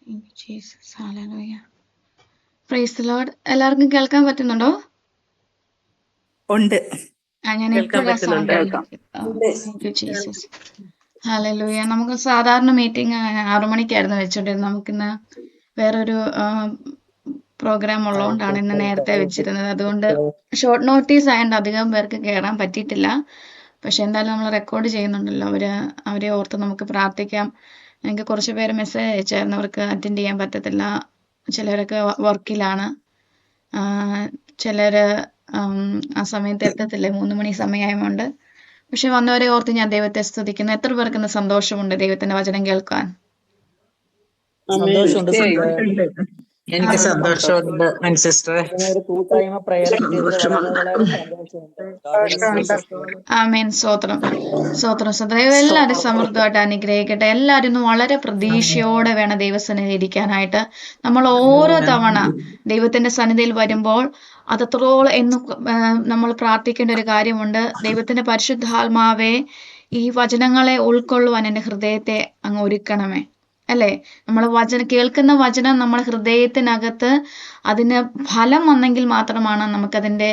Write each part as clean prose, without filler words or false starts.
Thank you, Jesus. Hallelujah. Praise the Lord. എല്ലാവർക്കും കേൾക്കാൻ പറ്റുന്നുണ്ടോ? ഉണ്ട്, ഞാൻ കേൾക്കാൻ എപ്പോഴാ സൗണ്ട് പറ്റുന്നുണ്ട്. Thank you Jesus. ഹല്ലേലൂയ. നമുക്ക് സാധാരണ മീറ്റിംഗ് 6 മണിക്കായിരുന്നു വെച്ചോണ്ടിരുന്നത്. നമുക്കിന്ന് വേറൊരു പ്രോഗ്രാം ഉള്ളതുകൊണ്ടാണ് ഇന്ന് നേരത്തെ വെച്ചിരുന്നത്. അതുകൊണ്ട് ഷോർട്ട് നോട്ടീസ് ആയതുകൊണ്ട് അധികം പേർക്ക് കയറാൻ പറ്റിയിട്ടില്ല. പക്ഷെ എന്തായാലും നമ്മൾ റെക്കോർഡ് ചെയ്യുന്നുണ്ടല്ലോ, അവരെ ഓർത്ത് നമുക്ക് പ്രാർത്ഥിക്കാം. എനിക്ക് കുറച്ച് പേര് മെസ്സേജ് അയച്ചായിരുന്നു, അവർക്ക് അറ്റൻഡ് ചെയ്യാൻ പറ്റത്തില്ല, ചിലരൊക്കെ വർക്കിലാണ്, ചിലർ ആ സമയത്ത് എത്തത്തില്ല, 3 മണി സമയമായതുകൊണ്ട്. പക്ഷെ വന്നവരെ ഓർത്ത് ഞാൻ ദൈവത്തെ സ്തുതിക്കുന്നു. എത്ര പേർക്കിന്ന് സന്തോഷമുണ്ട് ദൈവത്തിന്റെ വചനം കേൾക്കാൻ? സന്തോഷമുണ്ട് സിസ്റ്റർ. എനിക്ക് സന്തോഷമുണ്ട് സിസ്റ്ററെ. ഒരു കൂട്ടായ്മ പ്രയത്നം ചെയ്തത് വളരെ വളരെ സന്തോഷമുണ്ട്. ആമേൻ. സ്തോത്രം സ്തോത്രം സ്തോത്രം. എല്ലാവരും സമൃദ്ധമായിട്ട് അനുഗ്രഹിക്കട്ടെ. എല്ലാവരും ഇന്ന് വളരെ പ്രതീക്ഷയോടെ വേണം ദൈവസന്നിധിയിൽ ഇരിക്കാനായിട്ട്. നമ്മൾ ഓരോ തവണ ദൈവത്തിന്റെ സന്നിധിയിൽ വരുമ്പോൾ അതത്രോളം എന്ന് നമ്മൾ പ്രാർത്ഥിക്കേണ്ട ഒരു കാര്യമുണ്ട്. ദൈവത്തിന്റെ പരിശുദ്ധാത്മാവേ, ഈ വചനങ്ങളെ ഉൾക്കൊള്ളുവാൻ എൻ്റെ ഹൃദയത്തെ അങ്ങ് ഒരുക്കണമേ. അല്ലേ? നമ്മൾ കേൾക്കുന്ന വചനം നമ്മുടെ ഹൃദയത്തിനകത്ത് അതിന് ഫലം വന്നെങ്കിൽ മാത്രമാണ് നമുക്കതിൻ്റെ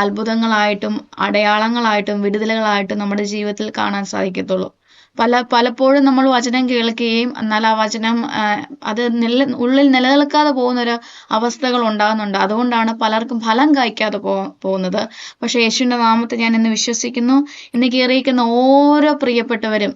അത്ഭുതങ്ങളായിട്ടും അടയാളങ്ങളായിട്ടും വിടുതലുകളായിട്ടും നമ്മുടെ ജീവിതത്തിൽ കാണാൻ സാധിക്കത്തുള്ളൂ. പലപ്പോഴും നമ്മൾ വചനം കേൾക്കുകയും എന്നാൽ ആ വചനം അത് ഉള്ളിൽ നിലനിൽക്കാതെ പോകുന്നൊരു അവസ്ഥകൾ ഉണ്ടാകുന്നുണ്ട്. അതുകൊണ്ടാണ് പലർക്കും ഫലം കായ്ക്കാതെ പോകുന്നത്. പക്ഷെ യേശുവിൻ്റെ നാമത്തിൽ ഞാൻ ഇന്ന് വിശ്വസിക്കുന്നു, ഇന്ന് കയറിയിരിക്കുന്ന ഓരോ പ്രിയപ്പെട്ടവരും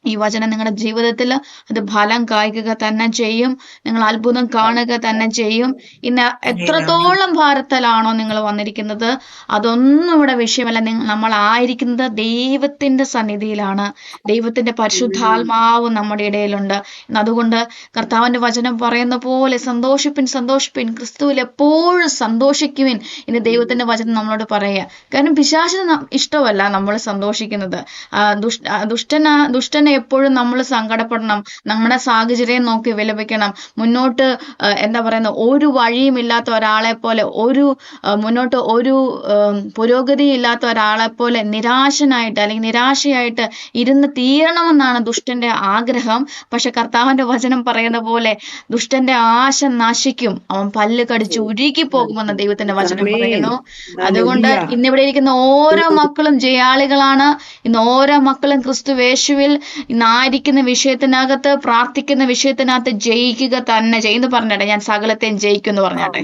ഈ വചനം നിങ്ങളുടെ ജീവിതത്തിൽ അത് ഫലം കായ്ക്കുക തന്നെ ചെയ്യും. നിങ്ങൾ അത്ഭുതം കാണുക തന്നെ ചെയ്യും. ഇന്ന് എത്രത്തോളം ഭാരത്തിലാണോ നിങ്ങൾ വന്നിരിക്കുന്നത്, അതൊന്നും ഇവിടെ വിഷയമല്ല. നമ്മൾ ആയിരിക്കുന്നത് ദൈവത്തിന്റെ സന്നിധിയിലാണ്. ദൈവത്തിന്റെ പരിശുദ്ധാത്മാവ് നമ്മുടെ ഇടയിലുണ്ട്. അതുകൊണ്ട് കർത്താവിന്റെ വചനം പറയുന്ന പോലെ സന്തോഷിപ്പിൻ, ക്രിസ്തുവിൽ എപ്പോഴും സന്തോഷിക്കുവിൻ എന്ന് ദൈവത്തിന്റെ വചനം നമ്മളോട് പറയുക. കാരണം പിശാചിന് ഇഷ്ടമല്ല നമ്മൾ സന്തോഷിക്കുന്നത്. ദുഷ്ടനെ എപ്പോഴും നമ്മൾ സങ്കടപ്പെടണം, നമ്മുടെ സാഹചര്യം നോക്കി വിലപിക്കണം. മുന്നോട്ട് എന്താ പറയുന്നത്, ഒരു വഴിയും ഇല്ലാത്ത ഒരാളെ പോലെ, മുന്നോട്ട് ഒരു പുരോഗതി ഇല്ലാത്ത ഒരാളെ പോലെ നിരാശനായിട്ട് അല്ലെങ്കിൽ നിരാശയായിട്ട് ഇരുന്ന് തീരണമെന്നാണ് ദുഷ്ടന്റെ ആഗ്രഹം. പക്ഷെ കർത്താവിന്റെ വചനം പറയുന്ന പോലെ ദുഷ്ടന്റെ ആശ നശിക്കും, അവൻ പല്ല് കടിച്ച് ഉരുകി പോകുമെന്ന് ദൈവത്തിന്റെ വചനം പറയുന്നു. അതുകൊണ്ട് ഇന്നിവിടെ ഇരിക്കുന്ന ഓരോ മക്കളും ജയാളികളാണ്. ഇന്ന് ഓരോ മക്കളും ക്രിസ്തുവേശുവിൽ ഇന്നായിരിക്കുന്ന വിഷയത്തിനകത്ത്, പ്രാർത്ഥിക്കുന്ന വിഷയത്തിനകത്ത് ജയിക്കുക തന്നെ ചെയ്യുന്നു പറഞ്ഞാട്ടെ. ഞാൻ സകലത്തെയും ജയിക്കും എന്ന് പറഞ്ഞാട്ടെ.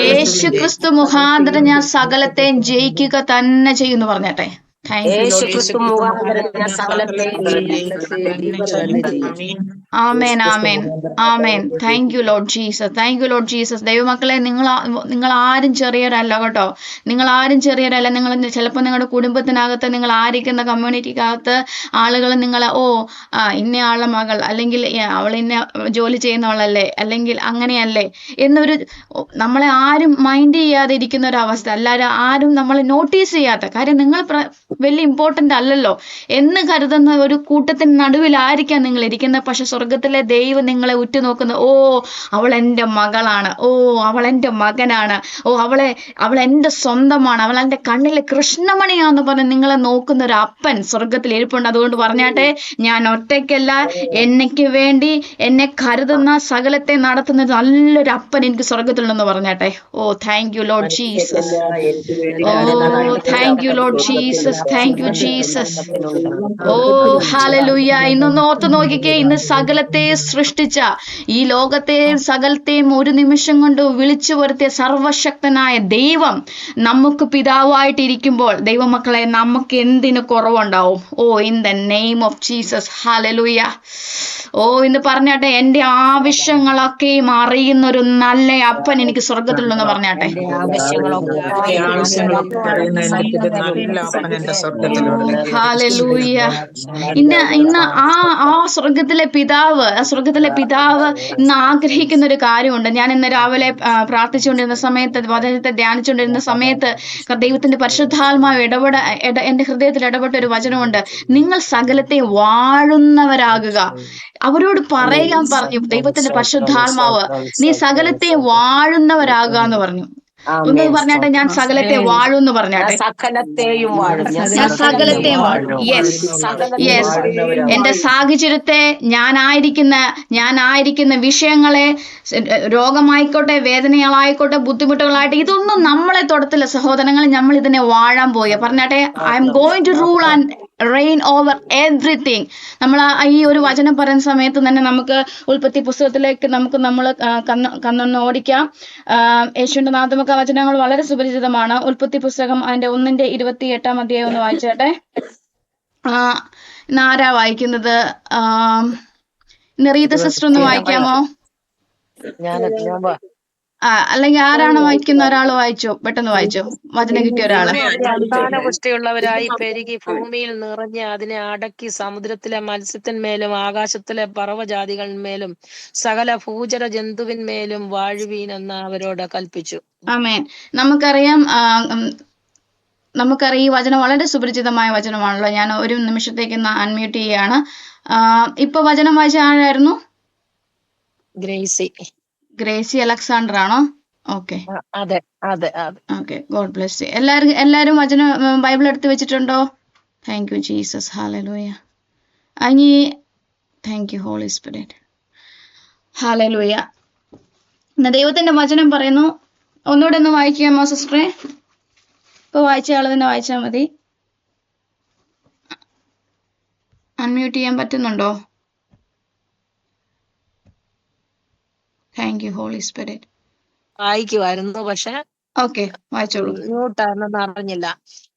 യേശു ക്രിസ്തു മുഖാന്തരം ഞാൻ സകലത്തെയും ജയിക്കുക തന്നെ ചെയ്യുന്നു പറഞ്ഞാട്ടെ. ആമേൻ ആമേൻ ആമേൻ. Thank you Lord Jesus. ദൈവമക്കളെ, നിങ്ങൾ ആരും ചെറിയവരല്ല കേട്ടോ. നിങ്ങൾ ആരും ചെറിയവരല്ല. നിങ്ങൾ ചിലപ്പോൾ നിങ്ങളുടെ കുടുംബത്തിനകത്ത്, നിങ്ങൾ ആയിരിക്കുന്ന കമ്മ്യൂണിറ്റിക്കകത്ത് ആളുകൾ നിങ്ങളെ ഇന്ന ആളുടെ മകൾ, അല്ലെങ്കിൽ അവൾ ഇന്ന ജോലി ചെയ്യുന്നവളല്ലേ, അല്ലെങ്കിൽ അങ്ങനെയല്ലേ എന്നൊരു നമ്മളെ ആരും മൈൻഡ് ചെയ്യാതെ ഇരിക്കുന്ന ഒരു അവസ്ഥ. എല്ലാവരും ആരും നമ്മളെ നോട്ടീസ് ചെയ്യാത്ത കാര്യം, നിങ്ങൾ വലിയ ഇമ്പോർട്ടൻ്റ് അല്ലല്ലോ എന്ന് കരുതുന്ന ഒരു കൂട്ടത്തിന് നടുവിലായിരിക്കാം നിങ്ങൾ ഇരിക്കുന്നത്. പക്ഷെ സ്വർഗത്തിലെ ദൈവം നിങ്ങളെ ഉറ്റുനോക്കുന്ന, അവൾ എൻ്റെ മകളാണ്, അവൾ എൻ്റെ മകനാണ്, അവൾ എൻ്റെ സ്വന്തമാണ്, അവൾ എൻ്റെ കണ്ണിലെ കൃഷ്ണമണിയാന്ന് പറഞ്ഞ് നിങ്ങളെ നോക്കുന്ന ഒരു അപ്പൻ സ്വർഗത്തിൽ ഇരിപ്പുണ്ട്. അതുകൊണ്ട് പറഞ്ഞാട്ടെ, ഞാൻ ഒറ്റയ്ക്കല്ല, എനിക്ക് വേണ്ടി എന്നെ കരുതുന്ന, സകലത്തെ നടത്തുന്ന നല്ലൊരു അപ്പൻ എനിക്ക് സ്വർഗത്തിലുണ്ടെന്ന് പറഞ്ഞാട്ടെ. Thank you Lord Jesus. Thank you Lord Jesus. Thank you Jesus. Hallelujah. ഇന്നൊന്ന് ഓർത്ത് നോക്കിക്കേ, ഇന്ന് സകലത്തെ സൃഷ്ടിച്ച, ഈ ലോകത്തെ സകലത്തെയും ഒരു നിമിഷം കൊണ്ട് വിളിച്ചു വരുത്തിയ സർവശക്തനായ ദൈവം നമുക്ക് പിതാവായിട്ടിരിക്കുമ്പോൾ ദൈവമക്കളെ, നമുക്ക് എന്തിനു കുറവുണ്ടാവും? In the name of Jesus. Hallelujah. ഇന്ന് പറഞ്ഞാട്ടെ, എൻ്റെ ആവശ്യങ്ങളൊക്കെയും അറിയുന്ന ഒരു നല്ല അപ്പൻ എനിക്ക് സ്വർഗത്തിലുണ്ടെന്ന് പറഞ്ഞാട്ടെ. ഹല്ലേലൂയ. ഇന്ന് ആ സ്വർഗത്തിലെ പിതാവ് ഇന്ന് ആഗ്രഹിക്കുന്ന ഒരു കാര്യമുണ്ട്. ഞാൻ ഇന്ന് രാവിലെ പ്രാർത്ഥിച്ചുകൊണ്ടിരുന്ന സമയത്ത്, വചനത്തെ ധ്യാനിച്ചുകൊണ്ടിരുന്ന സമയത്ത് ദൈവത്തിന്റെ പരിശുദ്ധാത്മാവ് എന്റെ ഹൃദയത്തിൽ ഇടപെട്ട ഒരു വചനമുണ്ട്. നിങ്ങൾ സകലത്തെ വാഴുന്നവരാകുക. അവരോട് പറയാൻ പറഞ്ഞു ദൈവത്തിന്റെ പരിശുദ്ധാത്മാവ്, നീ സകലത്തെ വാഴുന്നവരാകുക എന്ന് പറഞ്ഞു. ഒന്ന് പറഞ്ഞാട്ടെ, ഞാൻ സകലത്തെ വാഴും എന്ന് പറഞ്ഞാട്ടെ. സകലത്തെയും വാഴും. ഞാൻ സകലത്തെയും വാഴും. Yes, yes. എന്റെ സാഹചര്യത്തെ, ഞാനായിരിക്കുന്ന വിഷയങ്ങളെ, രോഗമായിക്കോട്ടെ, വേദനകളായിക്കോട്ടെ, ബുദ്ധിമുട്ടുകളായിട്ട്, ഇതൊന്നും നമ്മളെ തൊടത്തില്ല സഹോദരങ്ങൾ. നമ്മൾ ഇതിനെ വാഴാൻ പോയ പറഞ്ഞാട്ടെ. I am going to rule and reign over everything. നമ്മൾ ഈ ഒരു വചനം പറയുന്ന സമയത്ത് തന്നെ നമുക്ക് ഉൽപ്പത്തി പുസ്തകത്തിലേക്ക് നമ്മൾ കണ്ണൊന്ന് ഓടിക്കാം. യേശുവിന്റെ നാമമുഖ വചനങ്ങൾ വളരെ സുപരിചിതമാണ്. ഉൽപ്പത്തി പുസ്തകം അതിന്റെ 1:28 അധ്യായം ഒന്ന് വായിച്ചേട്ടെ. ഇന്ന് ആരാ വായിക്കുന്നത്? റീത സിസ്റ്റർ ഒന്ന് വായിക്കാമോ? അല്ലെങ്കിൽ ആരാണ് വായിക്കുന്ന? ഒരാൾ വായിച്ചോ, പെട്ടെന്ന് വായിച്ചോ. വചനം കിട്ടിയ ഒരാള്. സന്താനപുഷ്ടിയുള്ളവരായി പെരുകി ഭൂമിയിൽ നിറഞ്ഞ് അതിനെ അടക്കി സമുദ്രത്തിലെ മത്സ്യത്തിന്മേലും ആകാശത്തിലെ പറവജാതികളിന്മേലും സകല ഭൂചര ജന്തുവിന്മേലും വാഴുവീനെന്ന് അവരോട് കൽപ്പിച്ചു. ആമേൻ. നമുക്കറിയാം, ഈ വചനം വളരെ സുപരിചിതമായ വചനമാണല്ലോ. ഞാൻ ഒരു നിമിഷത്തേക്ക് അൺമ്യൂട്ട് ചെയ്യാണ്. ഇപ്പൊ വചനം വായിച്ച ആരായിരുന്നു? ഗ്രേസി അലക്സാണ്ടർ ആണോ? ഓക്കെ, അതെ അതെ ഓക്കെ. God bless you. എല്ലാരും വചനം ബൈബിൾ എടുത്ത് വെച്ചിട്ടുണ്ടോ? Thank you Jesus, hallelujah. Thank you Holy Spirit, hallelujah. ദൈവത്തിന്റെ വചനം പറയുന്നു. ഒന്നുകൂടെ ഒന്ന് വായിക്കാമോ സിസ്റ്ററെ? ഇപ്പൊ വായിച്ച ആള് തന്നെ വായിച്ചാൽ മതി. അൺമ്യൂട്ട് ചെയ്യാൻ പറ്റുന്നുണ്ടോ? Thank you Holy Spirit. വായിക്കുമായിരുന്നു, പക്ഷെ ഓക്കെ, വായിച്ചോളൂ. മ്യൂട്ടാണെന്ന് അറിഞ്ഞില്ല.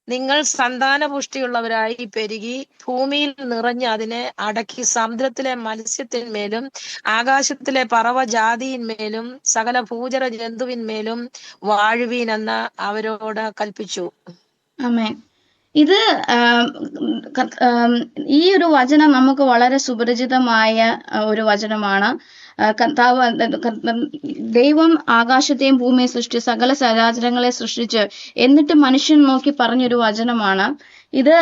നിങ്ങൾ സന്താനപുഷ്ടിയുള്ളവരായി പെരുകി ഭൂമിയിൽ നിറഞ്ഞ് അതിനെ അടക്കി സമുദ്രത്തിലെ മത്സ്യത്തിന്മേലും ആകാശത്തിലെ പറവജാതിയിന്മേലും സകല ഭൂചര ജന്തുവിന്മേലും വാഴുവീനെന്ന് അവരോട് കൽപ്പിച്ചു. ആമേൻ. ഇത് ഈ ഒരു വചനം നമുക്ക് വളരെ സുപരിചിതമായ ഒരു വചനമാണ്. ദൈവം ആകാശത്തെയും ഭൂമിയെ സൃഷ്ടിച്ച് സകല ചരാചരങ്ങളെ സൃഷ്ടിച്ച് എന്നിട്ട് മനുഷ്യൻ നോക്കി പറഞ്ഞൊരു വചനമാണ് ഇത്.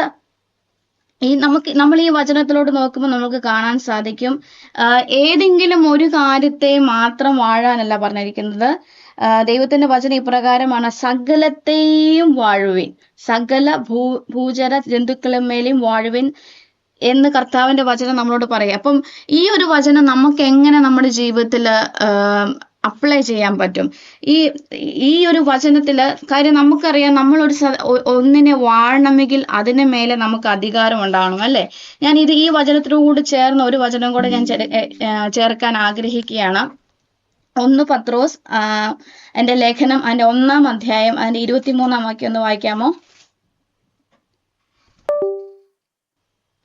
നമ്മൾ ഈ വചനത്തിലോട്ട് നോക്കുമ്പോൾ നമുക്ക് കാണാൻ സാധിക്കും, ഏതെങ്കിലും ഒരു കാര്യത്തെ മാത്രം വാഴാനല്ല പറഞ്ഞിരിക്കുന്നത്. ദൈവത്തിന്റെ വചനം ഇപ്രകാരമാണ്: സകലത്തെയും വാഴുവിൻ, സകല ഭൂചര ജന്തുക്കളുമേലെയും വാഴുവിൻ എന്ന് കർത്താവിന്റെ വചനം നമ്മളോട് പറയും. അപ്പം ഈ ഒരു വചനം നമുക്ക് എങ്ങനെ നമ്മുടെ ജീവിതത്തിൽ അപ്ലൈ ചെയ്യാൻ പറ്റും? ഈ ഒരു വചനത്തില് കാര്യം നമുക്കറിയാം, നമ്മളൊരു ഒന്നിനെ വാഴണമെങ്കിൽ അതിന് മേലെ നമുക്ക് അധികാരം ഉണ്ടാവണം, അല്ലെ? ഞാൻ ഈ വചനത്തിനോട് ചേർന്ന ഒരു വചനം കൂടെ ഞാൻ ചേർക്കാൻ ആഗ്രഹിക്കുകയാണ്. 1 പത്രോസ് എന്റെ ലേഖനം അതിന്റെ 1-ാം അധ്യായം അതിന്റെ 23-ാം വാക്യം ഒന്ന് വായിക്കാമോ?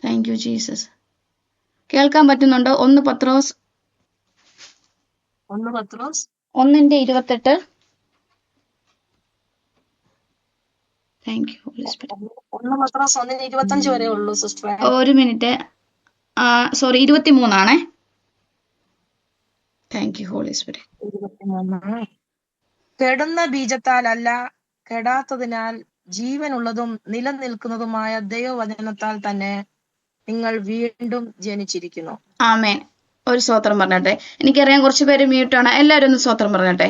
Thank you Jesus. കേൾക്കാൻ പറ്റുന്നുണ്ടോ? 1 പത്രോസ് 1:28. Thank you Holy Spirit. 1 പത്രോസ് 1:25 വരെ ഉള്ളൂ സിസ്റ്റർ. ഒരു മിനിറ്റ്, സോറി, 23 ആണേ. Thank you Holy Spirit. 23. കെടുന്ന ബീജത്താലല്ല, കെടാത്തതിനാൽ ജീവനുള്ളതും നിലനിൽക്കുന്നതുമായ ദൈവവചനത്താൽ തന്നെ നിങ്ങൾ വീണ്ടും ജനിച്ചിരിക്കുന്നു. ആമേൻ. ഒരു സ്തോത്രം പറഞ്ഞട്ടെ. എനിക്കറിയാം കുറച്ചു പേര് മ്യൂട്ടാണ്. എല്ലാവരും ഒന്ന് സ്തോത്രം പറഞ്ഞട്ടെ.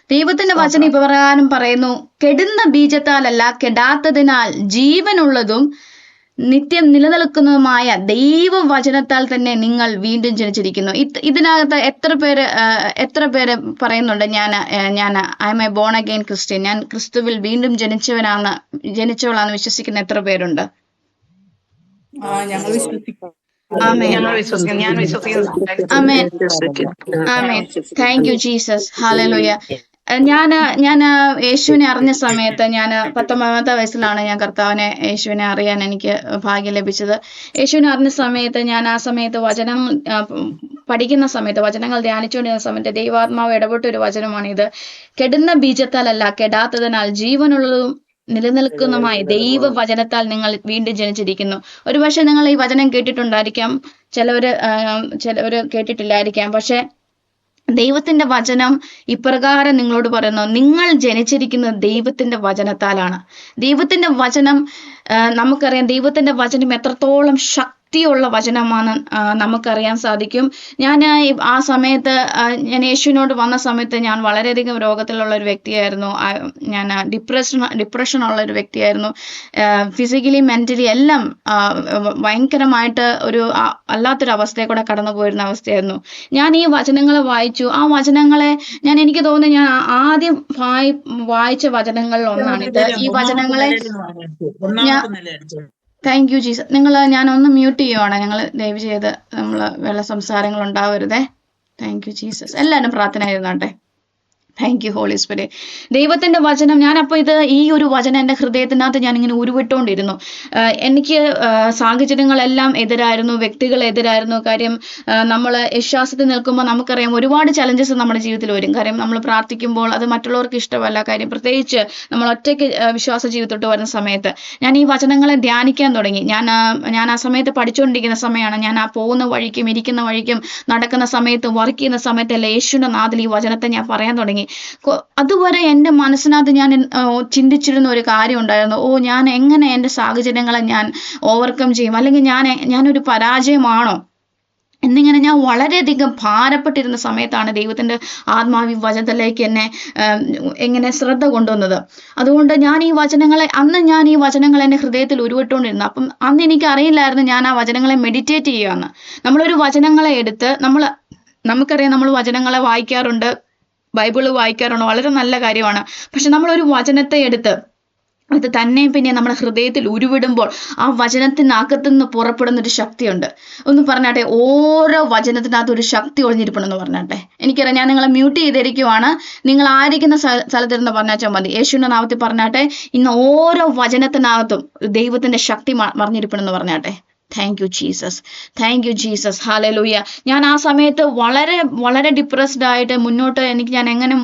ദൈവത്തിന്റെ വചനം ഇപ്രകാരം പറയുന്നു: കെടുന്ന ബീജത്താലല്ല, കെടാത്തതിനാൽ ജീവനുള്ളതും നിത്യം നിലനിൽക്കുന്നതുമായ ദൈവവചനത്താൽ തന്നെ നിങ്ങൾ വീണ്ടും ജനിച്ചിരിക്കുന്നു. ഇതിനകത്ത് എത്ര പേര് പറയുന്നുണ്ട്, ഞാൻ I am a born again Christian, ഞാൻ ക്രിസ്തുവിൽ വീണ്ടും ജനിച്ചവളാന്ന് വിശ്വസിക്കുന്ന എത്ര പേരുണ്ട്? ആമേൻ, ആമേൻ, ആമേൻ. താങ്ക് യു ജീസസ്, ഹല്ലേലൂയ. ഞാൻ യേശുവിനെ അറിഞ്ഞ സമയത്ത്, ഞാൻ 19-ാമത്തെ വയസ്സിലാണ് ഞാൻ യേശുവിനെ അറിയാൻ എനിക്ക് ഭാഗ്യം ലഭിച്ചത്. യേശുവിനെ അറിഞ്ഞ സമയത്ത് ഞാൻ ആ സമയത്ത് വചനം പഠിക്കുന്ന സമയത്ത്, വചനങ്ങൾ ധ്യാനിച്ചുകൊണ്ടിരുന്ന സമയത്ത് ദൈവാത്മാവ് ഇടപെട്ട ഒരു വചനമാണിത്: കെടുന്ന ബീജത്താലല്ല, കെടാത്തതിനാൽ ജീവനുള്ളതും നിലനിൽക്കുന്നതുമായ ദൈവവചനത്താൽ നിങ്ങൾ വീണ്ടും ജനിച്ചിരിക്കുന്നു. ഒരുപക്ഷെ നിങ്ങൾ ഈ വചനം കേട്ടിട്ടുണ്ടായിരിക്കാം, ചിലവര് കേട്ടിട്ടില്ലായിരിക്കാം. പക്ഷെ ദൈവത്തിന്റെ വചനം ഇപ്രകാരം നിങ്ങളോട് പറയുന്നു: നിങ്ങൾ ജനിച്ചിരിക്കുന്നത് ദൈവത്തിന്റെ വചനത്താലാണ്. ദൈവത്തിന്റെ വചനം, നമുക്കറിയാം ദൈവത്തിന്റെ വചനം എത്രത്തോളം ശക്തിയുള്ള വചനമാണ് നമുക്കറിയാൻ സാധിക്കും. ഞാൻ ആ സമയത്ത് ഞാൻ യേശുവിനോട് വന്ന സമയത്ത് ഞാൻ വളരെയധികം രോഗത്തിലുള്ള ഒരു വ്യക്തിയായിരുന്നു. ഞാൻ ഡിപ്രഷനുള്ള ഒരു വ്യക്തിയായിരുന്നു. ഫിസിക്കലി മെന്റലി എല്ലാം ഭയങ്കരമായിട്ട് ഒരു അല്ലാത്തൊരു അവസ്ഥയെ കൂടെ കടന്നു പോയിരുന്ന അവസ്ഥയായിരുന്നു. ഞാൻ ഈ വചനങ്ങൾ വായിച്ചു. ആ വചനങ്ങളെ എനിക്ക് തോന്നുന്നു ഞാൻ ആദ്യം വായിച്ച വചനങ്ങളിൽ ഒന്നാണിത്. ഈ വചനങ്ങളെ താങ്ക് യു ജീസസ്. ഞാനൊന്ന് മ്യൂട്ട് ചെയ്യുവാണ്. ഞങ്ങൾ ദയവ് ചെയ്ത് വേറെ സംസാരങ്ങൾ ഉണ്ടാവരുതേ. Thank you Jesus. എല്ലാവരും പ്രാർത്ഥന ഇരുന്നാട്ടെ. Thank you Holy Spirit. ദൈവത്തിന്റെ വചനം ഞാനപ്പോൾ ഈ ഒരു വചനം എൻ്റെ ഹൃദയത്തിനകത്ത് ഞാനിങ്ങനെ ഉരുവിട്ടുകൊണ്ടിരുന്നു. എനിക്ക് സാഹചര്യങ്ങളെല്ലാം എതിരായിരുന്നു, വ്യക്തികൾ എതിരായിരുന്നു. കാര്യം നമ്മൾ വിശ്വാസത്തിൽ നിൽക്കുമ്പോൾ നമുക്കറിയാം ഒരുപാട് ചലഞ്ചസ് നമ്മുടെ ജീവിതത്തിൽ വരും. കാര്യം നമ്മൾ പ്രാർത്ഥിക്കുമ്പോൾ അത് മറ്റുള്ളവർക്ക് ഇഷ്ടമല്ല. കാര്യം പ്രത്യേകിച്ച് നമ്മൾ ഒറ്റയ്ക്ക് വിശ്വാസ ജീവിതത്തോട്ട് വരുന്ന സമയത്ത് ഞാൻ ഈ വചനങ്ങളെ ധ്യാനിക്കാൻ തുടങ്ങി. ഞാൻ ആ സമയത്ത് പഠിച്ചുകൊണ്ടിരിക്കുന്ന സമയമാണ്. ഞാൻ ആ പോകുന്ന വഴിക്കും ഇരിക്കുന്ന വഴിക്കും നടക്കുന്ന സമയത്തും വർക്ക് ചെയ്യുന്ന സമയത്തല്ല യേശുവിന്റെ നാഥിൽ ഈ വചനത്തെ ഞാൻ പറയാൻ തുടങ്ങി. അതുവരെ എൻ്റെ മനസ്സിനകത്ത് ഞാൻ ചിന്തിച്ചിരുന്ന ഒരു കാര്യം ഉണ്ടായിരുന്നു. ഞാൻ എങ്ങനെ എൻ്റെ സാഹചര്യങ്ങളെ ഞാൻ ഓവർകം ചെയ്യും, അല്ലെങ്കിൽ ഞാനൊരു പരാജയമാണോ എന്നിങ്ങനെ ഞാൻ വളരെയധികം ഭാരപ്പെട്ടിരുന്ന സമയത്താണ് ദൈവത്തിൻ്റെ ആത്മാവി വചനത്തിലേക്ക് എങ്ങനെ ശ്രദ്ധ കൊണ്ടുവന്നത്. അതുകൊണ്ട് ഞാൻ ഈ വചനങ്ങൾ എൻ്റെ ഹൃദയത്തിൽ ഉരുവിട്ടുകൊണ്ടിരുന്നു. അപ്പം അന്ന് എനിക്ക് അറിയില്ലായിരുന്നു ഞാൻ ആ വചനങ്ങളെ മെഡിറ്റേറ്റ് ചെയ്യുകയെന്ന്. നമ്മളൊരു വചനങ്ങളെ എടുത്ത് നമുക്കറിയാം നമ്മൾ വചനങ്ങളെ വായിക്കാറുണ്ട്, ബൈബിള് വായിക്കാറുണ്ട്, വളരെ നല്ല കാര്യമാണ്. പക്ഷെ നമ്മളൊരു വചനത്തെ എടുത്ത് അത് തന്നെ പിന്നെ നമ്മുടെ ഹൃദയത്തിൽ ഉരുവിടുമ്പോൾ ആ വചനത്തിനകത്തുനിന്ന് പുറപ്പെടുന്ന ഒരു ശക്തിയുണ്ട്. ഒന്ന് പറഞ്ഞാട്ടെ, ഓരോ വചനത്തിനകത്ത് ഒരു ശക്തി ഒളിഞ്ഞിരിപ്പണമെന്ന് പറഞ്ഞാട്ടെ. എനിക്കറിയാം ഞാൻ നിങ്ങളെ മ്യൂട്ട് ചെയ്തിരിക്കുവാണ്. നിങ്ങൾ ആയിരിക്കുന്ന സ്ഥലത്തിരുന്ന് പറഞ്ഞാൽ മതി. യേശുവിന്റെ നാമത്തിൽ പറഞ്ഞാട്ടെ, ഇന്ന് ഓരോ വചനത്തിനകത്തും ദൈവത്തിന്റെ ശക്തി മറിഞ്ഞിരിപ്പണമെന്ന് പറഞ്ഞാട്ടെ. Thank you Jesus. Thank you Jesus. ഹല്ലേലൂയ. ഞാൻ ആ സമയത്ത് വളരെ വളരെ ഡിപ്രസ്ഡ് ആയിട്ട് ഞാൻ എങ്ങനെ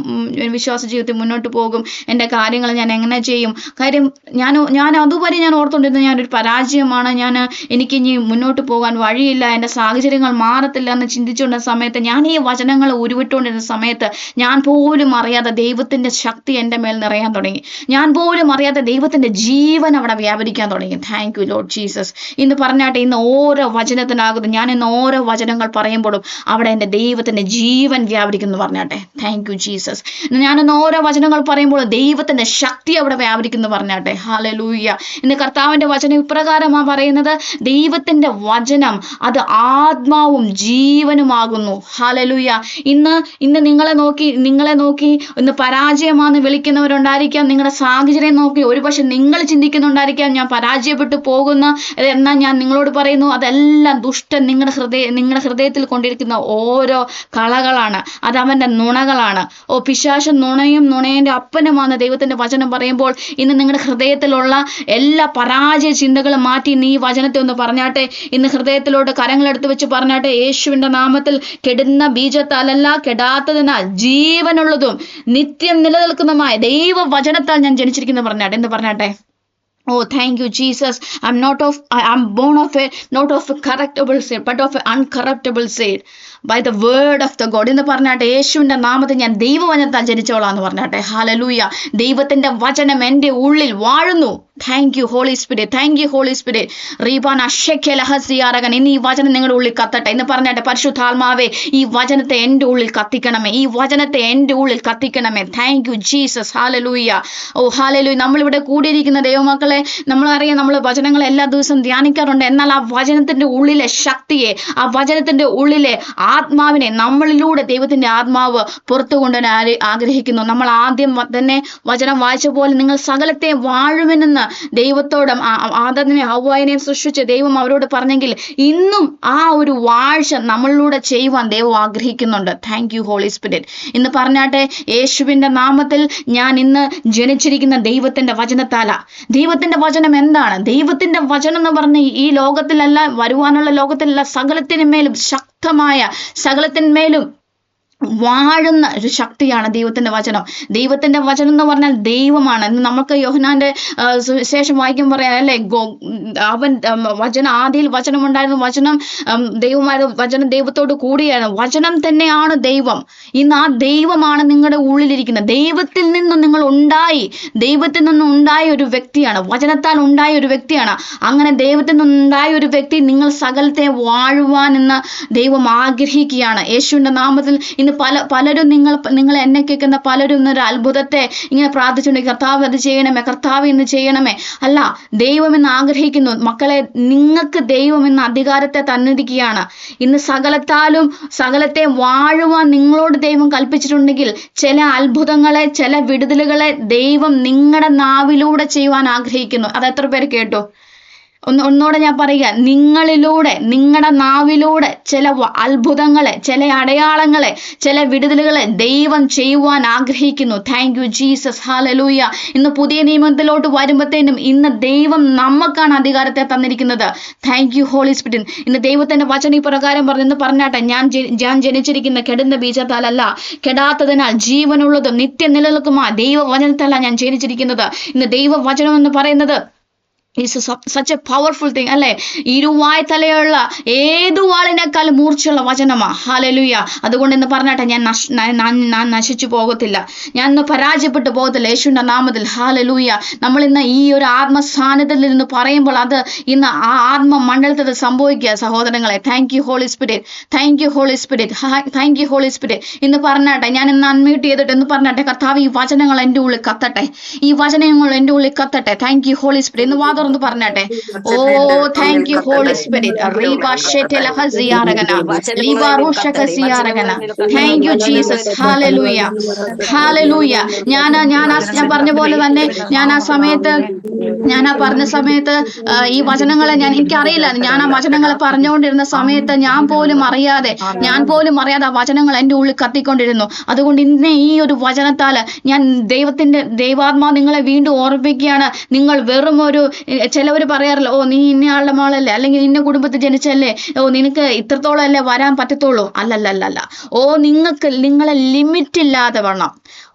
വിശ്വാസ ജീവിതത്തിൽ മുന്നോട്ട് പോകും, എൻ്റെ കാര്യങ്ങൾ ഞാൻ എങ്ങനെ ചെയ്യും. കാര്യം ഞാൻ അതുവരെ ഞാൻ ഓർത്തുകൊണ്ടിരുന്നത് ഞാനൊരു പരാജയമാണ്, എനിക്കിനി മുന്നോട്ട് പോകാൻ വഴിയില്ല, എൻ്റെ സാഹചര്യങ്ങൾ മാറത്തില്ല എന്ന് ചിന്തിച്ചുകൊണ്ട സമയത്ത് ഞാൻ ഈ വചനങ്ങൾ ഉരുവിട്ടുകൊണ്ടിരുന്ന സമയത്ത് ഞാൻ പോലും അറിയാതെ ദൈവത്തിൻ്റെ ശക്തി എൻ്റെ മേൽ നിറയാൻ തുടങ്ങി. ഞാൻ പോലും അറിയാതെ ദൈവത്തിൻ്റെ ജീവൻ അവിടെ വ്യാപരിക്കാൻ തുടങ്ങി. Thank you Lord Jesus. ഇന്ന് പറഞ്ഞാൽ ഇന്ന് ഓരോ വചനത്തിനകത്തും ഞാൻ ഇന്ന് ഓരോ വചനങ്ങൾ പറയുമ്പോഴും അവിടെ എൻ്റെ ദൈവത്തിന്റെ ജീവൻ വ്യാപരിക്കുന്നു പറഞ്ഞാട്ടെ. Thank you Jesus. ഞാനിന്ന് ഓരോ വചനങ്ങൾ പറയുമ്പോഴും ദൈവത്തിന്റെ ശക്തി അവിടെ വ്യാപരിക്കുന്നു പറഞ്ഞാട്ടെ. ഹല്ലേലൂയ. ഇന്ന് കർത്താവിന്റെ വചനം ഇപ്രകാരമാണ് പറയുന്നത്, ദൈവത്തിന്റെ വചനം അത് ആത്മാവും ജീവനുമാകുന്നു. ഹല്ലേലൂയ. ഇന്ന് നിങ്ങളെ നോക്കി ഇന്ന് പരാജയമാണെന്ന് വിളിക്കുന്നവരുണ്ടായിരിക്കാം. നിങ്ങളുടെ സാഹചര്യം നോക്കി ഒരുപക്ഷെ നിങ്ങൾ ചിന്തിക്കുന്നുണ്ടായിരിക്കാം ഞാൻ പരാജയപ്പെട്ടു പോകുന്ന. എന്നാൽ ഞാൻ നിങ്ങളോട് പറയുന്നു, അതെല്ലാം ദുഷ്ടൻ നിങ്ങളുടെ ഹൃദയത്തിൽ കൊണ്ടിരിക്കുന്ന ഓരോ കളകളാണ്, അത് അവന്റെ നുണകളാണ്. പിശാചൻ നുണയുടെ അപ്പനുമാണ് ദൈവത്തിന്റെ വചനം പറയുമ്പോൾ ഇന്ന് നിങ്ങളുടെ ഹൃദയത്തിലുള്ള എല്ലാ പരാജയ ചിന്തകളും മാറ്റി നീ വചനത്തെ ഒന്ന് പറഞ്ഞാട്ടെ. ഇന്ന് ഹൃദയത്തിലോട്ട് കരങ്ങളെടുത്ത് വെച്ച് പറഞ്ഞാട്ടെ, യേശുവിന്റെ നാമത്തിൽ കെടുന്ന ബീജത്താലല്ല കെടാത്തതിനാൽ ജീവനുള്ളതും നിത്യം നിലനിൽക്കുന്നതുമായ ദൈവ വചനത്താൽ ഞാൻ ജനിച്ചിരിക്കുന്നു പറഞ്ഞാട്ടെ. എന്ന് പറഞ്ഞാട്ടെ. Oh, thank you, Jesus. I'm born not of a corruptible seed, but of an uncorruptible seed. By the word of the God. എന്ന് പറഞ്ഞാട്ടെ, യേശുവിന്റെ നാമത്തിൽ ഞാൻ ദൈവവചനത്താൽ ജനിച്ചോളാന്ന് പറഞ്ഞാട്ടെ. ഹല്ലേലൂയ. ദൈവത്തിന്റെ വചനം എൻ്റെ ഉള്ളിൽ വാഴുന്നു. Thank you Holy Spirit. Thank you Holy Spirit. റീബാന ഷെഖലഹസിയാരകൻ. ഇന്ന് ഈ വചനം നിങ്ങളുടെ ഉള്ളിൽ കത്തട്ടെ. എന്ന് പറഞ്ഞാട്ടെ, പരിശുദ്ധാത്മാവേ ഈ വചനത്തെ എൻ്റെ ഉള്ളിൽ കത്തിക്കണമേ, ഈ വചനത്തെ എൻ്റെ ഉള്ളിൽ കത്തിക്കണമേ. Thank you Jesus. Hallelujah. Oh ഹല്ലേലൂയ. നമ്മളിവിടെ കൂടിയിരിക്കുന്ന ദൈവമക്കളെ, നമ്മളറിയാം നമ്മൾ വചനങ്ങൾ എല്ലാ ദിവസവും ധ്യാനിക്കാറുണ്ട്. എന്നാൽ ആ വചനത്തിന്റെ ഉള്ളിലെ ശക്തിയെ, ആ വചനത്തിന്റെ ഉള്ളിലെ ആത്മാവിനെ നമ്മളിലൂടെ ദൈവത്തിന്റെ ആത്മാവ് പുറത്തു കൊണ്ടുവരാൻ ആഗ്രഹിക്കുന്നു. നമ്മൾ ആദ്യം തന്നെ വചനം വായിച്ച പോലെ നിങ്ങൾ സകലത്തെ വാഴുമെന്ന് ദൈവത്തോടും ആദാമിനെയും ഹവ്വായിനെയും സൃഷ്ടിച്ച് ദൈവം അവരോട് പറഞ്ഞെങ്കിൽ ഇന്നും ആ ഒരു വാഴ്ച നമ്മളിലൂടെ ചെയ്യുവാൻ ദൈവം ആഗ്രഹിക്കുന്നുണ്ട്. Thank you Holy Spirit. ഇന്ന് പറഞ്ഞാട്ടെ, യേശുവിന്റെ നാമത്തിൽ ഞാൻ ഇന്ന് ജനിച്ചിരിക്കുന്ന ദൈവത്തിന്റെ വചനത്താല. ദൈവത്തിന്റെ വചനം എന്താണ്? ദൈവത്തിന്റെ വചനം എന്ന് പറഞ്ഞ ഈ ലോകത്തിലല്ല, വരുവാനുള്ള ലോകത്തിലല്ല, സകലത്തിന്മേലും ശക്തമായ, സകലത്തിന്മേലും വാഴുന്ന ഒരു ശക്തിയാണ് ദൈവത്തിന്റെ വചനം. ദൈവത്തിന്റെ വചനം എന്ന് പറഞ്ഞാൽ ദൈവമാണ്. ഇന്ന് നമുക്ക് യോഹന്നാന്റെ സുവിശേഷം വായിക്കുമ്പോൾ പറയാം അല്ലേ, അവൻ വചനം, ആദിയിൽ വചനം ഉണ്ടായിരുന്നു, വചനം ദൈവമായിരുന്നു, വചനം ദൈവത്തോട് കൂടിയാണ്, വചനം തന്നെയാണ് ദൈവം. ഇന്ന് ആ ദൈവമാണ് നിങ്ങളുടെ ഉള്ളിലിരിക്കുന്നത്. ദൈവത്തിൽ നിന്നും നിങ്ങൾ ഉണ്ടായി, ദൈവത്തിൽ നിന്നും ഉണ്ടായ ഒരു വ്യക്തിയാണ്, വചനത്താൽ ഉണ്ടായ ഒരു വ്യക്തിയാണ്. അങ്ങനെ ദൈവത്തിൽ നിന്നുണ്ടായ ഒരു വ്യക്തി നിങ്ങൾ സകലത്തെ വാഴുവാൻ എന്ന് ദൈവം ആഗ്രഹിക്കുകയാണ്. യേശുവിന്റെ നാമത്തിൽ ഇന്ന് പലരും നിങ്ങൾ എന്നെ കേൾക്കുന്ന പലരും ഇന്നൊരു അത്ഭുതത്തെ ഇങ്ങനെ പ്രാർത്ഥിച്ചുകൊണ്ട് കർത്താവ് അത് ചെയ്യണമേ, കർത്താവ് ഇന്ന് ചെയ്യണമേ. അല്ല, ദൈവം എന്ന് ആഗ്രഹിക്കുന്നു. മക്കളെ, നിങ്ങൾക്ക് ദൈവം എന്ന അധികാരത്തെ തന്നിരിക്കുകയാണ്. ഇന്ന് സകലത്തെ വാഴുവാൻ നിങ്ങളോട് ദൈവം കൽപ്പിച്ചിട്ടുണ്ടെങ്കിൽ ചില അത്ഭുതങ്ങളെ, ചില വിടുതലുകളെ ദൈവം നിങ്ങളുടെ നാവിലൂടെ ചെയ്യുവാൻ ആഗ്രഹിക്കുന്നു. അത് എത്ര പേര് കേട്ടു? ഒന്നുകൂടെ ഞാൻ പറയുക, നിങ്ങളിലൂടെ, നിങ്ങളുടെ നാവിലൂടെ ചില അത്ഭുതങ്ങളെ, ചില അടയാളങ്ങളെ, ചില വിടുതലുകളെ ദൈവം ചെയ്യുവാൻ ആഗ്രഹിക്കുന്നു. Thank you Jesus, hallelujah. ഇന്ന് പുതിയ നിയമത്തിലോട്ട് വരുമ്പോഴത്തേനും ഇന്ന് ദൈവം നമുക്കാണ് അധികാരത്തെ തന്നിരിക്കുന്നത്. Thank you Holy Spirit. ഇന്ന് ദൈവത്തിന്റെ വചന പ്രകാരം പറഞ്ഞു പറഞ്ഞാട്ടെ, ഞാൻ ജനിച്ചിരിക്കുന്ന കെടുന്ന ബീജത്താലല്ല, കെടാത്തതിനാൽ ജീവനുള്ളതും നിത്യ നിലനിൽക്കുമാ ദൈവവചനത്താലാണ് ഞാൻ ജനിച്ചിരിക്കുന്നത്. ഇന്ന് ദൈവവചനം എന്ന് പറയുന്നത് സച്ച് എ പവർഫുൾ തിങ് അല്ലേ. ഇരുവായ തലയുള്ള ഏതു വാളിനേക്കാൾ മൂർച്ചയുള്ള വചനമാ. ഹല്ലേലൂയ. അതുകൊണ്ട് എന്ന് പറഞ്ഞാട്ടെ, ഞാൻ നശിച്ചു പോകത്തില്ല, ഞാൻ ഇന്ന് പരാജയപ്പെട്ടു പോകത്തില്ല യേശുവിന്റെ നാമത്തിൽ. ഹല്ലേലൂയ. നമ്മൾ ഇന്ന് ഈ ഒരു ആത്മസാന്നിധ്യത്തിൽ നിന്ന് പറയുമ്പോൾ അത് ഇന്ന് ആ ആത്മ മണ്ഡലത്തിൽ സംഭവിക്കുക സഹോദരങ്ങളെ. Thank you Holy Spirit, thank you Holy Spirit, thank you Holy Spirit. ഇന്ന് പറഞ്ഞാട്ടെ, ഞാൻ ഇന്ന് അൺമ്യൂട്ട് ചെയ്തിട്ട് എന്ന് പറഞ്ഞാട്ടെ, കർത്താവ് ഈ വചനങ്ങൾ എൻ്റെ ഉള്ളിൽ കത്തട്ടെ, ഈ വചനങ്ങൾ എൻ്റെ ഉള്ളിൽ കത്തട്ടെ. Thank you Holy Spirit. ഇന്ന് വാതുറന്ന് പറഞ്ഞാട്ടെ, oh thank you Holy Spirit. Thank you Jesus. ഹല്ലേലൂയ, ഹല്ലേലൂയ. ഞാൻ പറഞ്ഞ പോലെ തന്നെ ഞാൻ ആ പറഞ്ഞ സമയത്ത് ഈ വചനങ്ങളെ എനിക്കറിയില്ല, ഞാൻ ആ വചനങ്ങളെ പറഞ്ഞുകൊണ്ടിരുന്ന സമയത്ത് ഞാൻ പോലും അറിയാതെ ആ വചനങ്ങൾ എൻ്റെ ഉള്ളിൽ കത്തിക്കൊണ്ടിരുന്നു. അതുകൊണ്ട് ഇന്ന് ഈ ഒരു വചനത്താൽ ഞാൻ ദൈവാത്മാവ് നിങ്ങളെ വീണ്ടും ഓർമ്മിപ്പിക്കുകയാണ്. നിങ്ങൾ വെറും ഒരു, ചിലവർ പറയാറില്ല, ഓ നീ ഇന്നയാളുടെ മോളല്ലേ, അല്ലെങ്കിൽ ഇന്ന കുടുംബത്തിൽ ജനിച്ചല്ലേ, ഓ നിനക്ക് ഇത്രത്തോളം അല്ലേ വരാൻ പറ്റത്തുള്ളൂ. അല്ലല്ലല്ല. ഓ നിങ്ങളെ ലിമിറ്റ് ഇല്ലാതെ വേണം.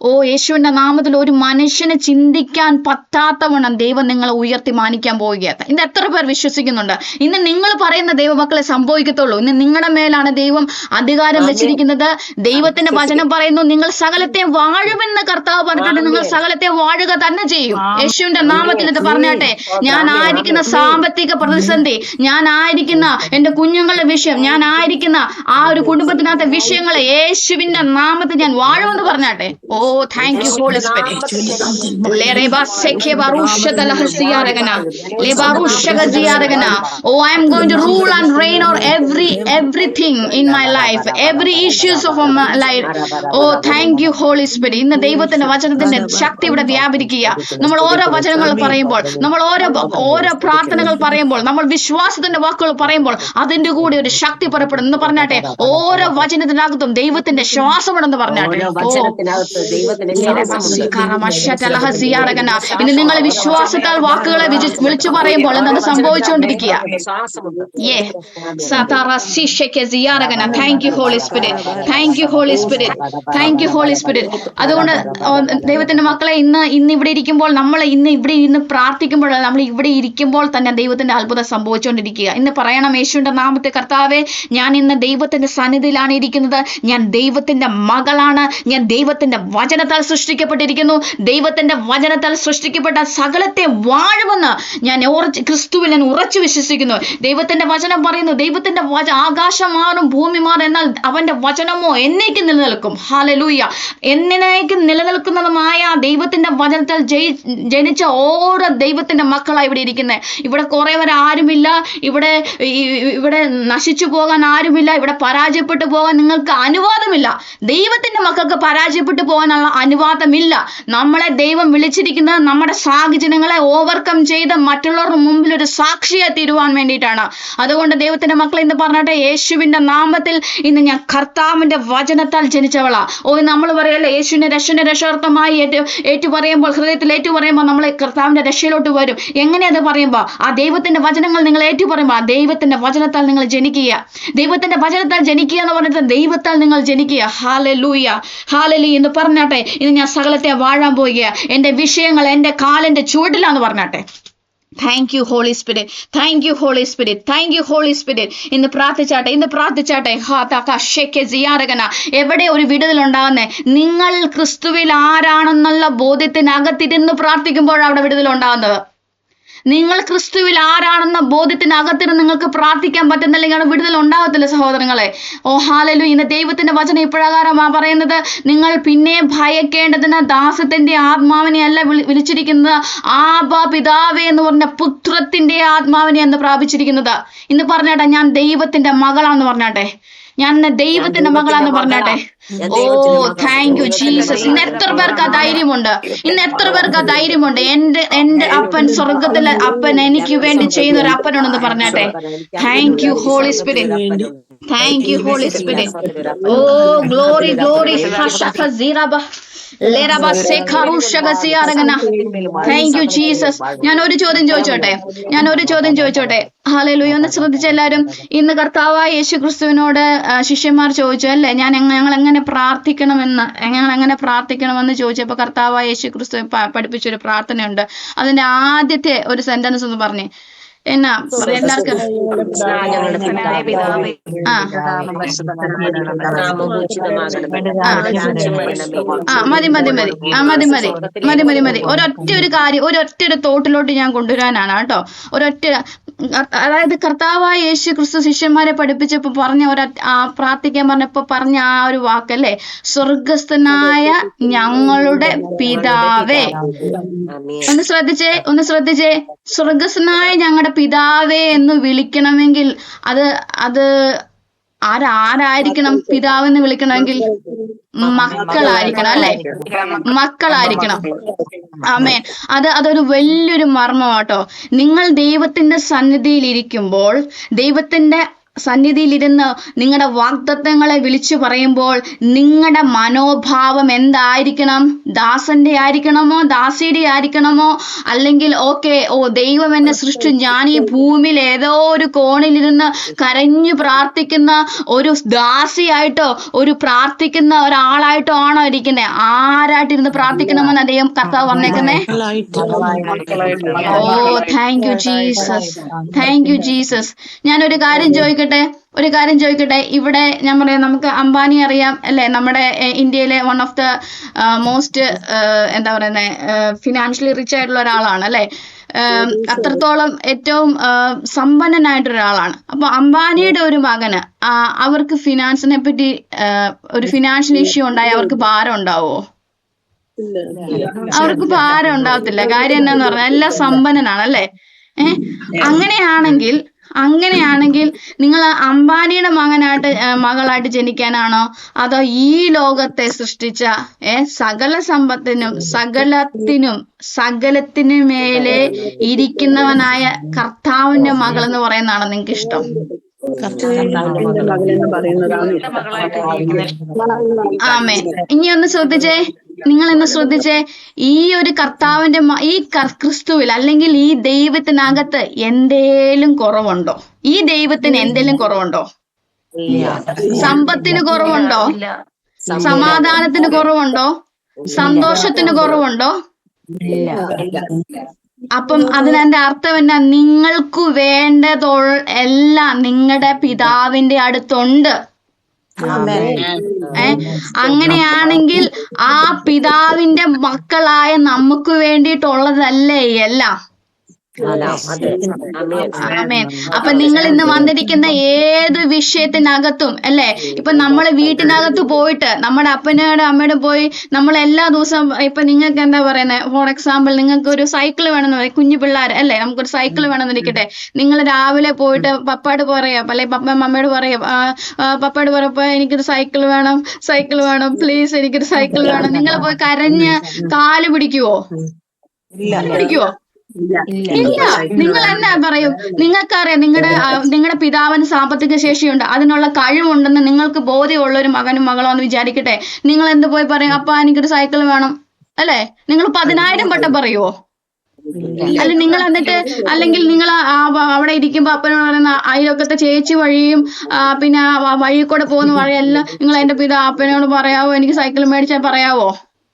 ഓ യേശുവിന്റെ നാമത്തിൽ ഒരു മനുഷ്യന് ചിന്തിക്കാൻ പറ്റാത്തവണ്ണം ദൈവം നിങ്ങളെ ഉയർത്തി മാനിക്കാൻ പോവുകയാണ്. ഇന്ന് എത്ര പേർ വിശ്വസിക്കുന്നുണ്ട്? ഇന്ന് നിങ്ങൾ പറയുന്ന ദൈവമക്കളെ സംഭവിക്കത്തുള്ളൂ. ഇന്ന് നിങ്ങളുടെ മേലാണ് ദൈവം അധികാരം വെച്ചിരിക്കുന്നത്. ദൈവത്തിന്റെ വചനം പറയുന്നു, നിങ്ങൾ സകലത്തെ വാഴുമെന്ന് കർത്താവ് പറഞ്ഞിട്ടുണ്ട്. നിങ്ങൾ സകലത്തെ വാഴുക തന്നെ ചെയ്യും യേശുവിന്റെ നാമത്തിൽ. ഇത് പറഞ്ഞാട്ടെ, ഞാൻ ആയിരിക്കുന്ന സാമ്പത്തിക പ്രതിസന്ധി, ഞാൻ ആയിരിക്കുന്ന എന്റെ കുഞ്ഞുങ്ങളുടെ വിഷയം, ഞാൻ ആയിരിക്കുന്ന ആ ഒരു കുടുംബത്തിനകത്തെ വിഷയങ്ങളെ യേശുവിന്റെ നാമത്തിൽ ഞാൻ വാഴുമെന്ന് പറഞ്ഞാട്ടെ. Oh thank you Holy Spirit. Oh, I am going to rule and reign over everything in my life, every issues of my life. Oh, thank you Holy Spirit. ഇന്ന് ദൈവത്തിന്റെ വചനത്തിന്റെ ശക്തി ഇവിടെ വ്യാപരിക്കുക. നമ്മൾ ഓരോ വചനങ്ങൾ പറയുമ്പോൾ, നമ്മൾ ഓരോ പ്രാർത്ഥനകൾ പറയുമ്പോൾ, നമ്മൾ വിശ്വാസത്തിന്റെ വാക്കുകൾ പറയുമ്പോൾ അതിന്റെ കൂടെ ഒരു ശക്തി പുറപ്പെടും എന്ന് പറഞ്ഞാട്ടെ. ഓരോ വചനത്തിനകത്തും ദൈവത്തിന്റെ ശ്വാസമുണ്ടെന്ന് പറഞ്ഞാട്ടെ. ഇനി നിങ്ങൾ വിശ്വാസത്താൽ വാക്കുകളെ വിളിച്ചു പറയുമ്പോൾ എന്താണ് സംഭവിച്ചുകൊണ്ടിരിക്കുക? Thank you Holy Spirit, thank you Holy Spirit, thank you Holy Spirit. അതുകൊണ്ട് ദൈവത്തിന്റെ മക്കളെ, ഇന്ന് ഇവിടെ ഇരിക്കുമ്പോൾ, നമ്മൾ ഇന്ന് പ്രാർത്ഥിക്കുമ്പോൾ, നമ്മൾ ഇവിടെ ഇരിക്കുമ്പോൾ തന്നെ ദൈവത്തിന്റെ അത്ഭുതം സംഭവിച്ചുകൊണ്ടിരിക്കുക. ഇന്ന് പറയണം, യേശുവിന്റെ നാമത്തെ, കർത്താവേ, ഞാൻ ഇന്ന് ദൈവത്തിന്റെ സന്നിധിയിലാണ് ഇരിക്കുന്നത്. ഞാൻ ദൈവത്തിന്റെ മകളാണ്. ഞാൻ ദൈവത്തിന്റെ വചനത്താൽ സൃഷ്ടിക്കപ്പെട്ടിരിക്കുന്നു. ദൈവത്തിന്റെ വചനത്താൽ സൃഷ്ടിക്കപ്പെട്ട സകലത്തെ വാഴുമെന്ന് ഞാൻ ക്രിസ്തുവിൽ ഞാൻ ഉറച്ചു വിശ്വസിക്കുന്നു. ദൈവത്തിന്റെ വചനം പറയുന്നു, ദൈവത്തിന്റെ ആകാശം മാറും, ഭൂമി മാറും, എന്നാൽ അവന്റെ വചനമോ എന്നേക്കും നിലനിൽക്കും. ഹല്ലേലൂയ. എന്നേക്കും നിലനിൽക്കുന്നതുമായ ദൈവത്തിന്റെ വചനത്താൽ ജനിച്ച ഓരോ ദൈവത്തിന്റെ മക്കളാണ് ഇവിടെ ഇരിക്കുന്നത്. ഇവിടെ കുറേവർ ആരുമില്ല, ഇവിടെ നശിച്ചു പോകാൻ ആരുമില്ല, ഇവിടെ പരാജയപ്പെട്ടു പോകാൻ നിങ്ങൾക്ക് അനുവാദമില്ല. ദൈവത്തിന്റെ മക്കൾക്ക് പരാജയപ്പെട്ടു പോകാനുള്ള അനുവാദമില്ല. നമ്മളെ ദൈവം വിളിച്ചിരിക്കുന്നത് നമ്മുടെ സാഹചര്യങ്ങളെ ഓവർകം ചെയ്ത് മറ്റുള്ളവരുടെ മുമ്പിൽ ഒരു സാക്ഷിയെ തീരുവാൻ വേണ്ടിയിട്ടാണ്. അതുകൊണ്ട് ദൈവത്തിന്റെ മക്കളെ ഇന്ന് പറഞ്ഞാട്ടെ, യേശുവിന്റെ നാമത്തിൽ ഇന്ന് ഞാൻ കർത്താവിന്റെ വചനത്താൽ ജനിച്ചവളാ. നമ്മൾ പറയല്ലേ യേശുവിന്റെ രക്ഷാർത്ഥമായി ഏറ്റു പറയുമ്പോൾ, ഹൃദയത്തിൽ ഏറ്റു പറയുമ്പോൾ നമ്മൾ കർത്താവിന്റെ രക്ഷയിലോട്ട് വരും. എങ്ങനെയത് പറയുമ്പോ ആ ദൈവത്തിന്റെ വചനങ്ങൾ നിങ്ങൾ ഏറ്റു പറയുമ്പോൾ ആ ദൈവത്തിന്റെ വചനത്താൽ നിങ്ങൾ ജനിക്കുക. ദൈവത്തിന്റെ വചനത്താൽ ജനിക്കുക എന്ന് പറഞ്ഞിട്ട് ദൈവത്താൽ നിങ്ങൾ ജനിക്കുക. ഹാലലൂയ, ഹാലലൂയ എന്ന് പറഞ്ഞാട്ടെ. ഇന്ന് ഞാൻ സകലത്തെ വാഴാൻ പോവുക. എന്റെ വിഷയങ്ങൾ എന്റെ കാലിന്റെ ചുവട്ടിലാന്ന് പറഞ്ഞാട്ടെ. Thank you Holy Spirit, thank you Holy Spirit, thank you Holy Spirit. ഇന്ന് പ്രാർത്ഥിച്ചാട്ടെ, ഇന്ന് പ്രാർത്ഥിച്ചാട്ടെ. എവിടെ ഒരു വിടുതൽ ഉണ്ടാകുന്നേ? നിങ്ങൾ ക്രിസ്തുവിൽ ആരാണെന്നുള്ള ബോധ്യത്തിനകത്തിരുന്ന് പ്രാർത്ഥിക്കുമ്പോഴാണ് അവിടെ വിടുതൽ ഉണ്ടാകുന്നത്. നിങ്ങൾ ക്രിസ്തുവിൽ ആരാണെന്ന ബോധ്യത്തിനകത്തിരുന്ന് നിങ്ങൾക്ക് പ്രാർത്ഥിക്കാൻ പറ്റുന്നില്ലെങ്കിൽ അവിടെ വിടുതൽ ഉണ്ടാകത്തില്ല സഹോദരങ്ങളെ. ഓ ഹാലലൂയ. ഇന്ന് ദൈവത്തിന്റെ വചനം ഇപ്രകാരമാ പറയുന്നത്, നിങ്ങൾ പിന്നെ ഭയക്കേണ്ടതിന് ദാസത്തിന്റെ ആത്മാവിനെ അല്ല വിളിച്ചിരിക്കുന്നത്, ആബാ പിതാവേ എന്ന് പറഞ്ഞ പുത്രത്തിന്റെ ആത്മാവിനെ എന്ന് പ്രാപിച്ചിരിക്കുന്നത്. ഇന്ന് പറഞ്ഞാട്ടെ, ഞാൻ ദൈവത്തിന്റെ മകളാന്ന് പറഞ്ഞാട്ടെ, ഞാൻ ദൈവത്തിന്റെ മകളാന്ന് പറഞ്ഞാട്ടെ. Oh thank you Jesus. ഇന്ന് എത്ര പേർക്ക് ആ ധൈര്യമുണ്ട്? ഇന്ന് എത്ര പേർക്ക് ആ ധൈര്യമുണ്ട്? എന്റെ അപ്പൻ, സ്വർഗത്തിലെ അപ്പൻ എനിക്ക് വേണ്ടി ചെയ്യുന്ന ഒരു അപ്പനുണ്ടെന്ന് പറഞ്ഞാട്ടെ. Thank you Holy Spirit, thank you Holy Spirit. Oh glory glory. Thank you Jesus. ഞാൻ ഒരു ചോദ്യം ചോദിച്ചോട്ടെ. ഹല്ലേലൂയ. ഒന്ന് ശ്രദ്ധിച്ച എല്ലാവരും. ഇന്ന് കർത്താവായ യേശു ക്രിസ്തുവിനോട് ശിഷ്യന്മാർ ചോദിച്ചു അല്ലേ, ഞങ്ങൾ എങ്ങനെ പ്രാർത്ഥിക്കണമെന്ന് ചോദിച്ചപ്പോ കർത്താവായ യേശു ക്രിസ്തു പഠിപ്പിച്ചൊരു പ്രാർത്ഥനയുണ്ട്. അതിന്റെ ആദ്യത്തെ ഒരു സെന്റൻസ് ഒന്ന് പറഞ്ഞേ. എന്നാ എല്ലാവർക്കും മതി. ഒരൊറ്റ തോട്ടിലോട്ട് ഞാൻ കൊണ്ടുവരാനാണ് കേട്ടോ. അതായത് കർത്താവായ യേശു ക്രിസ്തു ശിഷ്യന്മാരെ പഠിപ്പിച്ചപ്പോ പറഞ്ഞ പ്രാർത്ഥിക്കാൻ പറഞ്ഞപ്പോ പറഞ്ഞ ആ ഒരു വാക്കല്ലേ, സ്വർഗസ്ഥനായ ഞങ്ങളുടെ പിതാവേ. ഒന്ന് ശ്രദ്ധിച്ചേ. സ്വർഗസ്ഥനായ ഞങ്ങളുടെ പിതാവേ എന്ന് വിളിക്കണമെങ്കിൽ അത് ആരായിരിക്കണം? പിതാവെന്ന് വിളിക്കണമെങ്കിൽ മക്കളായിരിക്കണം അല്ലെ? മക്കളായിരിക്കണം. ആമേൻ. അതൊരു വലിയൊരു മർമ്മമാട്ടോ. നിങ്ങൾ ദൈവത്തിന്റെ സന്നിധിയിൽ ഇരിക്കുമ്പോൾ, ദൈവത്തിന്റെ സന്നിധിയിലിരുന്ന് നിങ്ങളുടെ വാഗ്ദത്തങ്ങളെ വിളിച്ചു പറയുമ്പോൾ നിങ്ങളുടെ മനോഭാവം എന്തായിരിക്കണം? ദാസന്റെ ആയിരിക്കണമോ, ദാസിയുടെ ആയിരിക്കണമോ? അല്ലെങ്കിൽ ദൈവം എന്നെ സൃഷ്ടിച്ചു, ഞാൻ ഈ ഭൂമിയിൽ ഏതോ ഒരു കോണിലിരുന്ന് കരഞ്ഞു പ്രാർത്ഥിക്കുന്ന ഒരു ദാസിയായിട്ടോ ഒരു പ്രാർത്ഥിക്കുന്ന ഒരാളായിട്ടോ ആണോ ഇരിക്കുന്നത്? ആരായിട്ടിരുന്ന് പ്രാർത്ഥിക്കണമെന്ന് ദൈവം കർത്താവ് പറഞ്ഞേക്കുന്നേ? Oh thank you Jesus, thank you Jesus. ഞാനൊരു കാര്യം ചോദിക്കട്ടെ. ഇവിടെ ഞാൻ പറയാം, നമുക്ക് അംബാനി അറിയാം അല്ലെ? നമ്മുടെ ഇന്ത്യയിലെ വൺ ഓഫ് ദ മോസ്റ്റ് എന്താ പറയുന്നത്, ഫിനാൻഷ്യലി റിച്ച് ആയിട്ടുള്ള ഒരാളാണ് അല്ലെ? അത്രത്തോളം ഏറ്റവും സമ്പന്നനായിട്ടൊരാളാണ്. അപ്പൊ അംബാനിയുടെ ഒരു മകന് അവർക്ക് ഫിനാൻസിനെ പറ്റി ഒരു ഫിനാൻഷ്യൽ ഇഷ്യൂ ഉണ്ടായി അവർക്ക് ഭാരം ഉണ്ടാവോ? അവർക്ക് ഭാരം ഉണ്ടാവത്തില്ല. കാര്യം എന്താന്ന് പറഞ്ഞാൽ എല്ലാം സമ്പന്നനാണ് അല്ലെ? അങ്ങനെയാണെങ്കിൽ നിങ്ങൾ അംബാനിയുടെ മകളായിട്ട് ജനിക്കാനാണോ, അതോ ഈ ലോകത്തെ സൃഷ്ടിച്ച സകല സമ്പത്തിനും സകലത്തിനും മേലെ ഇരിക്കുന്നവനായ കർത്താവിന്റെ മകൾ എന്ന് പറയുന്നതാണോ നിങ്ങൾക്ക് ഇഷ്ടം? ആമേൻ. നിങ്ങളൊന്ന് ശ്രദ്ധിച്ചേ. ഈ ഒരു കർത്താവിന്റെ ഈ ക്രിസ്തുവിൽ അല്ലെങ്കിൽ ഈ ദൈവത്തിനകത്ത് എന്തേലും കുറവുണ്ടോ? ഈ ദൈവത്തിന് എന്തേലും കുറവുണ്ടോ? സമ്പത്തിന് കുറവുണ്ടോ? സമാധാനത്തിന് കുറവുണ്ടോ? സന്തോഷത്തിന് കുറവുണ്ടോ? അപ്പം അതിനെന്റെ അർത്ഥം എന്നാ? നിങ്ങൾക്ക് വേണ്ടതെല്ലാം നിങ്ങളുടെ പിതാവിന്റെ അടുത്തുണ്ട്. അങ്ങനെയാണെങ്കിൽ ആ പിതാവിന്റെ മക്കളായ നമുക്ക് വേണ്ടിയിട്ടുള്ളതല്ലേ എല്ലാം? ആമേൻ. അപ്പൊ നിങ്ങൾ ഇന്ന് വന്നിരിക്കുന്ന ഏത് വിഷയത്തിനകത്തും അല്ലെ, ഇപ്പൊ നമ്മള് വീട്ടിനകത്ത് പോയിട്ട് നമ്മുടെ അപ്പനോടും അമ്മയോടും പോയി നമ്മൾ എല്ലാ ദിവസവും, ഇപ്പൊ നിങ്ങൾക്ക് എന്താ പറയുന്നത്, ഫോർ എക്സാമ്പിൾ നിങ്ങൾക്ക് ഒരു സൈക്കിൾ വേണമെന്ന് പറയും, കുഞ്ഞു പിള്ളേർ അല്ലെ, നമുക്കൊരു സൈക്കിൾ വേണമെന്ന് ഇരിക്കട്ടെ. നിങ്ങൾ രാവിലെ പോയിട്ട് പപ്പാട് പറയാം, അല്ലെ മമ്മയോട് പറയാം, പപ്പാട് പറയപ്പോ എനിക്കൊരു സൈക്കിൾ വേണം പ്ലീസ്, എനിക്കൊരു സൈക്കിൾ വേണം. നിങ്ങൾ പോയി കരഞ്ഞ് കാല് പിടിക്കുവോ? ഇല്ല. നിങ്ങൾ എന്നാ പറയും? നിങ്ങൾക്കറിയാം നിങ്ങളുടെ പിതാവിന് സാമ്പത്തിക ശേഷിയുണ്ട്, അതിനുള്ള കഴിവുണ്ടെന്ന് നിങ്ങൾക്ക് ബോധ്യമുള്ള ഒരു മകനും മകളോ എന്ന് വിചാരിക്കട്ടെ. നിങ്ങൾ എന്ത് പോയി പറയും? അപ്പ എനിക്കൊരു സൈക്കിൾ വേണം അല്ലേ? നിങ്ങൾ 10,000 വട്ടം പറയുവോ? അല്ല നിങ്ങൾ എന്നിട്ട് അല്ലെങ്കിൽ നിങ്ങൾ അവിടെ ഇരിക്കുമ്പോ അപ്പനോട് പറയുന്ന അയലൊക്കത്തെ ചേച്ചി വഴിയും പിന്നെ വഴി കൂടെ പോകുന്ന വഴിയെല്ലാം നിങ്ങൾ എന്റെ അപ്പനോട് പറയാവോ എനിക്ക് സൈക്കിൾ മേടിച്ചാൽ പറയാവോ?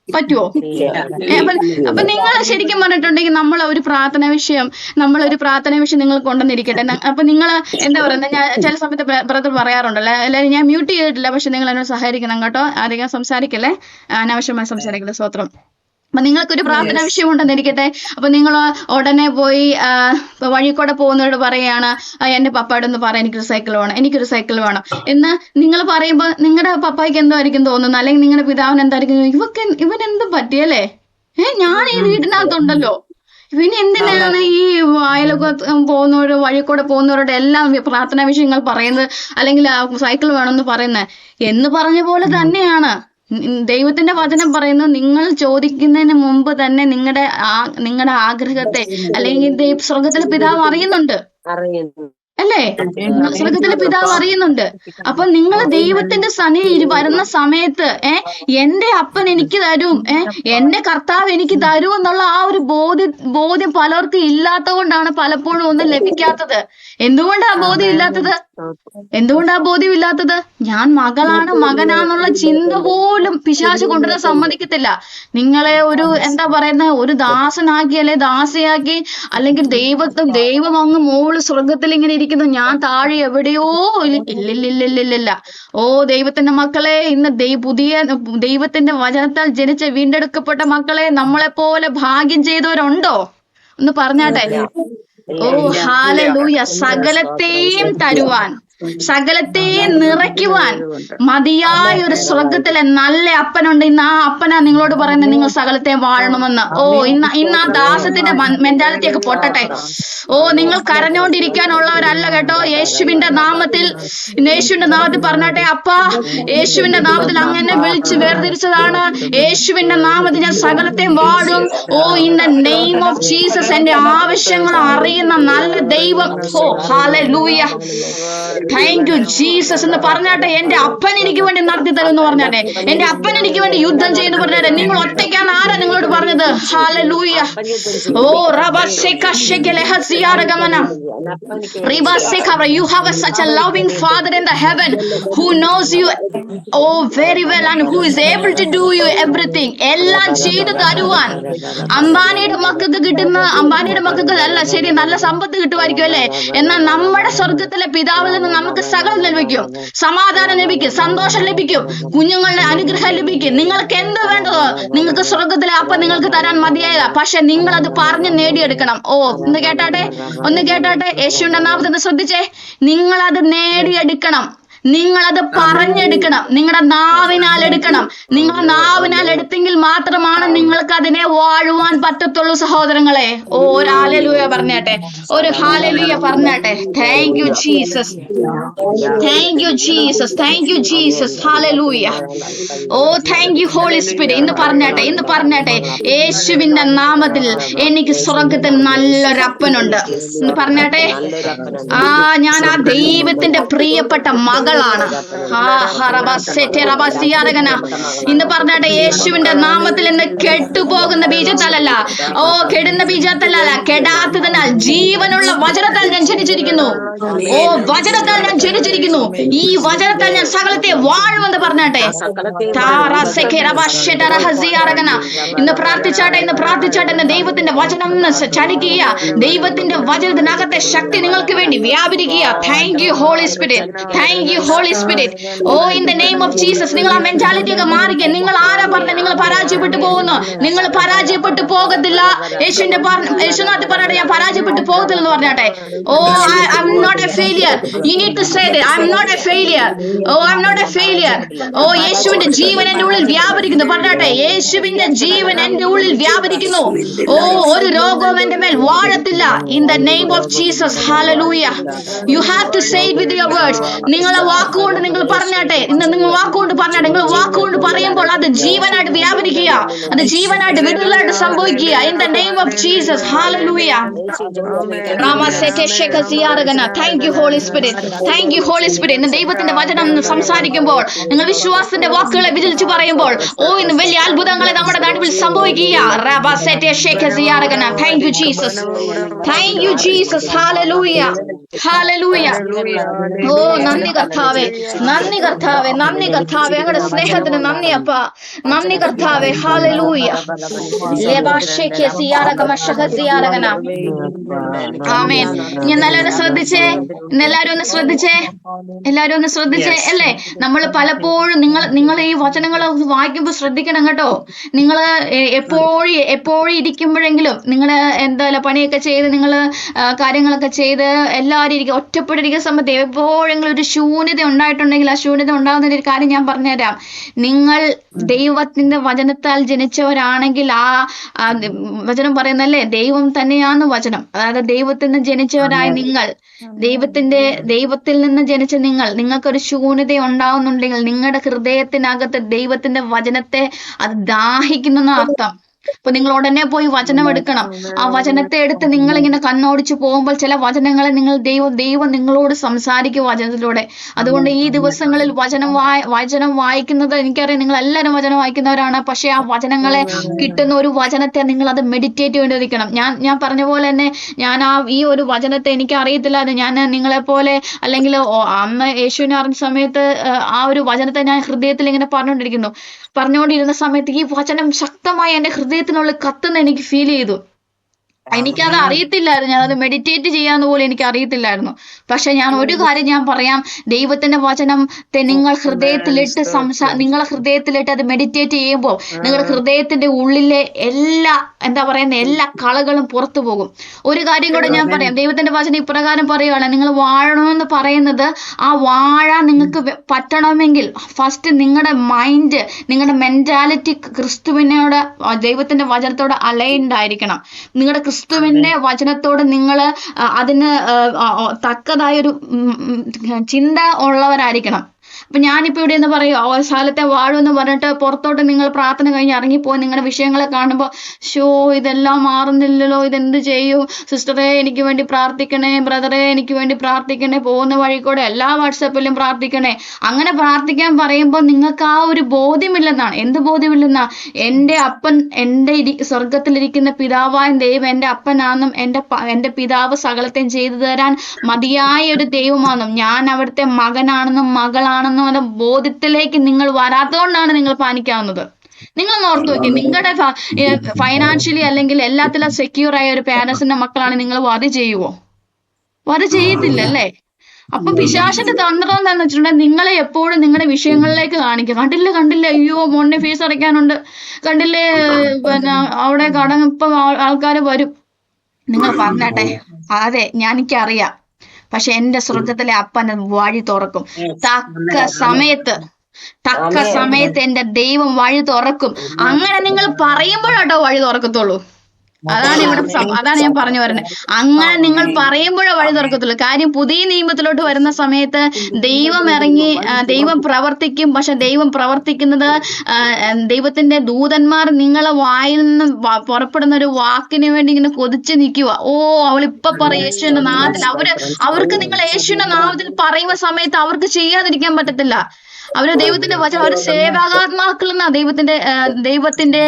പറ്റുവോ? അപ്പൊ നിങ്ങൾ ശരിക്കും പറഞ്ഞിട്ടുണ്ടെങ്കിൽ നമ്മളൊരു പ്രാർത്ഥന വിഷയം നിങ്ങൾ കൊണ്ടുവന്നിരിക്കട്ടെ. അപ്പൊ നിങ്ങൾ എന്താ പറയുന്നത്, ഞാൻ ചില സമയത്ത് ബ്രദർ പറയാറുണ്ടല്ലോ, അല്ലെ ഞാൻ മ്യൂട്ട് ചെയ്തിട്ടില്ല, പക്ഷെ നിങ്ങൾ എന്നോട് സഹകരിക്കണം കേട്ടോ, അധികം സംസാരിക്കല്ലേ, അനാവശ്യമായി സംസാരിക്കല്ലേ. സ്തോത്രം. അപ്പൊ നിങ്ങൾക്കൊരു പ്രാർത്ഥന വിഷയം ഉണ്ടെന്നിരിക്കട്ടെ. അപ്പൊ നിങ്ങൾ ഉടനെ പോയി വഴി കൂടെ പോകുന്നവരോട് പറയാണ്, എന്റെ പപ്പയോട് ഒന്ന് പറയാം എനിക്കൊരു സൈക്കിൾ വേണം എന്ന് നിങ്ങൾ പറയുമ്പോൾ നിങ്ങളുടെ പപ്പായ്ക്ക് എന്തായിരിക്കും തോന്നുന്നത്, അല്ലെങ്കിൽ നിങ്ങളുടെ പിതാവിന് എന്തായിരിക്കും, ഇവൻ എന്തും പറ്റിയല്ലേ, ഞാൻ ഈ വീടിനകത്തുണ്ടല്ലോ, ഇവന് എന്തിനാണ് ഈ അയലൊക്കെ പോകുന്നവരോ വഴി കൂടെ പോകുന്നവരോട് എല്ലാം പ്രാർത്ഥനാ വിഷയങ്ങൾ പറയുന്നത്, അല്ലെങ്കിൽ സൈക്കിൾ വേണമെന്ന് പറയുന്നത് എന്ന് പറഞ്ഞ പോലെ തന്നെയാണ് ദൈവത്തിന്റെ വചനം പറയുന്നത്. നിങ്ങൾ ചോദിക്കുന്നതിന് മുമ്പ് തന്നെ നിങ്ങളുടെ ആഗ്രഹത്തെ അല്ലെങ്കിൽ സ്വർഗത്തിലെ പിതാവ് അറിയുന്നുണ്ട് അല്ലേ? സ്വർഗത്തിലെ പിതാവ് അറിയുന്നുണ്ട്. അപ്പൊ നിങ്ങൾ ദൈവത്തിന്റെ സന്നിധിയിൽ വരുന്ന സമയത്ത് എന്റെ അപ്പൻ എനിക്ക് തരും, എന്റെ കർത്താവ് എനിക്ക് തരും എന്നുള്ള ആ ഒരു ബോധ്യം പലർക്കും ഇല്ലാത്തത് കൊണ്ടാണ് പലപ്പോഴും ഒന്നും ലഭിക്കാത്തത്. എന്തുകൊണ്ടാ ബോധ്യം ഇല്ലാത്തത്? ഞാൻ മകനാന്നുള്ള ചിന്ത പോലും പിശാച് കൊണ്ടുവരാൻ സമ്മതിക്കത്തില്ല. നിങ്ങളെ ഒരു ദാസനാക്കി ദാസയാക്കി, അല്ലെങ്കിൽ ദൈവം അങ്ങ് മോള് സ്വർഗത്തിൽ ഇങ്ങനെ ഇരിക്കുന്നു, ഞാൻ താഴെ എവിടെയോ. ഇല്ലില്ല. ഓ ദൈവത്തിന്റെ മക്കളെ, ഇന്ന് ദൈവത്തിന്റെ വചനത്താൽ ജനിച്ച വീണ്ടെടുക്കപ്പെട്ട മക്കളെ, നമ്മളെപ്പോലെ ഭാഗ്യം ചെയ്തവരുണ്ടോ? ഒന്ന് പറഞ്ഞാട്ടെ. Oh hallelujah. സകലത്തെയും തരുവാൻ, സകലത്തെയും നിറയ്ക്കുവാൻ മതിയായ ഒരു സ്വർഗത്തിലെ നല്ല അപ്പനുണ്ട്. ഇന്ന് ആ അപ്പനാ നിങ്ങളോട് പറയുന്നത് നിങ്ങൾ സകലത്തെയും വാഴണമെന്ന്. ഓ ഇന്ന് ആ ദാസത്തിന്റെ മെന്റാലിറ്റി ഒക്കെ പൊട്ടട്ടെ. ഓ നിങ്ങൾ കരഞ്ഞോണ്ടിരിക്കാനുള്ളവരല്ല കേട്ടോ. യേശുവിന്റെ നാമത്തിൽ പറഞ്ഞാട്ടെ, അപ്പാ യേശുവിന്റെ നാമത്തിൽ അങ്ങനെ വിളിച്ച് വേർതിരിച്ചതാണ്. യേശുവിന്റെ നാമത്തിൽ ഞാൻ സകലത്തെയും വാഴും. Oh in the name of Jesus. എന്റെ ആവശ്യങ്ങൾ അറിയുന്ന നല്ല ദൈവം. ഓ ഹല്ലേലൂയ, താങ്ക് യു ജീസസ് എന്ന് പറഞ്ഞാട്ടെ. എന്റെ അപ്പൻ എനിക്ക് വേണ്ടി നടത്തി തരും എന്ന് പറഞ്ഞാട്ടെ. എന്റെ അപ്പൻ എനിക്ക് വേണ്ടി യുദ്ധം ചെയ്യുന്നു പറഞ്ഞാട്ടെ. നിങ്ങൾ ഒറ്റയ്ക്കാണ് ആരാ നിങ്ങളോട് പറഞ്ഞത്? Hallelujah. Oh you have such a loving father in the heaven who knows you very well and who is able to do you everything. എല്ലാം ചെയ്തു തരുവാൻ. അംബാനിയുടെ മക്കൾക്ക് അല്ല ശരി, നല്ല സമ്പത്ത് കിട്ടുമായിരിക്കും അല്ലേ? എന്നാൽ നമ്മുടെ സ്വർഗത്തിലെ പിതാവിൽ നിന്ന് നമുക്ക് സകലം ലഭിക്കും, സമാധാനം ലഭിക്കും, സന്തോഷം ലഭിക്കും, കുഞ്ഞുങ്ങളുടെ അനുഗ്രഹം ലഭിക്കും. നിങ്ങൾക്ക് എന്ത് വേണ്ടതോ നിങ്ങൾക്ക് സ്വർഗത്തിലെ അപ്പം നിങ്ങൾക്ക് തരാൻ മതിയായ, പക്ഷെ നിങ്ങൾ അത് പറഞ്ഞ് നേടിയെടുക്കണം. ഓ ഒന്ന് കേട്ടാട്ടെ. യേശുവിന്റെ നാമത്തിൽ ശ്രദ്ധിച്ചേ. നിങ്ങളത് നേടിയെടുക്കണം, നിങ്ങളത് പറഞ്ഞെടുക്കണം, നിങ്ങളുടെ നാവിനാൽ എടുക്കണം. നിങ്ങൾ നാവിനാൽ എടുത്തെങ്കിൽ മാത്രമാണ് നിങ്ങൾക്ക് അതിനെ വാഴുവാൻ പറ്റത്തുള്ളൂ സഹോദരങ്ങളെ. ഓ ഒരു ഹല്ലേലൂയ പറഞ്ഞാട്ടെ, ഒരു ഹല്ലേലൂയ പറഞ്ഞാട്ടെ. Thank you Jesus, thank you Jesus, thank you Jesus. Hallelujah. Oh thank you Holy Spirit. ഇന്ന് പറഞ്ഞാട്ടെ യേശുവിന്റെ നാമത്തിൽ എനിക്ക് സ്വർഗത്തിൽ നല്ലൊരു അപ്പനുണ്ട് എന്ന് പറഞ്ഞാട്ടെ. ഞാൻ ആ ദൈവത്തിന്റെ പ്രിയപ്പെട്ട മകളാണ്. ഇന്ന് പറഞ്ഞാട്ടെ, യേശുവിന്റെ നാമത്തിൽ ഇന്ന് കെട്ടുപോകുന്ന ബീജത്താലല്ല, കെടുന്ന ബീജത്താലല്ല, കെടാത്തതിനാൽ ജീവനുള്ള വചനത്താൽ ഞാൻ ജനിച്ചിരിക്കുന്നു. ഓ വചനത്താൽ ഞാൻ ജനിച്ചിരിക്കുന്നു. ഈ വചനത്താൽ ഞാൻ സകലത്തെ വാഴുമെന്ന് പറഞ്ഞാട്ടെ. ഇന്ന് പ്രാർത്ഥിച്ചാട്ടെ. ഇന്ന് ദൈവത്തിന്റെ വചനം ചലിക്കുക. ദൈവത്തിന്റെ വചനത്തിനകത്തെ ശക്തി നിങ്ങൾക്ക് വേണ്ടി വ്യാപരിക്കുക. Thank you Holy Spirit, thank you Holy Spirit. Oh in the name of Jesus. നിങ്ങൾ ആ മെന്റാലിറ്റി ഒക്കെ മാറിക്കുക. നിങ്ങൾ ആരാ പറഞ്ഞ നിങ്ങൾ പരാജയപ്പെട്ടു പോകുന്നു? നിങ്ങൾ പരാജയപ്പെട്ടു പോകത്തില്ല. യേശുനാഥ് പറഞ്ഞാട്ടെ, ഞാൻ പരാജയപ്പെട്ടു പോകത്തില്ല എന്ന് പറഞ്ഞാട്ടെ. ഓ I am not a failure. You need to say that I am not a failure. Oh I am not a failure. ഓ യേശുവിന്റെ ജീവൻ എന്റെ ഉള്ളിൽ വ്യാപരിക്കുന്നു പറഞ്ഞാട്ടെ. യേശുവിന്റെ ജീവൻ എന്റെ ഉള്ളിൽ വ്യാപരിക്കുന്നു. ഓ ഒരു രോഗവും എന്റെ മേൽ വാഴത്തില്ല. In the name of Jesus. ഹല്ലേലൂയ. You have to say it with your words. നിങ്ങളെ വാക്കുകൊണ്ട് നിങ്ങൾ പറഞ്ഞാട്ടെ, ഇന്ന് നിങ്ങൾ വാക്കുകൊണ്ട് പറഞ്ഞാട്ടെ. നിങ്ങൾ വാക്കുകൊണ്ട് പറയുമ്പോൾ അത് ജീവനായിട്ട് വ്യാപരിക്കുക, അത് ജീവനായിട്ട് വിടുതലായിട്ട് സംഭവിക്കുക. In the name of Jesus. Hallelujah. Thank you Holy Spirit, thank you Holy Spirit. ഇന്ന് ദൈവത്തിന്റെ വചനം സംസാരിക്കുമ്പോൾ, നിങ്ങൾ വിശ്വാസത്തിന്റെ വാക്കുകളെ വിചലിച്ചു പറയുമ്പോൾ, ഇന്ന് വലിയ അത്ഭുതങ്ങളെ നമ്മുടെ നടുവിൽ സംഭവിക്കുക. Thank you Jesus, thank you Jesus. ഹല്ലേലൂയ, ഹല്ലേലൂയ. നന്ദി കർത്താവേ, നന്ദി കർത്താവേ, നന്ദി കർത്താവേ. ഞങ്ങളുടെ സ്നേഹത്തിന് നന്ദി അപ്പ, നന്ദി കർത്താവേ. ഹല്ലേലൂയ. ആമേൻ. ഇനി എല്ലാവരും ശ്രദ്ധിച്ചേ, എല്ലാവരും ഒന്ന് ശ്രദ്ധിച്ചേ, എല്ലാവരും ഒന്ന് ശ്രദ്ധിച്ചേ. അല്ലേ, നമ്മൾ പലപ്പോഴും നിങ്ങൾ ഈ വചനങ്ങൾ വായിക്കുമ്പോൾ ശ്രദ്ധിക്കണം കേട്ടോ. നിങ്ങൾ എപ്പോഴും ഇരിക്കുമ്പോഴെങ്കിലും നിങ്ങൾ എന്തായാലും പണിയൊക്കെ ചെയ്ത് നിങ്ങൾ കാര്യങ്ങളൊക്കെ ചെയ്ത് എല്ലാവരും ഒറ്റപ്പെട്ടിരിക്കുന്ന സമയത്ത് എപ്പോഴെങ്കിലും ഒരു ശൂന്യത ഉണ്ടായിട്ടുണ്ടെങ്കിൽ, ആ ശൂന്യത ഉണ്ടാകുന്ന ഒരു കാര്യം ഞാൻ പറഞ്ഞുതരാം. നിങ്ങൾ ദൈവത്തിന്റെ വചനത്താൽ ജനിച്ചവരാണെങ്കിൽ, ആ വചനം പറയുന്നല്ലേ, ദൈവം തന്നെയാന്ന് വചനം. അതായത് ദൈവത്തിൽ നിന്ന് ജനിച്ചവരായ നിങ്ങൾ, ദൈവത്തിൽ നിന്ന് ജനിച്ച നിങ്ങൾക്കൊരു ശൂന്യത ഉണ്ടാവുന്നുണ്ടെങ്കിൽ, നിങ്ങളുടെ ഹൃദയത്തിനകത്ത് ദൈവത്തിന്റെ വചനത്തെ അത് ദാഹിക്കുന്ന അർത്ഥം. അപ്പൊ നിങ്ങൾ ഉടനെ പോയി വചനം എടുക്കണം. ആ വചനത്തെ എടുത്ത് നിങ്ങൾ ഇങ്ങനെ കണ്ണോടിച്ചു പോകുമ്പോൾ ചില വചനങ്ങളെ ദൈവം നിങ്ങളോട് സംസാരിക്കും വചനത്തിലൂടെ. അതുകൊണ്ട് ഈ ദിവസങ്ങളിൽ വചനം വായിക്കുന്നത്, എനിക്കറിയാം നിങ്ങൾ എല്ലാവരും വചനം വായിക്കുന്നവരാണ്. പക്ഷെ ആ വചനങ്ങളെ കിട്ടുന്ന ഒരു വചനത്തെ നിങ്ങൾ അത് മെഡിറ്റേറ്റ് വേണ്ടിയിരിക്കണം. ഞാൻ പറഞ്ഞ പോലെ തന്നെ ഞാൻ ഈ ഒരു വചനത്തെ എനിക്ക് അറിയത്തില്ലായിരുന്നു. ഞാൻ നിങ്ങളെപ്പോലെ, അല്ലെങ്കിൽ അന്ന് യേശുവിനെ അറിഞ്ഞ സമയത്ത് ആ ഒരു വചനത്തെ ഞാൻ ഹൃദയത്തിൽ ഇങ്ങനെ പറഞ്ഞുകൊണ്ടിരുന്ന സമയത്ത് ഈ വചനം ശക്തമായി എന്റെ ഹൃദയത്തിനുള്ളിൽ കത്തുന്ന എനിക്ക് ഫീൽ ചെയ്തു. എനിക്കത് അറിയത്തില്ലായിരുന്നു, ഞാനത് മെഡിറ്റേറ്റ് ചെയ്യാന്ന് പോലും എനിക്ക് അറിയത്തില്ലായിരുന്നു. പക്ഷെ ഞാൻ ഒരു കാര്യം ഞാൻ പറയാം, ദൈവത്തിന്റെ വചനത്തെ നിങ്ങളെ ഹൃദയത്തിലിട്ട് അത് മെഡിറ്റേറ്റ് ചെയ്യുമ്പോൾ നിങ്ങളുടെ ഹൃദയത്തിന്റെ ഉള്ളിലെ എല്ലാ എല്ലാ കളകളും പുറത്തു പോകും. ഒരു കാര്യം കൂടെ ഞാൻ പറയാം, ദൈവത്തിന്റെ വചനം ഇപ്രകാരം പറയുകയാണ്, നിങ്ങൾ വാഴണമെന്ന് പറയുന്നത്, ആ വാഴ നിങ്ങൾക്ക് പറ്റണമെങ്കിൽ ഫസ്റ്റ് നിങ്ങളുടെ മൈൻഡ്, നിങ്ങളുടെ മെന്റാലിറ്റി ക്രിസ്തുവിനോട്, ദൈവത്തിന്റെ വചനത്തോട് അലൈൻഡ് ആയിരിക്കണം. നിങ്ങളുടെ ക്രിസ്തുവിന്റെ വചനത്തോട് നിങ്ങൾ അതിന് തക്കതായൊരു ചിന്ത ഉള്ളവരായിരിക്കണം. അപ്പൊ ഞാനിപ്പോ ഇവിടെ എന്ന് പറയും, സ്ഥലത്തെ വാഴുമെന്ന് പറഞ്ഞിട്ട് പുറത്തോട്ട് നിങ്ങൾ പ്രാർത്ഥന കഴിഞ്ഞ് ഇറങ്ങിപ്പോയി നിങ്ങളുടെ വിഷയങ്ങളെ കാണുമ്പോൾ, ഇതെല്ലാം മാറുന്നില്ലല്ലോ, ഇതെന്ത് ചെയ്യും, സിസ്റ്ററെ എനിക്ക് വേണ്ടി പ്രാർത്ഥിക്കണേ, ബ്രദറെ എനിക്ക് വേണ്ടി പ്രാർത്ഥിക്കണേ, പോകുന്ന വഴി കൂടെ എല്ലാ വാട്സാപ്പിലും പ്രാർത്ഥിക്കണേ. അങ്ങനെ പ്രാർത്ഥിക്കാൻ പറയുമ്പോൾ നിങ്ങൾക്ക് ആ ഒരു ബോധ്യമില്ലെന്നാണ്. എന്ത് ബോധ്യമില്ലെന്നാ? എൻ്റെ അപ്പൻ, എൻ്റെ സ്വർഗത്തിലിരിക്കുന്ന പിതാവായ ദൈവം എൻ്റെ അപ്പനാണെന്നും എൻ്റെ പിതാവ് സകലത്തെയും ചെയ്തു തരാൻ മതിയായ ഒരു ദൈവമാണെന്നും ഞാൻ അവിടുത്തെ മകനാണെന്നും മകളാണെന്നും എന്ന ബോധ്യത്തിലേക്ക് നിങ്ങൾ വരാത്തതുകൊണ്ടാണ് നിങ്ങൾ പാനിക്കാവുന്നത്. നിങ്ങൾ ഓർത്തു നോക്കി, നിങ്ങളുടെ ഫൈനാൻഷ്യലി അല്ലെങ്കിൽ എല്ലാത്തിലും സെക്യൂർ ആയ ഒരു പാരന്റ്സിന്റെ മക്കളാണ് നിങ്ങൾ വധ ചെയ്യുവോ? വധ ചെയ്യത്തില്ല അല്ലേ? അപ്പൊ പിശാചിന്റെ തന്ത്രം എന്താന്ന് വെച്ചിട്ടുണ്ടെങ്കിൽ നിങ്ങളെ എപ്പോഴും നിങ്ങളുടെ വിഷയങ്ങളിലേക്ക് കാണിക്കുക. കണ്ടില്ലേ, അയ്യോ മോനെ ഫീസ് അടയ്ക്കാനുണ്ട്, കണ്ടില്ലേ പിന്നെ അവിടെ കടം, ഇപ്പൊ ആൾക്കാർ വരും. നിങ്ങൾ പറഞ്ഞാട്ടെ, അതെ എനിക്കറിയാം, പക്ഷെ എന്റെ സ്വർഗത്തിലെ അപ്പൻ വഴി തുറക്കും. തക്ക സമയത്ത് എന്റെ ദൈവം വഴി തുറക്കും. അങ്ങനെ നിങ്ങൾ പറയുമ്പോഴാട്ടോ വഴി തുറക്കത്തുള്ളൂ. അതാണ് ഞാൻ പറഞ്ഞു വരുന്നത്. അങ്ങനെ നിങ്ങൾ പറയുമ്പോഴേ വഴി തുറക്കത്തുള്ളൂ. കാര്യം പുതിയ നിയമത്തിലോട്ട് വരുന്ന സമയത്ത് ദൈവം പ്രവർത്തിക്കും. പക്ഷെ ദൈവം പ്രവർത്തിക്കുന്നത്, ദൈവത്തിന്റെ ദൂതന്മാർ നിങ്ങളെ വായിൽ നിന്ന് പുറപ്പെടുന്ന ഒരു വാക്കിന് വേണ്ടി ഇങ്ങനെ കൊതിച്ച് നിൽക്കുക. അവളിപ്പൊ പറയും യേശുവിന്റെ നാമത്തിൽ. അവർക്ക് നിങ്ങൾ യേശുവിന്റെ നാമത്തിൽ പറയുന്ന സമയത്ത് അവർക്ക് ചെയ്യാതിരിക്കാൻ പറ്റത്തില്ല. അവര് ദൈവത്തിന്റെ വചനം, അവര് സേവാത്മാക്കൾ എന്നാ ദൈവത്തിന്റെ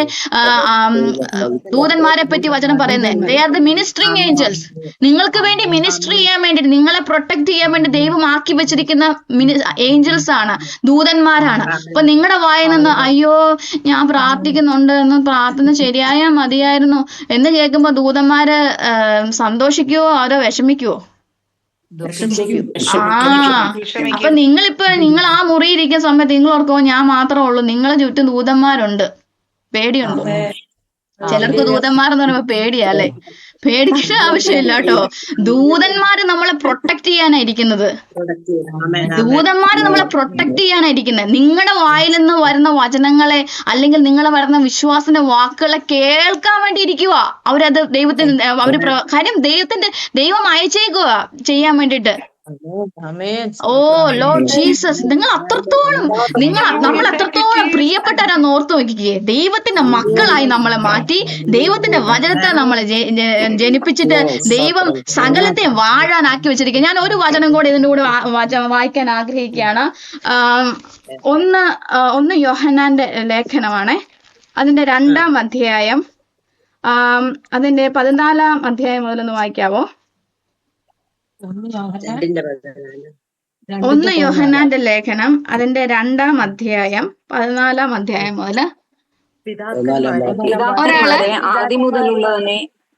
ദൂതന്മാരെ പറ്റി വചനം പറയുന്നത്. They are the ministering angels. നിങ്ങൾക്ക് വേണ്ടി മിനിസ്റ്റർ ചെയ്യാൻ വേണ്ടി, നിങ്ങളെ പ്രൊട്ടക്ട് ചെയ്യാൻ വേണ്ടി ദൈവം ആക്കി വെച്ചിരിക്കുന്ന ഏഞ്ചൽസ് ആണ്, ദൂതന്മാരാണ്. അപ്പൊ നിങ്ങളുടെ വായിൽ നിന്ന് അയ്യോ ഞാൻ പ്രാർത്ഥിക്കുന്നുണ്ട് എന്ന്, പ്രാർത്ഥന ശരിയായാൽ മതിയായിരുന്നു എന്ന് കേൾക്കുമ്പോ ദൂതന്മാര് സന്തോഷിക്കുവോ അതോ വിഷമിക്കുവോ? അപ്പൊ നിങ്ങൾ ആ മുറിയിരിക്കുന്ന സമയത്ത് നിങ്ങൾ ഓർക്കുമ്പോ ഞാൻ മാത്രമേ ഉള്ളൂ, നിങ്ങളെ ചുറ്റും ദൂതന്മാരുണ്ട്. പേടിയുണ്ടോ? ചിലർക്ക് ദൂതന്മാരെന്ന് പറയുമ്പോ പേടിയാ അല്ലെ? പേടിക്കേണ്ട ആവശ്യമില്ല കേട്ടോ. ദൂതന്മാര് നമ്മളെ പ്രൊട്ടക്ട് ചെയ്യാനായിരിക്കുന്നത്. നിങ്ങളുടെ വായിൽ നിന്ന് വരുന്ന വചനങ്ങളെ അല്ലെങ്കിൽ നിങ്ങളെ വരുന്ന വിശ്വാസത്തിന്റെ വാക്കുകളെ കേൾക്കാൻ വേണ്ടി ഇരിക്കുക. അവരത് കാര്യം ദൈവം അയച്ചേക്കുക ചെയ്യാൻ വേണ്ടിയിട്ട്. ഓ ലോർഡ് ജീസസ്, നിങ്ങൾ അത്രത്തോളം നമ്മൾ എത്രത്തോളം പ്രിയപ്പെട്ടവരാന്ന് ഓർത്ത് നോക്കിക്കേ. ദൈവത്തിന്റെ മക്കളായി നമ്മളെ മാറ്റി, ദൈവത്തിന്റെ വചനത്തെ നമ്മളെ ജനിപ്പിച്ചിട്ട് ദൈവം സകലത്തെ വാഴാനാക്കി വെച്ചിരിക്കുക. ഞാൻ ഒരു വചനം കൂടെ ഇതിന്റെ കൂടെ വായിക്കാൻ ആഗ്രഹിക്കുകയാണ്. ഒന്ന് യോഹന്നാന്റെ ലേഖനമാണ്, അതിന്റെ 2-ാം അധ്യായം, അതിന്റെ 14-ാം അധ്യായം മുതലൊന്ന് വായിക്കാവോ? 1 യോഹന്നാന്റെ ലേഖനം അതിന്റെ 2-ാം അധ്യായം 14-ാം അധ്യായം മുതല്.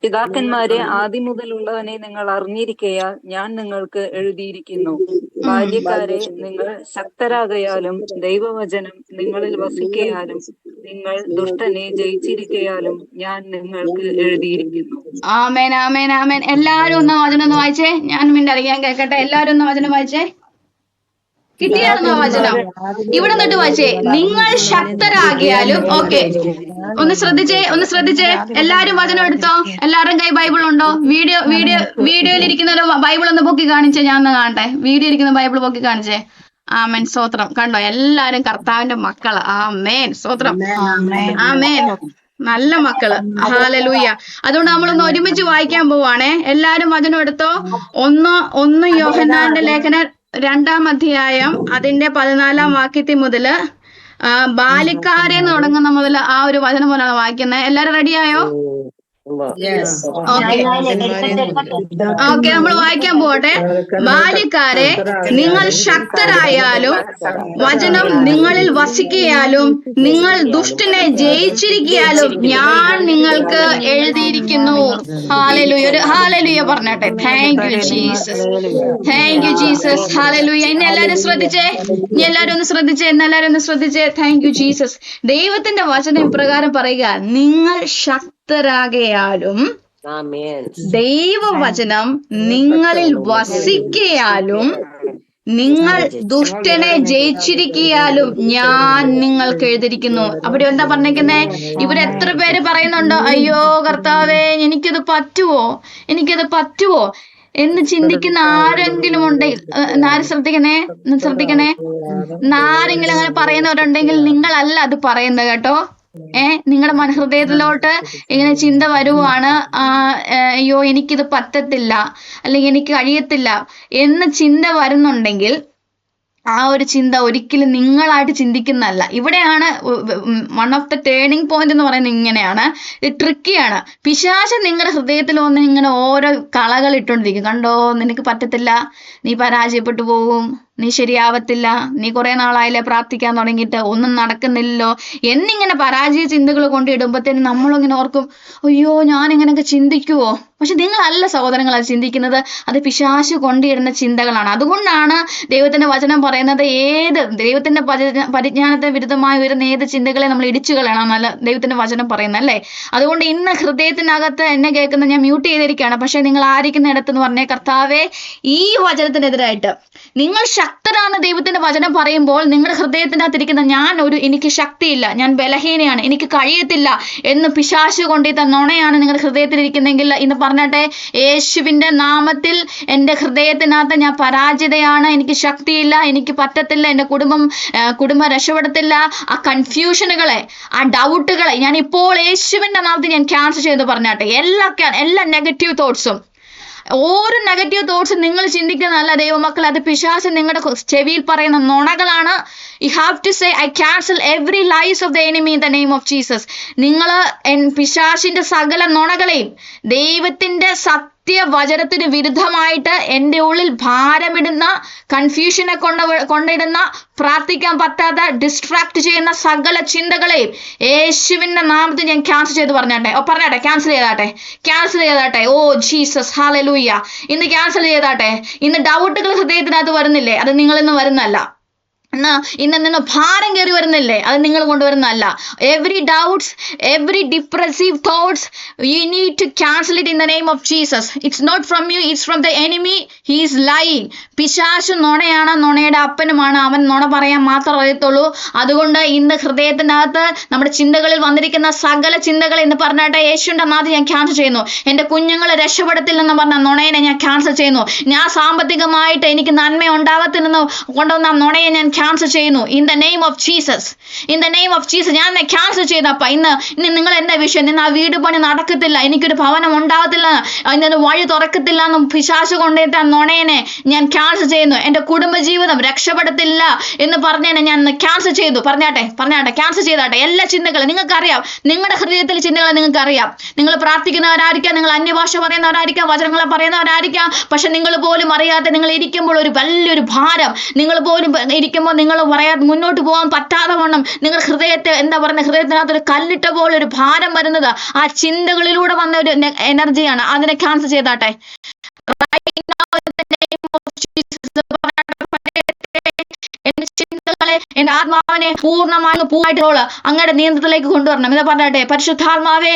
പിതാക്കന്മാരെ ആദ്യം മുതലുള്ളവനെ നിങ്ങൾ അറിഞ്ഞിരിക്കയാൽ ഞാൻ നിങ്ങൾക്ക് എഴുതിയിരിക്കുന്നു. ബാല്യക്കാരെ, നിങ്ങൾ ശക്തരാകയാലും ദൈവവചനം നിങ്ങളിൽ വസിക്കയാലും നിങ്ങൾ ദുഷ്ടനെ ജയിച്ചിരിക്കയാലും ഞാൻ നിങ്ങൾക്ക് എഴുതിയിരിക്കുന്നു. ആമേൻ, ആമേൻ, ആമേൻ. എല്ലാരും ഒന്ന് വചനം ഒന്ന് വായിച്ചേ. ഞാൻ മിണ്ടറിയാൻ കേൾക്കട്ടെ. എല്ലാരും ഒന്ന് വചനം വായിച്ചേ. കിട്ടിയായിരുന്നോ വചനം? ഇവിടെ നിന്നിട്ട് വായിച്ചേ. നിങ്ങൾ ശക്തരാകിയാലും. ഓക്കെ, ഒന്ന് ശ്രദ്ധിച്ചേ. എല്ലാരും വചനം എടുത്തോ? എല്ലാവരും കൈ ബൈബിൾ ഉണ്ടോ? വീഡിയോയിൽ ഇരിക്കുന്നവരോ ബൈബിൾ ഒന്ന് പൊക്കി കാണിച്ചേ, ഞാൻ ഒന്ന് കാണട്ടെ. വീഡിയോ ഇരിക്കുന്ന ബൈബിൾ പൊക്കി കാണിച്ചേ. ആമേൻ, സ്തോത്രം. കണ്ടോ, എല്ലാരും കർത്താവിന്റെ മക്കള്. ആമേൻ, സ്തോത്രം. ആമേൻ, നല്ല മക്കള്. ഹല്ലേലൂയ. അതുകൊണ്ട് നമ്മളൊന്ന് ഒരുമിച്ച് വായിക്കാൻ പോവാണേ. എല്ലാരും വചനം എടുത്തോ? ഒന്ന് യോഹന്നാന്റെ ലേഖനം 2-ാം അധ്യായം അതിന്റെ 14-ാം വാക്യത്തിൽ മുതല് ബാലിക്കാരെ എന്ന് തുടങ്ങുന്ന മുതൽ ആ ഒരു വചനം പോലാണ് വായിക്കുന്നത്. എല്ലാരും റെഡിയായോ? ഓക്കെ, നമ്മൾ വായിക്കാൻ പോട്ടെ. ബാല്യക്കാരെ, നിങ്ങൾ ശക്തരായാലും വചനം നിങ്ങളിൽ വസിക്കയാലും നിങ്ങൾ ദുഷ്ടനെ ജയിച്ചിരിക്കയാലും ഞാൻ നിങ്ങൾക്ക് എഴുതിയിരിക്കുന്നു. ഹല്ലേലൂയ. ഒരു ഹല്ലേലൂയ പറഞ്ഞാട്ടെ. Thank you Jesus, thank you Jesus. Hallelujah. ഇന്ന് എല്ലാരും ശ്രദ്ധിച്ചേ, എല്ലാരും ഒന്ന് ശ്രദ്ധിച്ചേ. Thank you Jesus. ദൈവത്തിന്റെ വചനം ഇപ്രകാരം പറയുക: നിങ്ങൾ ശക്തരാകയാലും ദൈവവചനം നിങ്ങളിൽ വസിക്കയാലും നിങ്ങൾ ദുഷ്ടനെ ജയിച്ചിരിക്കയാലും ഞാൻ നിങ്ങൾക്ക് എഴുതിയിരിക്കുന്നു. അവിടെ എന്താ പറഞ്ഞേക്കുന്നേ? ഇവരെത്ര പേര് പറയുന്നുണ്ടോ, അയ്യോ കർത്താവേ എനിക്കത് പറ്റുവോ എന്ന് ചിന്തിക്കുന്ന ആരെങ്കിലും ഉണ്ടെങ്കിൽ ആര് ശ്രദ്ധിക്കണേ, ആരെങ്കിലും അങ്ങനെ പറയുന്നവരുണ്ടെങ്കിൽ നിങ്ങളല്ല അത് പറയുന്നത് കേട്ടോ. നിങ്ങളുടെ മനഹൃദയത്തിലോട്ട് ഇങ്ങനെ ചിന്ത വരുവാണ്, അയ്യോ എനിക്കിത് പറ്റത്തില്ല, അല്ലെങ്കിൽ എനിക്ക് കഴിയത്തില്ല എന്ന് ചിന്ത വരുന്നുണ്ടെങ്കിൽ ആ ഒരു ചിന്ത ഒരിക്കലും നിങ്ങളായിട്ട് ചിന്തിക്കുന്നതല്ല. ഇവിടെയാണ് one of the turning point എന്ന് പറയുന്നത്. ഇങ്ങനെയാണ്, ഇത് ട്രിക്കിയാണ്. പിശാച് നിങ്ങളുടെ ഹൃദയത്തിൽ വന്ന് ഇങ്ങനെ ഓരോ കളകൾ ഇട്ടുകൊണ്ടിരിക്കും. കണ്ടോ, നിനക്ക് പറ്റത്തില്ല, നീ പരാജയപ്പെട്ടു പോകും, നീ ശരിയാവത്തില്ല, നീ കുറെ നാളായില്ലേ പ്രാർത്ഥിക്കാൻ തുടങ്ങിയിട്ട്, ഒന്നും നടക്കുന്നില്ലല്ലോ എന്നിങ്ങനെ പരാജയ ചിന്തകൾ കൊണ്ടിടുമ്പോഴത്തേനും നമ്മളിങ്ങനെ ഓർക്കും, അയ്യോ ഞാൻ ഇങ്ങനെയൊക്കെ ചിന്തിക്കുവോ? പക്ഷെ നിങ്ങളല്ല സഹോദരങ്ങൾ അത് ചിന്തിക്കുന്നത്, അത് പിശാച് കൊണ്ടിടുന്ന ചിന്തകളാണ്. അതുകൊണ്ടാണ് ദൈവത്തിന്റെ വചനം പറയുന്നത്, ദൈവത്തിന്റെ പരിജ്ഞാനത്തിന് വിരുദ്ധമായി വരുന്ന ഏത് ചിന്തകളെ നമ്മൾ ഇടിച്ചു കളയണം എന്നല്ല ദൈവത്തിന്റെ വചനം പറയുന്നത്, അല്ലേ? അതുകൊണ്ട് ഇന്ന് ഹൃദയത്തിനകത്ത് എന്നെ കേൾക്കുന്ന, ഞാൻ മ്യൂട്ട് ചെയ്തിരിക്കുകയാണ്, പക്ഷെ നിങ്ങൾ ആയിരിക്കുന്ന ഇടത്തെന്ന് പറഞ്ഞേ, കർത്താവേ ഈ വചനത്തിനെതിരായിട്ട് നിങ്ങൾ ശക്തരാണെന്ന് ദൈവത്തിന്റെ വചനം പറയുമ്പോൾ നിങ്ങളുടെ ഹൃദയത്തിനകത്തിരിക്കുന്ന എനിക്ക് ശക്തിയില്ല, ഞാൻ ബലഹീനയാണ്, എനിക്ക് കഴിയത്തില്ല എന്ന് പിശാച് കൊണ്ടിരുന്ന നുണയാണ് നിങ്ങളുടെ ഹൃദയത്തിലിരിക്കുന്നെങ്കിൽ ഇന്ന് പറഞ്ഞട്ടെ, യേശുവിന്റെ നാമത്തിൽ എൻ്റെ ഹൃദയത്തിനകത്ത് ഞാൻ പരാജിതയാണ്, എനിക്ക് ശക്തിയില്ല, എനിക്ക് പറ്റത്തില്ല, എൻ്റെ കുടുംബം രക്ഷപ്പെടത്തില്ല, ആ കൺഫ്യൂഷനുകളെ, ആ ഡൗട്ടുകളെ ഞാൻ ഇപ്പോൾ യേശുവിന്റെ നാമത്തിൽ ഞാൻ ക്യാൻസൽ ചെയ്ത് പറഞ്ഞാട്ടെ. എല്ലാ നെഗറ്റീവ് തോട്ട്സും, ഓരോ നെഗറ്റീവ് തോട്ട്സും നിങ്ങൾ ചിന്തിക്കുന്നതല്ല ദൈവമക്കൾ, അത് പിശാച് നിങ്ങളുടെ ചെവിയിൽ പറയുന്ന നുണകളാണ്. You have to say, I cancel every lies of the enemy in the name of Jesus. നിങ്ങൾ പിശാചിന്റെ സകല നുണകളെയും ദൈവത്തിന്റെ വചനത്തിന് വിരുദ്ധമായിട്ട് എൻ്റെ ഉള്ളിൽ ഭാരമിടുന്ന, കൺഫ്യൂഷനെ കൊണ്ടിടുന്ന, പ്രാർത്ഥിക്കാൻ പറ്റാത്ത, ഡിസ്ട്രാക്ട് ചെയ്യുന്ന സകല ചിന്തകളെയും യേശുവിന്റെ നാമത്തിൽ ഞാൻ ക്യാൻസൽ ചെയ്ത് പറഞ്ഞാട്ടെ. ക്യാൻസൽ ചെയ്താട്ടെ. Oh Jesus, hallelujah. ഇന്ന് ക്യാൻസൽ ചെയ്താട്ടെ. ഇന്ന് ഡൗട്ടുകൾ ഹൃദയത്തിനകത്ത് വരുന്നില്ലേ, അത് നിങ്ങളിൽ നിന്ന് വരുന്നല്ല. ഇന്ന് നിന്ന് ഭാരം കയറി വരുന്നില്ലേ, അത് നിങ്ങൾ കൊണ്ടുവരുന്നതല്ല. Every doubts, every depressive thoughts, you need to cancel it in the name of Jesus. It's not from you, it's from the enemy. He is lying. പിശാചു നുണയാണ്, നുണയുടെ അപ്പനുമാണ്. അവൻ നുണ പറയാൻ മാത്രം അറിയത്തുള്ളൂ. അതുകൊണ്ട് ഇന്ന് ഹൃദയത്തിനകത്ത് നമ്മുടെ ചിന്തകളിൽ വന്നിരിക്കുന്ന സകല ചിന്തകളെ ഇന്ന് പറഞ്ഞാട്ടെ, യേശുവിന്റെ നാമത്തിൽ ഞാൻ ക്യാൻസൽ ചെയ്യുന്നു. എൻ്റെ കുഞ്ഞുങ്ങളെ രക്ഷപ്പെടത്തില്ലെന്ന് പറഞ്ഞ നുണയെ ഞാൻ ക്യാൻസൽ ചെയ്യുന്നു. ഞാൻ സാമ്പത്തികമായിട്ട് എനിക്ക് നന്മ ഉണ്ടാകത്തില്ലെന്ന് കൊണ്ടുവന്ന നുണയെ ഞാൻ ക്യാൻസൽ ചെയ്യുന്നു. In the name of Jesus, in the name of Jesus ഞാൻ ക്യാൻസൽ ചെയ്തപ്പ. ഇന്ന് നിങ്ങൾ എന്താ വിഷയം? ഇന്ന് ആ വീട് പണി നടക്കത്തില്ല, എനിക്കൊരു ഭവനം ഉണ്ടാകത്തില്ല, അതിന് വഴി തുറക്കത്തില്ല എന്നും പിശാചു കൊണ്ടേറ്റ നുണയനെ ഞാൻ ക്യാൻസൽ ചെയ്യുന്നു. എൻ്റെ കുടുംബജീവിതം രക്ഷപ്പെടത്തില്ല എന്ന് പറഞ്ഞതിനെ ഞാൻ ക്യാൻസൽ ചെയ്തു. പറഞ്ഞാട്ടെ ക്യാൻസൽ ചെയ്താട്ടെ. എല്ലാ ചിന്തകളും നിങ്ങൾക്കറിയാം, നിങ്ങളുടെ ഹൃദയത്തിലെ ചിന്തകളെ നിങ്ങൾക്കറിയാം. നിങ്ങൾ പ്രാർത്ഥിക്കുന്നവരായിരിക്കാം, നിങ്ങൾ അന്യഭാഷ പറയുന്നവരായിരിക്കാം, വചനങ്ങളെ പറയുന്നവരായിരിക്കാം. പക്ഷെ നിങ്ങൾ പോലും അറിയാതെ നിങ്ങൾ ഇരിക്കുമ്പോൾ ഒരു വലിയൊരു ഭാരം, നിങ്ങൾ പോലും ഇരിക്കുമ്പോൾ നിങ്ങൾ പറയാതെ മുന്നോട്ട് പോകാൻ പറ്റാതെ വണ്ണം നിങ്ങൾ ഹൃദയത്തെ ഹൃദയത്തിനകത്ത് ഒരു കല്ലിട്ട പോലെ ഒരു ഭാരം വരുന്നത് ആ ചിന്തകളിലൂടെ വന്ന ഒരു എനർജിയാണ്. അതിനെ ക്യാൻസൽ ചെയ്താട്ടെ. എന്റെ ചിന്തകളെ, എന്റെ ആത്മാവിനെ പൂർണ്ണമായിട്ട് അങ്ങയുടെ നിയന്ത്രണത്തിലേക്ക് കൊണ്ടുവരണം. ഇത് പറഞ്ഞാട്ടെ, പരിശുദ്ധാത്മാവെ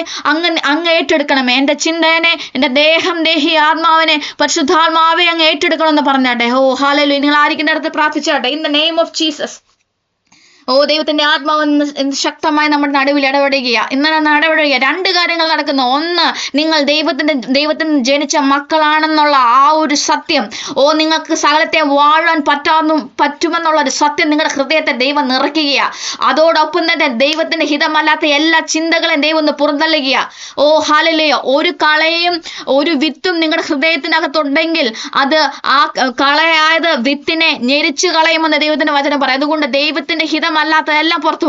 അങ്ങ് ഏറ്റെടുക്കണമേ. എന്റെ ചിന്തനെ, എന്റെ ദേഹം, ദേഹി, ആത്മാവിനെ പരിശുദ്ധാത്മാവെ അങ്ങ് ഏറ്റെടുക്കണം എന്ന് പറഞ്ഞാട്ടെ. ഓ ഹല്ലേലൂയ. നിങ്ങൾ ആയിരിക്കുന്ന അടുത്ത് പ്രാർത്ഥിച്ചാട്ടെ. In the name of Jesus. Oh ദൈവത്തിന്റെ ആത്മാവ് ശക്തമായി നമ്മുടെ നടുവിൽ ഇടപെടുക. ഇടപെടുക. രണ്ട് കാര്യങ്ങൾ നടക്കുന്നു. ഒന്ന്, നിങ്ങൾ ദൈവത്തിന് ജനിച്ച മക്കളാണെന്നുള്ള ആ ഒരു സത്യം. ഓ നിങ്ങൾക്ക് സകലത്തെ വാഴാൻ പറ്റുമെന്നുള്ള ഒരു സത്യം നിങ്ങളുടെ ഹൃദയത്തെ ദൈവം നിറയ്ക്കുക. അതോടൊപ്പം തന്നെ ദൈവത്തിന്റെ ഹിതമല്ലാത്ത എല്ലാ ചിന്തകളെയും ദൈവം ഒന്ന് പുറന്തള്ളുക. ഓ ഹല്ലേലൂയ. ഒരു കളയും ഒരു വിത്തും നിങ്ങളുടെ ഹൃദയത്തിനകത്തുണ്ടെങ്കിൽ അത് ആ കളയായത് വിത്തിനെ ഞെരിച്ചു കളയുമെന്ന് ദൈവത്തിന്റെ വചനം പറയും. അതുകൊണ്ട് ദൈവത്തിന്റെ ഹിതം അല്ലാത്തതെല്ലാം പുറത്തു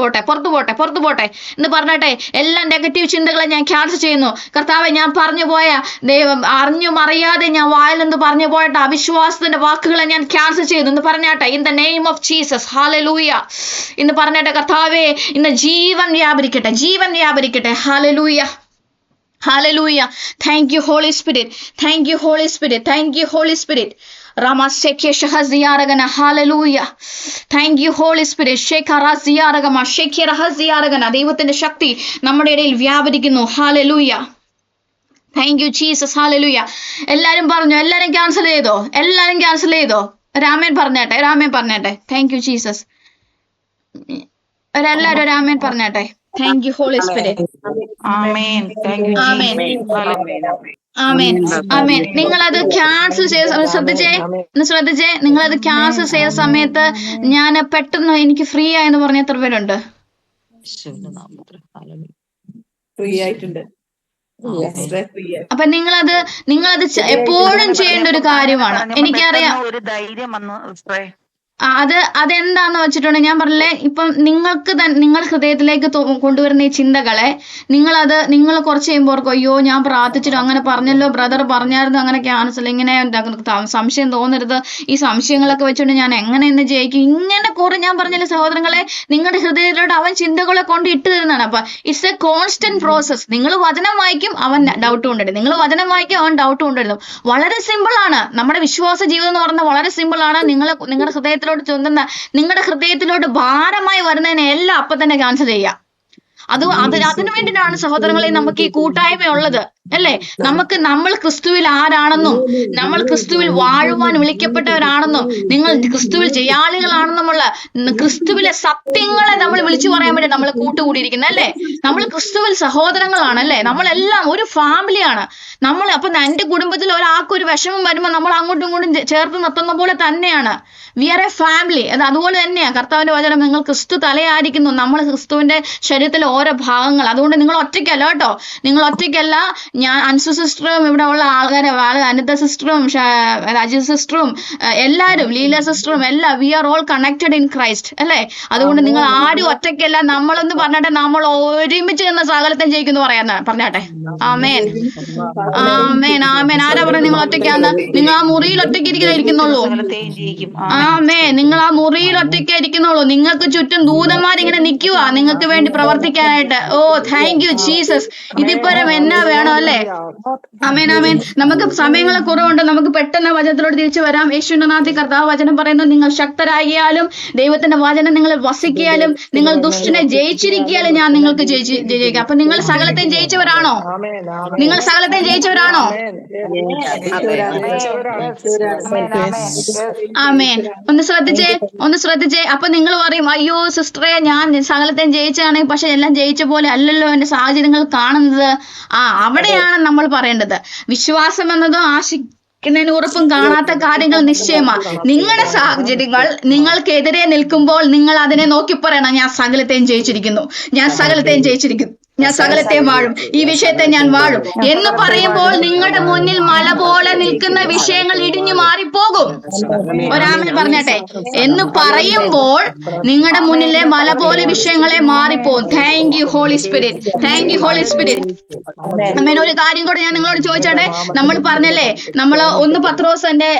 പോട്ടെ എന്ന് പറഞ്ഞട്ടെ. എല്ലാ നെഗറ്റീവ് ചിന്തകളെ ഞാൻ ക്യാൻസൽ ചെയ്യുന്നു. കർത്താവെ, ഞാൻ പറഞ്ഞു പോയ ദൈവം അറിഞ്ഞും അറിയാതെ ഞാൻ വായിലെന്ന് പറഞ്ഞു പോയിട്ട് അവിശ്വാസത്തിന്റെ വാക്കുകളെ ഞാൻ ക്യാൻസൽ ചെയ്യുന്നു എന്ന് പറഞ്ഞാട്ടെ. In the name of Jesus. Hallelujah എന്ന് പറഞ്ഞാട്ടെ. കർത്താവെ, ഇന്ന് ജീവൻ വ്യാപരിക്കട്ടെ. Hallelujah. Hallelujah. Thank you, Holy Spirit. Thank you, Holy Spirit. Thank you, Holy Spirit. Ramaseke shahaziyaragana. Hallelujah. Thank you, Holy Spirit. Shekaraziyaragama. Shekerahaziyaragana. ദൈവത്തിന്റെ ശക്തി നമ്മുടെ ഇടയിൽ വ്യാപരിക്കുന്നു. Hallelujah. Thank you, Jesus. Hallelujah. എല്ലാരും പറഞ്ഞു, എല്ലാരും ക്യാൻസൽ ചെയ്തോ? രാമൻ പറഞ്ഞാട്ടെ. Thank you, Jesus. എല്ലാരും രാമൻ പറഞ്ഞാട്ടെ. Thank you, Holy Spirit. ആമേൻ. Thank you. ആമേൻ. ആമേൻ. നിങ്ങളത് ക്യാൻസൽ ചെയ്ത ശ്രദ്ധിച്ചേ. നിങ്ങളത് ക്യാൻസൽ ചെയ്ത സമയത്ത് ഞാൻ പെട്ടെന്ന് എനിക്ക് ഫ്രീ ആയെന്ന് പറഞ്ഞ എത്ര പേരുണ്ട്? ഫ്രീ ആയിട്ടുണ്ട്. അപ്പൊ നിങ്ങളത് എപ്പോഴും ചെയ്യേണ്ട ഒരു കാര്യമാണ്. എനിക്കറിയാം. അതെന്താന്ന് വെച്ചിട്ടുണ്ടെങ്കിൽ ഞാൻ പറഞ്ഞില്ലേ, ഇപ്പം നിങ്ങൾ ഹൃദയത്തിലേക്ക് കൊണ്ടുവരുന്ന ഈ ചിന്തകളെ നിങ്ങൾ കുറച്ച് കഴിയുമ്പോൾ അയ്യോ ഞാൻ പ്രാർത്ഥിച്ചിട്ട് അങ്ങനെ പറഞ്ഞല്ലോ, ബ്രദർ പറഞ്ഞായിരുന്നു അങ്ങനെ ക്യാൻസൽ, ഇങ്ങനെ സംശയം തോന്നരുത്, ഈ സംശയങ്ങളൊക്കെ വെച്ചുകൊണ്ട് ഞാൻ എങ്ങനെ ഇന്ന് ജയിക്കും, ഇങ്ങനെ കുറെ ഞാൻ പറഞ്ഞില്ലേ സഹോദരങ്ങളെ, നിങ്ങളുടെ ഹൃദയത്തിലോട്ട് അവൻ ചിന്തകളെ കൊണ്ട് ഇട്ട് തരുന്നതാണ്. അപ്പൊ ഇറ്റ്സ് എ കോൺസ്റ്റന്റ് പ്രോസസ്. നിങ്ങൾ വചനം വായിക്കും, അവൻ ഡൗട്ട് കൊണ്ടിടും. നിങ്ങൾ വചനം വായിക്കും, അവൻ ഡൗട്ട് കൊണ്ടിടും. വളരെ സിമ്പിൾ ആണ്. നമ്മുടെ വിശ്വാസ ജീവിതം എന്ന് പറഞ്ഞാൽ വളരെ സിമ്പിൾ ആണ്. നിങ്ങളുടെ ഹൃദയത്തിലോട്ട് ചൊന്തുന്ന, നിങ്ങളുടെ ഹൃദയത്തിലോട്ട് ഭാരമായി വരുന്നതിനെ എല്ലാം അപ്പൊ തന്നെ ക്യാൻസൽ ചെയ്യാം. അതിനു വേണ്ടിയിട്ടാണ് സഹോദരങ്ങളെ നമുക്ക് ഈ കൂട്ടായ്മ ഉള്ളത്, അല്ലേ? നമ്മൾ ക്രിസ്തുവിൽ ആരാണെന്നും നമ്മൾ ക്രിസ്തുവിൽ വാഴുവാൻ വിളിക്കപ്പെട്ടവരാണെന്നും നിങ്ങൾ ക്രിസ്തുവിൽ ജയാളികളാണെന്നുമുള്ള ക്രിസ്തുവിലെ സത്യങ്ങളെ നമ്മൾ വിളിച്ചു പറയാൻ വേണ്ടി നമ്മൾ കൂട്ടുകൂടിയിരിക്കുന്നത്, അല്ലേ? നമ്മൾ ക്രിസ്തുവിൽ സഹോദരങ്ങളാണ്, അല്ലേ? നമ്മളെല്ലാം ഒരു ഫാമിലിയാണ്. അപ്പൊ എന്റെ കുടുംബത്തിൽ ഒരാൾക്കൊരു വിഷമം വരുമ്പോൾ നമ്മൾ അങ്ങോട്ടും ഇങ്ങോട്ടും ചേർത്ത് നിർത്തുന്ന പോലെ തന്നെയാണ്. We are a family. അതുപോലെ തന്നെയാണ് കർത്താവിന്റെ വചനം. നിങ്ങൾ ക്രിസ്തു തലയായിരിക്കുന്നു, നമ്മൾ ക്രിസ്തുവിന്റെ ശരീരത്തിലെ ഓരോ ഭാഗങ്ങൾ. അതുകൊണ്ട് നിങ്ങൾ ഒറ്റയ്ക്കല്ല കേട്ടോ. നിങ്ങൾ ഒറ്റയ്ക്കല്ല. ഞാൻ അൻസു സിസ്റ്ററും ഇവിടെ ഉള്ള ആൾക്കാരെ, അനിത സിസ്റ്ററും രാജീവ് സിസ്റ്ററും എല്ലാവരും, ലീല സിസ്റ്ററും എല്ലാം, we are all connected in Christ, അല്ലേ? അതുകൊണ്ട് നിങ്ങൾ ആരും ഒറ്റയ്ക്കല്ല. നമ്മളൊന്ന് പറഞ്ഞാട്ടെ, നമ്മൾ ഒരുമിച്ച് നിന്ന് സകലത്തെ ജയിക്കുന്നു പറഞ്ഞാട്ടെ. ആമേൻ. ആരാ പറഞ്ഞ നിങ്ങൾ ഒറ്റയ്ക്കാന്ന്? നിങ്ങൾ ആ മുറിയിൽ ഒറ്റയ്ക്ക് ഇരിക്കുന്നുള്ളൂ. ആമേ. നിങ്ങൾ ആ മുറിയിൽ ഒറ്റയ്ക്ക് ഇരിക്കുന്നുള്ളൂ. നിങ്ങൾക്ക് ചുറ്റും ദൂതന്മാരിങ്ങനെ നിൽക്കുക നിങ്ങൾക്ക് വേണ്ടി പ്രവർത്തിക്കാൻ. പറയാനായിട്ട്. ഓ താങ്ക് യു ജീസസ്. ഇതിപ്പരം എന്നാ വേണം അല്ലേ? ആമേൻ ആമേൻ. നമുക്ക് സമയങ്ങളെ കുറവുണ്ട്, നമുക്ക് പെട്ടെന്ന് വചനത്തിലോട്ട് തിരിച്ചു വരാം. യേശുവിന്റെ നാമത്തിൽ കർത്താവ് വചനം പറയുന്നു, നിങ്ങൾ ശക്തരാകിയാലും ദൈവത്തിന്റെ വചനം നിങ്ങളെ വസിക്കാലും നിങ്ങൾ ദുഷ്ടനെ ജയിച്ചിരിക്കാലും ഞാൻ നിങ്ങൾക്ക് ജയിക്കാം. അപ്പൊ നിങ്ങൾ സകലത്തെയും ജയിച്ചവരാണോ? നിങ്ങൾ സകലത്തെയും ജയിച്ചവരാണോ? ആമേൻ. ഒന്ന് ശ്രദ്ധിച്ചേ. അപ്പൊ നിങ്ങൾ പറയും, അയ്യോ സിസ്റ്ററെ ഞാൻ സകലത്തെയും ജയിച്ചാണ്, പക്ഷെ എല്ലാം ജയിച്ച പോലെ അല്ലല്ലോ എന്റെ സാഹചര്യങ്ങൾ കാണുന്നത്. അവിടെയാണ് നമ്മൾ പറയേണ്ടത്. വിശ്വാസം എന്നതും ആശിക്കുന്നതിന് ഉറപ്പും കാണാത്ത കാര്യങ്ങൾ നിശ്ചയമാ. നിങ്ങളുടെ സാഹചര്യങ്ങൾ നിങ്ങൾക്കെതിരെ നിൽക്കുമ്പോൾ നിങ്ങൾ അതിനെ നോക്കി പറയണം, ഞാൻ സകലത്തെയും ജയിച്ചിരിക്കുന്നു, ഞാൻ സകലത്തെയും ജയിച്ചിരിക്കുന്നു, ഞാൻ സകലത്തെയും വാഴും, ഈ വിഷയത്തെ ഞാൻ വാഴും എന്ന് പറയുമ്പോൾ നിങ്ങളുടെ മുന്നിൽ മല പോലെ നിൽക്കുന്ന വിഷയങ്ങൾ ഇടിഞ്ഞു മാറിപ്പോകും. ഒരാമൻ പറഞ്ഞട്ടെ. എന്ന് പറയുമ്പോൾ നിങ്ങളുടെ മുന്നിലെ മല പോലെ വിഷയങ്ങളെ മാറിപ്പോകും. Thank you Holy Spirit, thank you Holy Spirit. അമ്മേൻ, ഒരു കാര്യം കൂടെ ഞാൻ നിങ്ങളോട് ചോദിച്ചാട്ടെ. നമ്മൾ പറഞ്ഞല്ലേ, നമ്മൾ 1 പത്രോസ് അതിന്റെ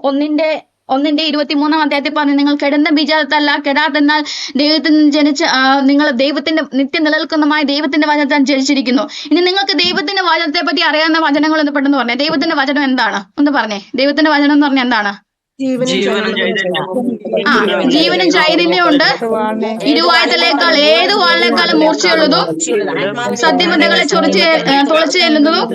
1:23 അധ്യായത്തിൽ പറഞ്ഞു, നിങ്ങൾ കെടുന്ന ബീജത്തല്ല കെടാത്തെന്നാൽ ദൈവത്തിൽ നിന്ന് ജനിച്ച നിങ്ങൾ ദൈവത്തിന്റെ നിത്യം നിലനിൽക്കുന്നതുമായ ദൈവത്തിന്റെ വചനത്താൽ ജനിച്ചിരിക്കുന്നു. ഇനി നിങ്ങൾക്ക് ദൈവത്തിന്റെ വചനത്തെ പറ്റി അറിയാവുന്ന വചനങ്ങൾ ഒന്ന് പെട്ടെന്ന് പറഞ്ഞേ. ദൈവത്തിന്റെ വചനം എന്താണ് ഒന്ന് പറഞ്ഞേ. ദൈവത്തിന്റെ വചനം എന്ന് പറഞ്ഞാൽ എന്താണ്? ജീവനും ചൈതന്യവും ഉണ്ട്, ഇരുവായുധത്തേക്കാൾ ഏത് വാളിനേക്കാളും മൂർച്ചയുള്ളതും സത്യബന്ധങ്ങളെ തുളച്ചു ചെല്ലുന്നതും.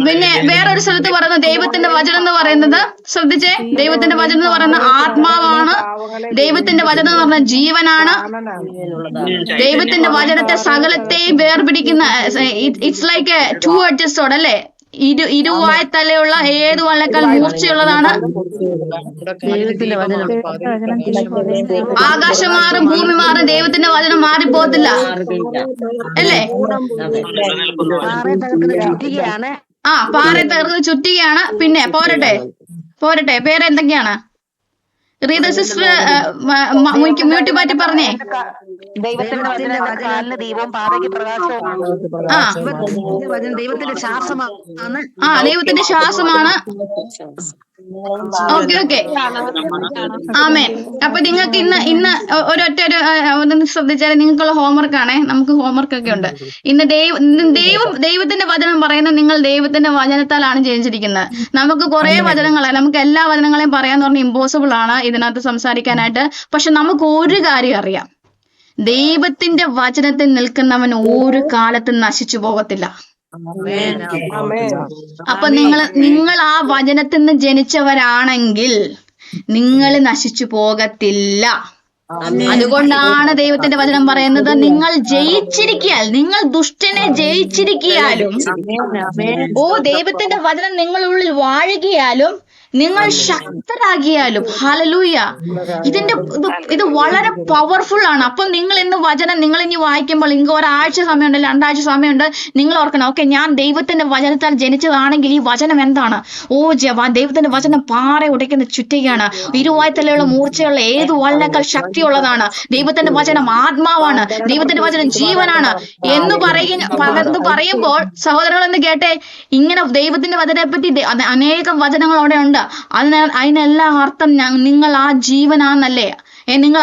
പിന്നെ വേറൊരു സ്ഥലത്ത് പറയുന്ന ദൈവത്തിന്റെ വചനം എന്ന് പറയുന്നത്, ശ്രദ്ധിച്ചേ, ദൈവത്തിന്റെ വചനം എന്ന് പറയുന്ന ആത്മാവാണ്. ദൈവത്തിന്റെ വചനം എന്ന് പറഞ്ഞ ജീവനാണ്. ദൈവത്തിന്റെ വചനത്തെ സകലത്തെയും വേർപിടിക്കുന്ന, it's like two edged sword അല്ലേ? ഇരുവായത്തലയുള്ള ഏത് വാളിനേക്കാൾ മൂർച്ചയുള്ളതാണ്. ആകാശം മാറും, ഭൂമി മാറും, ദൈവത്തിന്റെ വചനം മാറിപ്പോകത്തില്ല അല്ലേ? പാറ തകർന്ന് ചുറ്റുകയാണ്. പിന്നെ പോരട്ടെ വേറെ എന്തൊക്കെയാണ്? റീത സിസ്റ്റർ മ്യൂട്ടി മാറ്റി പറഞ്ഞേ. ദൈവത്തിന്റെ ദൈവവും പാതയ്ക്ക് പ്രകാശവുമാണ്. ദൈവത്തിന്റെ ശ്വാസമാണ്. ദൈവത്തിന്റെ ശ്വാസമാണ്. ഓക്കെ ആമേൻ. അപ്പൊ നിങ്ങൾക്ക് ഇന്ന് ഒന്ന് ശ്രദ്ധിച്ചാൽ നിങ്ങൾക്കുള്ള ഹോംവർക്ക് ആണേ. നമുക്ക് ഹോംവർക്ക് ഒക്കെ ഉണ്ട്. ഇന്ന് ദൈവത്തിന്റെ വചനം പറയുന്നത് നിങ്ങൾ ദൈവത്തിന്റെ വചനത്താലാണ് ജനിച്ചിരിക്കുന്നത്. നമുക്ക് കുറെ വചനങ്ങളെ, നമുക്ക് എല്ലാ വചനങ്ങളെയും പറയാന്ന് പറഞ്ഞാൽ ഇമ്പോസിബിൾ ആണ് ഇതിനകത്ത് സംസാരിക്കാനായിട്ട്. പക്ഷെ നമുക്ക് ഒരു കാര്യം അറിയാം, ദൈവത്തിന്റെ വചനത്തിൽ നിൽക്കുന്നവൻ ഒരു കാലത്തും നശിച്ചു പോകത്തില്ല. അപ്പൊ നിങ്ങൾ ആ വചനത്തിൽ നിന്ന് ജനിച്ചവരാണെങ്കിൽ നിങ്ങൾ നശിച്ചു പോകത്തില്ല. അതുകൊണ്ടാണ് ദൈവത്തിന്റെ വചനം പറയുന്നത്, നിങ്ങൾ ജയിച്ചിരിക്കാൽ, നിങ്ങൾ ദുഷ്ടനെ ജയിച്ചിരിക്കാലും ദൈവത്തിന്റെ വചനം നിങ്ങളുള്ളിൽ വാഴുകയാലും നിങ്ങൾ ശക്തരാകിയാലും. ഹല്ലേലൂയ. ഇത് വളരെ പവർഫുൾ ആണ്. അപ്പൊ നിങ്ങൾ ഇന്ന് വചനം നിങ്ങൾ ഇനി വായിക്കുമ്പോൾ നിങ്ങൾക്ക് ഒരാഴ്ച സമയമുണ്ട്, 2 ആഴ്ച സമയമുണ്ട്. നിങ്ങൾ ഓർക്കണം, ഓക്കെ ഞാൻ ദൈവത്തിന്റെ വചനത്താൽ ജനിച്ചതാണെങ്കിൽ ഈ വചനം എന്താണ്? ദൈവത്തിന്റെ വചനം പാറ ഉടയ്ക്കുന്ന ചുറ്റികയാണ്, ഇരുവായത്തലയുള്ള മൂർച്ചയുള്ള ഏത് വാളിനേക്കാൾ ശക്തിയുള്ളതാണ്. ദൈവത്തിന്റെ വചനം ആത്മാവാണ്, ദൈവത്തിന്റെ വചനം ജീവനാണ് എന്ന് പറയുമ്പോൾ സഹോദരങ്ങളെന്ന് കേട്ടെ, ഇങ്ങനെ ദൈവത്തിന്റെ വചനത്തെ പറ്റി അനേകം വചനങ്ങൾ അവിടെ ഉണ്ട്. അതിനെല്ലാം അർത്ഥം നിങ്ങൾ ആ ജീവനാന്നല്ലേ? നിങ്ങൾ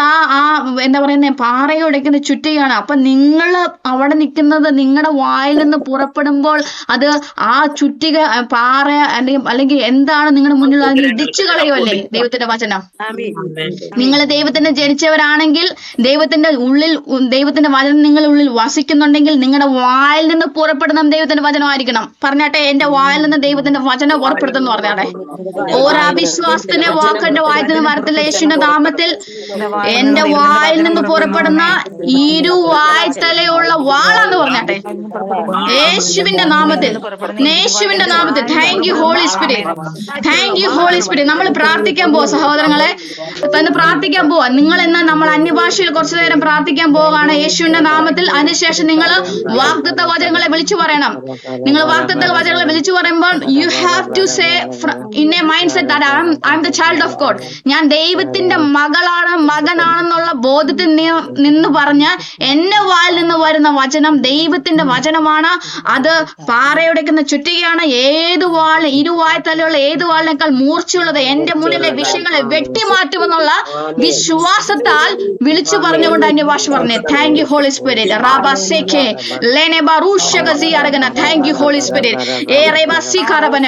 എന്താ പറയുന്നത്, പാറയുടയ്ക്കുന്ന ചുറ്റികയാണ്. അപ്പൊ നിങ്ങൾ അവിടെ നിൽക്കുന്നത്, നിങ്ങളുടെ വായിൽ നിന്ന് പുറപ്പെടുമ്പോൾ അത് ആ ചുറ്റിക പാറ അല്ലെങ്കിൽ എന്താണ് നിങ്ങളുടെ മുന്നിൽ അതിന് ഇടിച്ചു കളയുമല്ലേ ദൈവത്തിന്റെ വചനം. നിങ്ങൾ ദൈവത്തിന് ജനിച്ചവരാണെങ്കിൽ ദൈവത്തിന്റെ വചനം നിങ്ങളുടെ ഉള്ളിൽ വസിക്കുന്നുണ്ടെങ്കിൽ നിങ്ങളുടെ വായിൽ നിന്ന് പുറപ്പെടുന്ന ദൈവത്തിന്റെ വചനമായിരിക്കണം. പറഞ്ഞാട്ടെ, എന്റെ വായിൽ നിന്ന് ദൈവത്തിന്റെ വചനം പുറപ്പെടുത്തെന്ന് പറഞ്ഞാട്ടെ. ഓരവിശ്വാസത്തിന്റെ വാക്കെന്റെ വായിൽ നിന്ന് വരത്തില്ല. യേശുവിന്റെ നാമത്തിൽ എന്റെ വായിൽ നിന്ന് പുറപ്പെടുന്ന ഇരുവായ്ത്തലയുള്ള വാളാന്ന് പറഞ്ഞാട്ടെ, യേശുവിന്റെ നാമത്തിൽ. Thank you Holy Spirit, thank you Holy Spirit. നമ്മൾ പ്രാർത്ഥിക്കാൻ പോവാ സഹോദരങ്ങളെ, ഇന്ന് പ്രാർത്ഥിക്കാൻ പോവാ. നിങ്ങൾ ഇന്ന് നമ്മൾ അന്യഭാഷയിൽ കുറച്ചു നേരം പ്രാർത്ഥിക്കാൻ പോവുകയാണ് യേശുവിന്റെ നാമത്തിൽ. അതിനുശേഷം നിങ്ങൾ വാഗ്ദത്ത വചനങ്ങളെ വിളിച്ചു പറയണം. നിങ്ങൾ വാഗ്ദത്ത വചനങ്ങളെ വിളിച്ചു പറയുമ്പോൾ you have to say in a mind set that I am the child of God. ഞാൻ ദൈവത്തിന്റെ മകനാണെന്നുള്ള ബോധത്തിൽ നിന്ന് പറഞ്ഞ് എന്റെ വായിൽ നിന്ന് വരുന്ന വചനം ദൈവത്തിന്റെ വചനമാണ്. അത് പാറയുടയ്ക്കുന്ന ചുറ്റികയാണ്. ഇരുവായ്ത്തലയുള്ള ഏത് വാളിനേക്കാൾ മൂർച്ചയുള്ളത് എന്റെ മുന്നിലെ വിഷയങ്ങളെ വെട്ടിമാറ്റുമെന്നുള്ള വിശ്വാസത്താൽ വിളിച്ചു പറഞ്ഞുകൊണ്ട് അന്യഭാഷ പറഞ്ഞേ. Thank you Holy Spirit. Thank you Holy Spirit.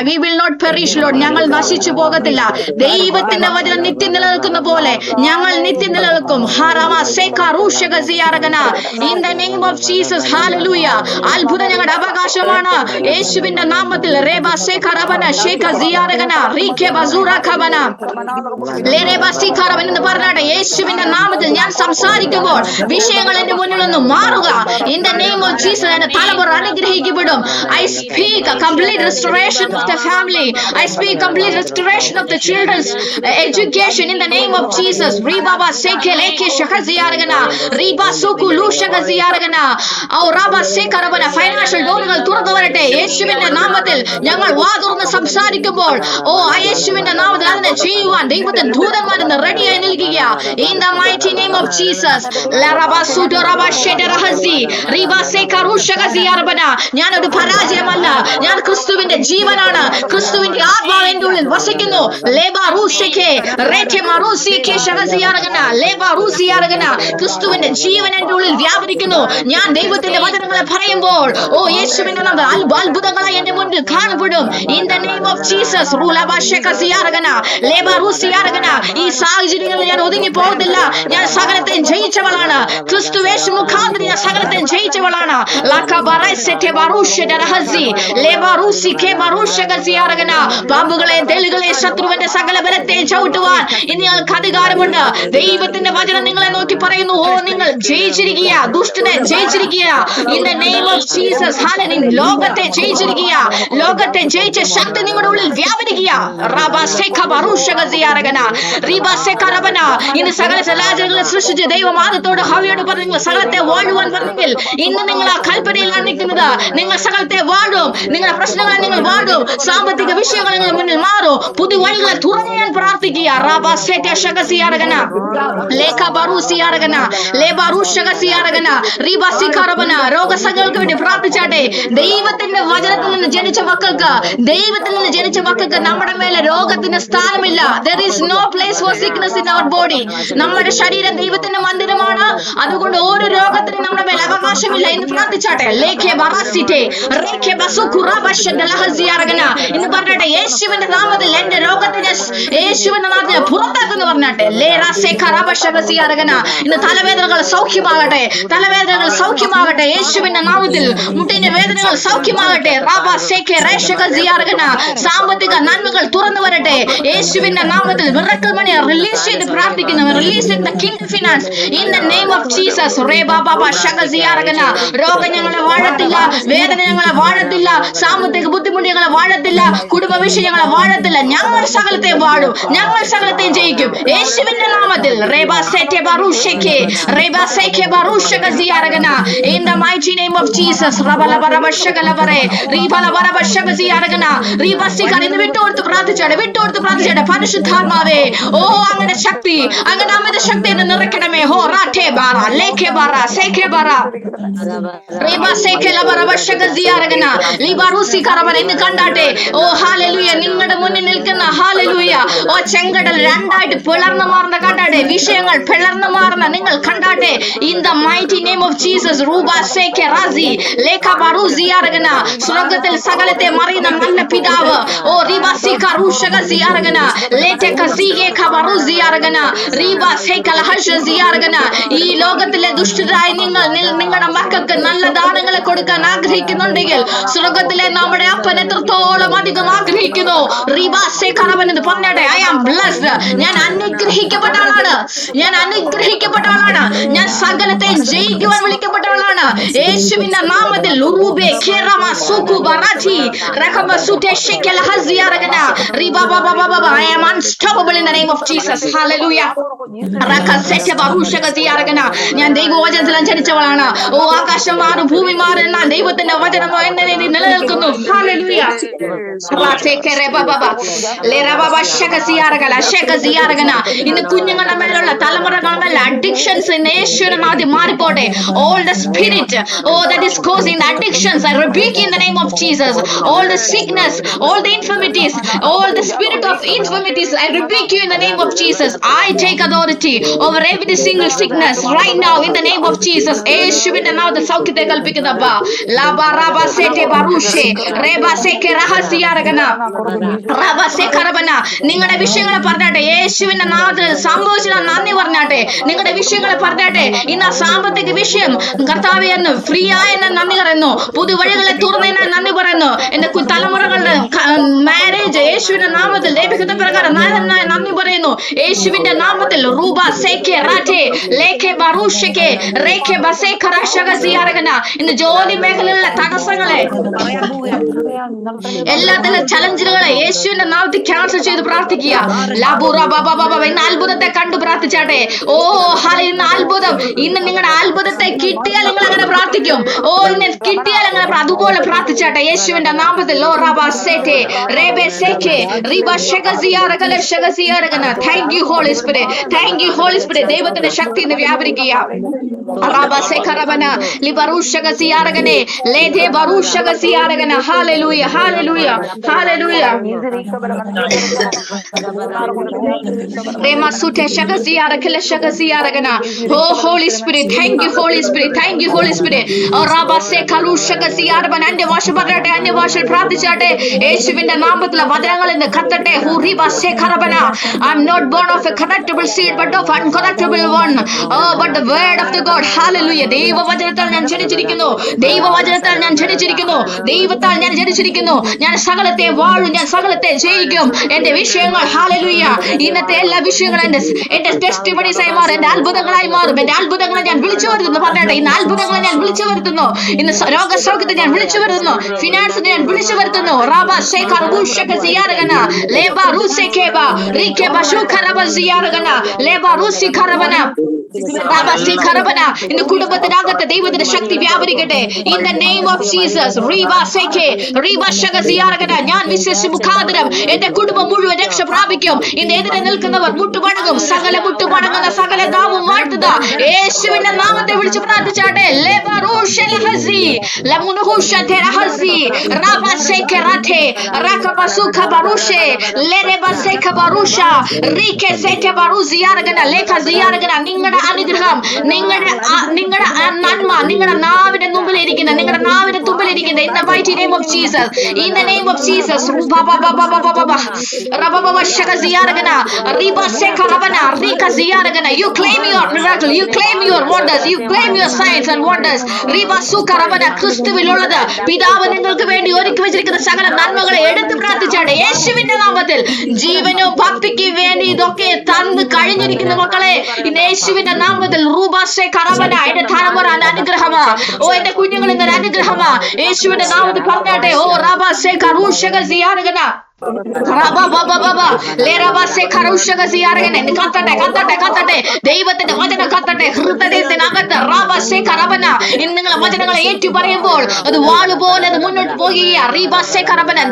We will not perish Lord. ഞങ്ങൾ നശിച്ചു പോകത്തില്ല. ദൈവത്തിന്റെ വചനം നിത്യം നിലനിൽക്കുന്ന പോലെ ഞങ്ങൾ നിത്യം നിലനിൽക്കും. In the name of Jesus. Hallelujah. അത്ഭുതം ഞങ്ങളുടെ അവകാശമാണ് യേശുവിന്റെ നാമത്തിൽ. എന്ന് പറഞ്ഞാട്ടെ, യേശുവിന്റെ നാമത്തിൽ ഞാൻ സംസാരിക്കുമ്പോൾ വിഷയങ്ങൾ എന്റെ മുന്നിൽ നിന്ന് മാറുക. In the name of Jesus. എന്റെ തലമുറ അനുഗ്രഹിക്കപ്പെടും. I speak a complete restoration of the family. I speak complete restoration of the children's education in the name of Jesus. Ribaba sekeleke shakaziyaragana. Riba suku lushakaziyaragana. Au raba sekarabana. Financial doorകൾ തുറന്നു വരട്ടെ യേശുവിന്റെ നാമത്തിൽ. ഞങ്ങൾ വാ തുറന്ന് സംസാരിക്കുമ്പോൾ യേശുവിന്റെ നാമത്തിൽ അതിനെ ചെയ്യുവാൻ ദൈവത്തിന്റെ ദൂതന്മാരെന്ന് റെഡിയായി നിൽക്കുക. In the mighty name of Jesus. La raba sudo raba shederahazi. Riba sekarushakaziyarabana. ഞാനൊരു പരാജയമല്ല. ഞാൻ ക്രിസ്തുവിന്റെ ജീവനാണ്. ക്രിസ്തുവിന്റെ ആത്മാവ് എന്റെ ഉള്ളിൽ വസിക്കുന്നു. ക്രിസ്തുവിന്റെ ജീവൻ എന്റെ ഉള്ളിൽ വ്യാപരിക്കുന്നു. ഞാൻ ദൈവത്തിന്റെ വചനങ്ങളെ പറയുമ്പോൾ യേശുവിന്റെ നാമത്തിൽ അത്ഭുതങ്ങളായി എന്റെ മുന്നിൽ കാണപ്പെടും. In the name of Jesus. ഈ സാഹചര്യങ്ങളിൽ ഞാൻ ഒതുങ്ങി പോകുന്നില്ല. ഞാൻ സകലത്തെ ജയിച്ചവളാണ്. ക്രിസ്തുവേശു മുഖാന്തരം ഞാൻ സകലത്തെ ജയിച്ചവളാണ്. പാമ്പുകളെ തെളികളെ ശത്രുവിന്റെ സകല ബലത്തെ ചവിട്ടുവാൻ ഇനി ഞങ്ങൾക്ക് അധികാരമുണ്ട്. ദൈവത്തിന്റെ വചനം നിങ്ങളെ നോക്കി പറയുന്നു, നിങ്ങൾ ജയിച്ചിരിക്കുക. ദുഷ്ടനെ ജയിച്ചിരിക്കുക. In the name of Jesus. ഹല്ലേലൂയ. ലോകത്തെ ജയിച്ചിരിക്കുക. ലോകത്തെ ജയിച്ച ശക്തി നിങ്ങളുടെ ഉള്ളിൽ വ്യാപരിക്കുക. ഇന്ന് സകല ചരാചരങ്ങളെ സൃഷ്ടിച്ച് ദൈവം ആദത്തോട് ഹവ്വയോട് പറഞ്ഞു, നിങ്ങൾ സകലത്തെ വാഴുവാൻ പറഞ്ഞെങ്കിൽ ഇന്ന് നിങ്ങൾ ആ കൽപ്പനയിലാണ് നിൽക്കുന്നത്. നിങ്ങൾ സകലത്തെ വാഴും. നിങ്ങളുടെ പ്രശ്നങ്ങളെ നിങ്ങൾ വാഴും. സാമ്പത്തിക വിഷയങ്ങൾ നിങ്ങൾ മുന്നിൽ മാറും. പുതിയ വഴികളെ തുറന്നു ഞാൻ പ്രാർത്ഥിക്കുക. രോഗസംഖ്യകൾക്ക് വേണ്ടി പ്രാർത്ഥിച്ചാട്ടെ. ദൈവത്തിന്റെ വചനത്തിൽ നിന്ന് ജനിച്ച മക്കൾക്ക്, ദൈവത്തിൽ നിന്ന് ജനിച്ച മക്കൾക്ക് നമ്മുടെ മേലെ രോഗത്തിന് സ്ഥാനമില്ല. There is no place for sickness in our body. നമ്മുടെ ശരീരം ദൈവത്തിന്റെ മന്ദിരമാണ്. അതുകൊണ്ട് ഓരോ രോഗത്തിനും നമ്മുടെ മേലെ അവകാശമില്ല എന്ന് പ്രാർത്ഥിച്ചാട്ടെ. എന്ന് പറഞ്ഞാട്ടെ, യേശുവിന്റെ നാമത്തിൽ എന്റെ രോഗത്തിന് യേശുവിന്റെ നാമത്തിൽ പുറത്താക്കുന്നു പറഞ്ഞാട്ടെ. ഇന്ന് തലവേദനകൾ സൗഖ്യമാകട്ടെ. തലവേദനകൾ സൗഖ്യമാകട്ടെ യേശുവിന്റെ നാമത്തിൽ. മുട്ടിന്റെ വേദനകൾ സൗഖ്യമാകട്ടെ. സാമ്പത്തിക നന്മകൾ തുറന്നു വരട്ടെ യേശുവിന്റെ നാമത്തിൽ. മിറക്കിൾ മണി റിലീസ് ചെയ്ത് പ്രാർത്ഥിക്കുന്നു. Release in the King finance in the name of Jesus. രോഗം ഞങ്ങളെ വാഴത്തില്ല. വേദന ഞങ്ങളെ വാഴത്തില്ല. സാമ്പത്തിക ബുദ്ധിമുട്ട് ഞങ്ങളെ വാഴത്തില്ല. കുടുംബ വിഷയങ്ങളെ വാഴത്തില്ല. ഞങ്ങൾ സകലത്തെ വാഴും. ഞങ്ങൾ സകലത്തെ ജയിക്കും യേശുവിന്റെ നാമത്തിൽ. In the mighty name of Jesus. ഇന്ന് വിട്ടുകൊടുത്ത് പ്രാർത്ഥിച്ചാടെ. പരിശുദ്ധാത്മാവേ, അങ്ങനെ ശക്തി, അങ്ങനെ അമിത ശക്തി എന്ന് നിറയ്ക്കണമേ. ഇന്ന് കണ്ടാട്ടെ. ഹല്ലേലൂയ. നിങ്ങളുടെ മുന്നിൽ നിൽക്കുന്ന ഹല്ലേലൂയ ചെങ്കടൽ രണ്ടായിട്ട് പിളർന്നു മാറുന്ന കണ്ടാട്ടെ. വിഷയങ്ങൾ പിളർന്നു മാറുന്ന നിങ്ങൾ കണ്ടാട്ടെ. In the mighty name of Jesus. സ്വർഗത്തിൽ സകലത്തെ മറിയുന്ന നല്ല പിതാവ്. ഈ ലോകത്തിലെ ദുഷ്ടരായ നിങ്ങൾ നിങ്ങളുടെ മക്കൾക്ക് നല്ല ദാനങ്ങളെ കൊടുക്കാൻ ആഗ്രഹിക്കുന്നുണ്ടെങ്കിൽ സ്വർഗത്തിലെ നമ്മുടെ അപ്പൻ എത്രത്തോളം അധികം ആഗ്രഹിക്കുന്നു. എന്ന് പറഞ്ഞാട്ടെ. I am blessed. ഞാൻ അനുഗ്രഹിക്കപ്പെട്ട ആളാണ്. ഞാൻ അനുഗ്രഹിക്കപ്പെട്ട ആളാണ്. ഞാൻ സകലത്തെ ജയിക്കുവാൻ വിളിക്കപ്പെട്ട ആളാണ് യേശുവിന്റെ നാമത്തിൽ. authority. Rakabasute shekel haziaragana. Riba baba baba. I am unstoppable in the name of Jesus. Hallelujah. Rakasete barusha gaziaragana. ഞാൻ ദൈവവചനത്തിൽ ജനിച്ചവളാണ്. ഓ ആകാശം മാറും ഭൂമി മാറും എന്നാൽ ദൈവത്തിന്റെ വചനമോ എന്നെ നിലനിൽക്കുന്നു. ഹല്ലേലൂയ. ഇന്ന് കുഞ്ഞുങ്ങളുടെ മേലുള്ള തലമുറകളുടെ മേലെ അഡിക്ഷൻസ് യേശുവിന്റെ നാമത്തിൽ മാറിപ്പോട്ടെ. All the spirit, oh, that is causing the addictions, I rebuke in the name of Jesus. All the sickness, all the infirmities, all the spirit of infirmities, I rebuke you in the name of Jesus. I take authority over every single sickness right now in the name of Jesus. യേശുവിന്റെ നാമത്തിൽ സൗഖ്യത്തെ കൽപ്പിക്കുന്നപ്പ. ലാബാ റാബാ സേറ്റെ ബാറൂഷെ റേബാ സേക്കെ റഹസിയാരഗന റാബാ സേഖറബന. നിങ്ങളുടെ വിഷയങ്ങളെ പറഞ്ഞാട്ടെ. യേശുവിന്റെ നാമത്തിൽ സംഭവിച്ച നന്ദി പറഞ്ഞാട്ടെ. നിങ്ങളുടെ വിഷയങ്ങളെ പറഞ്ഞാട്ടെ. ഇന്ന് സാമ്പത്തിക വിഷയം കർത്താവേ എന്ന് ഫ്രീ ആയെന്ന് നന്ദി പറയുന്നു. പുതുവഴികളെ തുറന്നതിനായി നന്ദി പറയുന്നു. എന്റെ തലമുറകളുടെ മാരേജ് യേശുവിന്റെ നാമത്തിൽ ലഭിക്കുന്ന പ്രകാരം നന്ദി പറയുന്നു. യേശുവിന്റെ നാമത്തിൽ റൂബ സേക്കെ റാറ്റേ ലേഖെ ബറൂഷക്കെ റേഖെ ബസേഖ റഷഗസിയാരഗന. ഇന്ന് ജോലി മേഖലയിലുള്ള തടസ്സങ്ങളെ എല്ലാത്തിലും ചലഞ്ചുകളെ യേശുവിന്റെ നാമത്തിൽ ക്യാൻസൽ ചെയ്ത് പ്രാർത്ഥിക്കുക. ലാബൂറ ബാബാ ബാബാ. ഇന്ന് അത്ഭുതത്തെ കണ്ടു പ്രാർത്ഥിച്ചാട്ടെ. ഓ ഹാല ഇന്ന് അത്ഭുതം. ഇന്ന് നിങ്ങളുടെ അത്ഭുതത്തെ കിട്ടിയാൽ നിങ്ങൾ അങ്ങനെ പ്രാർത്ഥിക്കും. ഓ ഇന്ന് കിട്ടിയാൽ അങ്ങനെ അതുപോലെ പ്രാർത്ഥിച്ചാട്ടെ യേശുവിന്റെ നാമത്തിൽ. ഓ റാബാ സേറ്റെ റേബെ സേക്കെ റിബ ഷഗസിയാരഗല ഷഗസിയാരഗന. Thank you Holy Spirit. Thank you Holy Spirit. ദൈവത്തിന്റെ ശക്തി ഇന്ന് വ്യാപരിക്കുക. റാബാ സേഖറബന ലിബറൂഷഗസിയാരഗനെ ലേധെ ബറൂഷഗസിയാരഗന. ഹല്ലേലൂയ ഹല്ലേലൂയ ഹല്ലേലൂയ. Remasute shagasiyarakala shagasiyarakana. Oh Holy Spirit, thank you Holy Spirit, thank you Holy Spirit. Oh Rabba se kalu shagasiyarban. അന്റെ ഭാഷ പറയട്ടെ. അന്റെ ഭാഷയിൽ പ്രാർത്ഥിച്ചാട്ടെ. യേശുവിന്റെ നാമത്തിൽ വചനങ്ങൾ ഇന്ന് കത്തട്ടെ. ഹുറിബ സെ ഖറബന. I'm not born of a corruptible seed but of uncorruptible one. Oh, but the word of the God. Hallelujah. ദൈവവചനത്താൽ ഞാൻ ജനിച്ചിരിക്കുന്നു. ദൈവവചനത്താൽ ഞാൻ ജനിച്ചിരിക്കുന്നു. ദൈവത്താൽ ഞാൻ ജനിച്ചിരിക്കുന്നു. ഞാൻ സകലത്തെ വാഴും. ഞാൻ സകലത്തെ ജയിക്കും. എന്റെ വിഷയങ്ങൾ ഹല്ലേലൂയ. ഇന്നത്തെ എല്ലാ വിഷയങ്ങളും എന്റെ ടെസ്റ്റിമണീസ് ആയി മാറും. എന്റെ അത്ഭുതങ്ങളായി മാറും. എന്റെ അത്ഭുതങ്ങളെ ഞാൻ വിളിച്ചു വരുത്തുന്നു. പറഞ്ഞാട്ടെ. ഇന്ന് അത്ഭുതങ്ങളെ ഞാൻ വിളിച്ചു വരുത്തുന്നു. ഇന്ന് രോഗസൗഖ്യത്തെ ഞാൻ വിളിച്ചു വരുത്തുന്നു. ഫിനാൻസിനെ ഞാൻ വിളിച്ചു വരുത്തുന്നു. റാബ ശേഖർ ബൂഷക സിയാരഗന ലേബ റൂസെഖേബ റിഖേബ ശുഖറബ സിയാരഗന ലേബ റൂസി ഖറബന റാബ സി ഖറബന. ഇന്ന് കുടുംബത്തിനകത്ത് ദൈവത്തിന്റെ ശക്തി വ്യാപരിക്കട്ടെ. In the name of Jesus. റീബ സെഖേ റീബ ശക സിയാരഗന. ഞാൻ വിശ്വസിച്ച് മുഖാന്തരം എന്റെ കുടുംബം മുഴുവൻ രക്ഷ പ്രാപിക്കും. ഇന്ന് എതിരെ നിൽക്കുന്നവർ മുട്ടുപണങ്ങും. സകല മുട്ടുപണങ്ങുന്ന സകല നാവും വാഴ്ത്തുക. യേശുവിന്റെ നാമത്തെ വിളിച്ച് പ്രാർത്ഥിച്ചാട്ടെ. നിങ്ങളുടെ അനുഗ്രഹം, നിങ്ങളുടെ നന്മ നിങ്ങളുടെ നാവിന്റെ മുമ്പിലിരിക്കുന്ന, നിങ്ങളുടെ നാവിന്റെ തുമ്പിലിരിക്കുന്ന in the mighty name of Jesus, in the name of Jesus. You claim your miracle, you claim your wonders, you claim your signs and wonders. ക്രിസ്തുവിലുള്ളത് പിതാവ് നിങ്ങൾക്ക് വേണ്ടി ഒരുക്കി വെച്ചിരിക്കുന്ന സകല നന്മകളെ എടുത്ത് പ്രാർത്ഥിച്ചാട്ടെ. യേശുവിന്റെ നാമത്തിൽ ജീവനും ഭക്തിക്ക് വേണ്ടി ഇതൊക്കെ തന്ന് കഴിഞ്ഞിരിക്കുന്ന മക്കളെ ഇന്ന് യേശുവിന്റെ നാമത്തിൽ എന്റെ തലമുറ അനുഗ്രഹമാ. ഓ എന്റെ കുഞ്ഞുങ്ങൾ ഇന്നൊരു അനുഗ്രഹമാ. യേശുവിന്റെ നാമത്തിൽ പറഞ്ഞാട്ടെ. ഓ റാബാസെ കറൂഷക സിയാരഗന ദൈവത്തിന്റെ വചനം കത്തട്ടെ ഹൃദയത്തിനകത്ത്. നിങ്ങളെ വചനങ്ങളെ ഏറ്റു പറയുമ്പോൾ അത് വാളുപോലെ അത് മുന്നോട്ട് പോകുക.